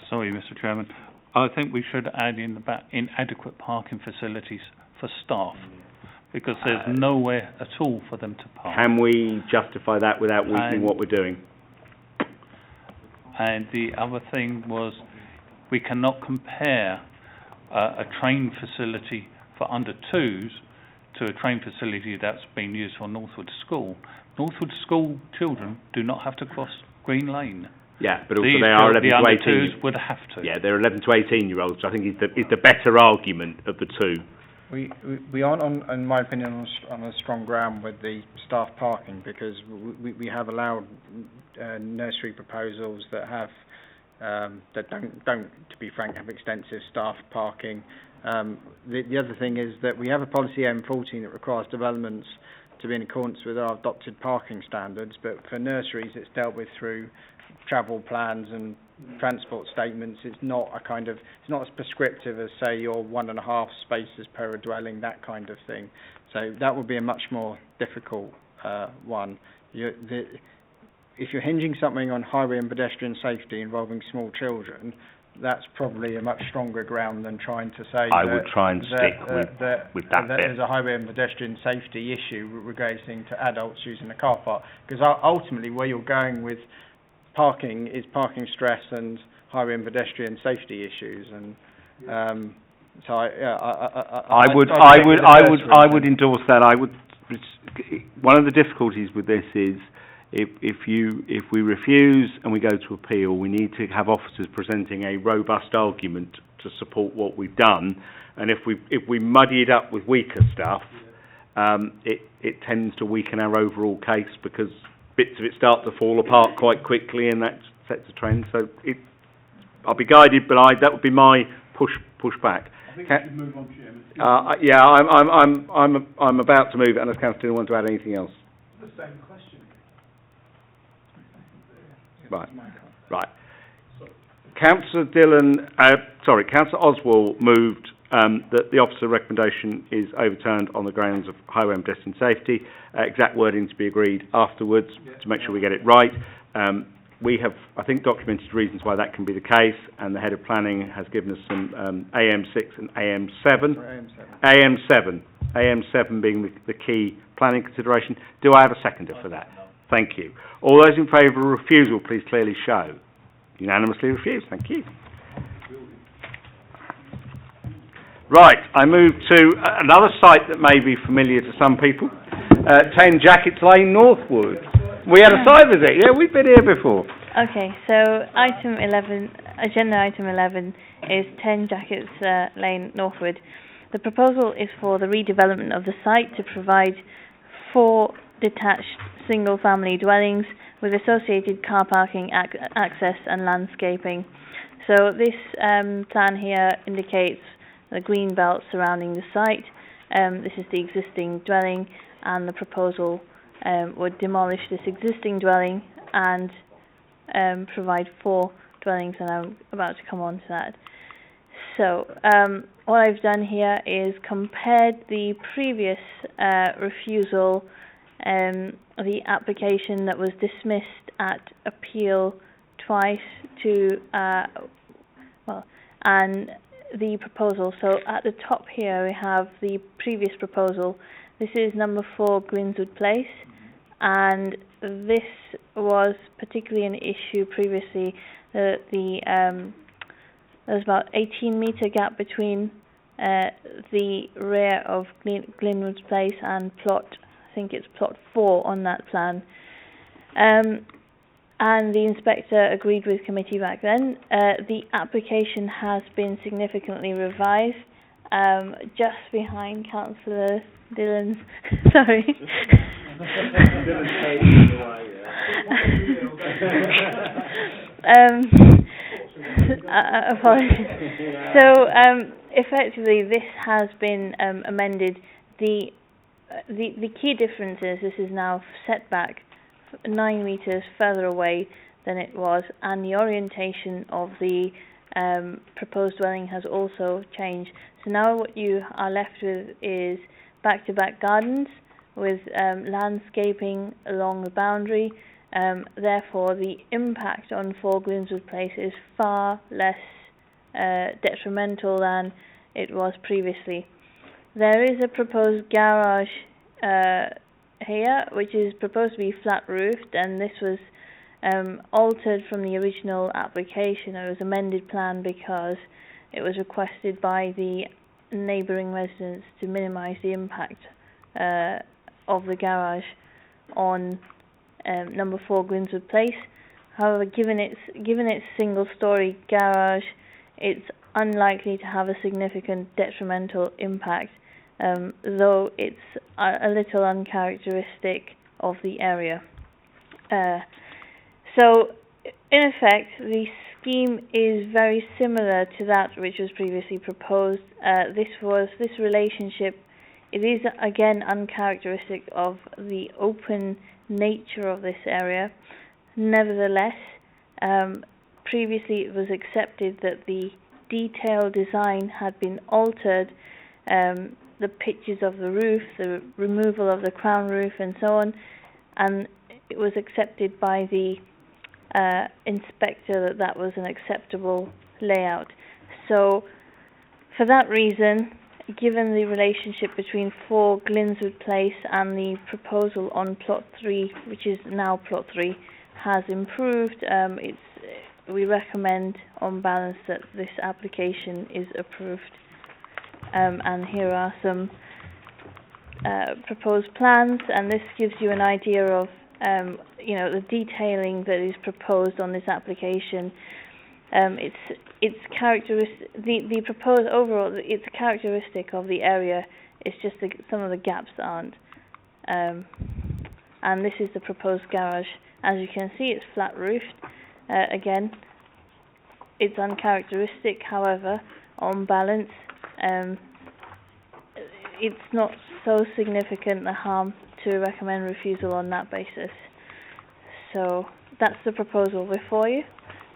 Speaker 12: Sorry, Mr. Chairman. I think we should add in the back inadequate parking facilities for staff, because there's nowhere at all for them to park.
Speaker 1: Can we justify that without weakening what we're doing?
Speaker 12: And the other thing was, we cannot compare a train facility for under 2s to a train facility that's been used for Northwood School. Northwood School children do not have to cross Green Lane.
Speaker 1: Yeah, but also they are 11 to 18.
Speaker 12: The under 2s would have to.
Speaker 1: Yeah, they're 11 to 18-year-olds, which I think is the better argument of the two.
Speaker 5: We aren't, in my opinion, on a strong ground with the staff parking, because we have allowed nursery proposals that have that don't, to be frank, have extensive staff parking. The other thing is that we have a policy M14 that requires developments to be in accordance with our adopted parking standards, but for nurseries it's dealt with through travel plans and transport statements. It's not as prescriptive as, say, your 1.5 spaces per dwelling, that kind of thing. So that would be a much more difficult one. If you're hinging something on highway and pedestrian safety involving small children, that's probably a much stronger ground than trying to say
Speaker 1: I would try and stick with that bit.
Speaker 5: There's a highway and pedestrian safety issue regarding to adults using the car park. Because ultimately where you're going with parking is parking stress and highway and pedestrian safety issues. And so I
Speaker 1: would endorse that. One of the difficulties with this is if we refuse and we go to appeal, we need to have officers presenting a robust argument to support what we've done. And if we muddy it up with weaker stuff, it tends to weaken our overall case, because bits of it start to fall apart quite quickly, and that sets a trend. So I'll be guided, but that would be my push back.
Speaker 11: I think we should move on, Chairman.
Speaker 1: Yeah, I'm about to move it, unless Councillor Dillon want to add anything else.
Speaker 11: The same question.
Speaker 1: Right. Councillor Oswald moved that the officer recommendation is overturned on the grounds of highway and pedestrian safety. Exact wording to be agreed afterwards to make sure we get it right. We have, I think, documented reasons why that can be the case, and the head of planning has given us some AM6 and AM7. AM7 being the key planning consideration. Do I have a seconder for that? Thank you. All those in favour of refusal, please clearly show. Unanimously refused. Thank you. Right, I move to another site that may be familiar to some people. 10 Jackets Lane, Northwood. We had a site visit. Yeah, we've been here before.
Speaker 16: Okay, so agenda item 11 is 10 Jackets Lane, Northwood. The proposal is for the redevelopment of the site to provide 4 detached single-family dwellings with associated car parking, access and landscaping. So this plan here indicates the green belt surrounding the site. This is the existing dwelling, and the proposal would demolish this existing dwelling and provide 4 dwellings, and I'm about to come on to that. So what I've done here is compared the previous refusal, the application that was dismissed at appeal twice to and the proposal. So at the top here we have the previous proposal. This is number 4 Grimswood Place, and this was particularly an issue previously. There's about 18-metre gap between the rear of Glenwood Place and plot, I think it's plot 4 on that plan. And the inspector agreed with committee back then. The application has been significantly revised, just behind Councillor Dillon's. Sorry. Apologies. So effectively, this has been amended. The key difference is this is now set back 9 metres further away than it was, and the orientation of the proposed dwelling has also changed. So now what you are left with is back-to-back gardens with landscaping along the boundary. Therefore, the impact on 4 Glynswood Place is far less detrimental than it was previously. There is a proposed garage here, which is proposed to be flat-roofed, and this was altered from the original application. It was amended plan because it was requested by the neighbouring residents to minimise the impact of the garage on number 4 Glynswood Place. However, given its single-storey garage, it's unlikely to have a significant detrimental impact, though it's a little uncharacteristic of the area. So, in effect, the scheme is very similar to that which was previously proposed. This relationship, it is again uncharacteristic of the open nature of this area. Nevertheless, previously it was accepted that the detailed design had been altered, the pitches of the roof, the removal of the crown roof and so on, and it was accepted by the inspector that was an acceptable layout. So for that reason, given the relationship between 4 Glynswood Place and the proposal on plot 3, which is now plot 3, has improved, we recommend on balance that this application is approved. And here are some proposed plans, and this gives you an idea of the detailing that is proposed on this application. It's characteristic. The proposed overall, it's characteristic of the area. It's just some of the gaps aren't. And this is the proposed garage. As you can see, it's flat roofed. Again, it's uncharacteristic. However, on balance, it's not so significant a harm to recommend refusal on that basis. So that's the proposal before you,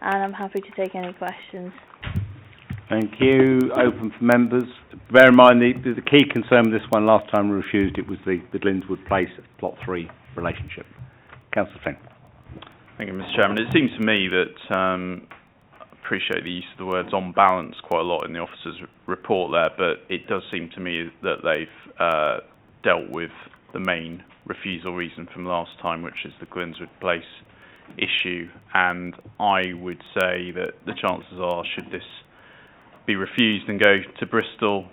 Speaker 16: and I'm happy to take any questions.
Speaker 1: Thank you. Open for members. Bear in mind the key concern with this one, last time we refused it, was the Glynswood Place plot 3 relationship. Councillor Flynn.
Speaker 4: Thank you, Mr. Chairman. It seems to me that I appreciate the use of the words on balance quite a lot in the officer's report there, but it does seem to me that they've dealt with the main refusal reason from last time, which is the Glynswood Place issue, and I would say that the chances are, should this be refused and go to Bristol,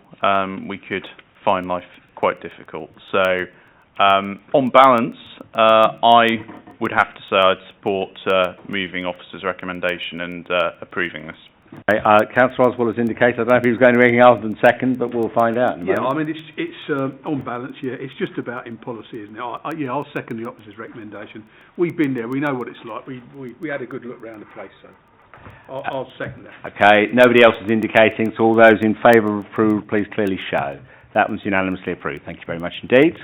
Speaker 4: we could find life quite difficult. So on balance, I would have to say I'd support moving officer's recommendation and approving this.
Speaker 1: Councillor Oswald has indicated, I don't know if he was going to anything other than second, but we'll find out.
Speaker 11: Yeah, I mean, it's on balance, yeah, it's just about in policy, isn't it? I'll second the officer's recommendation. We've been there, we know what it's like, we had a good look around the place, so I'll second that.
Speaker 1: Okay, nobody else is indicating, so all those in favour of approval, please clearly show. That was unanimously approved. Thank you very much indeed.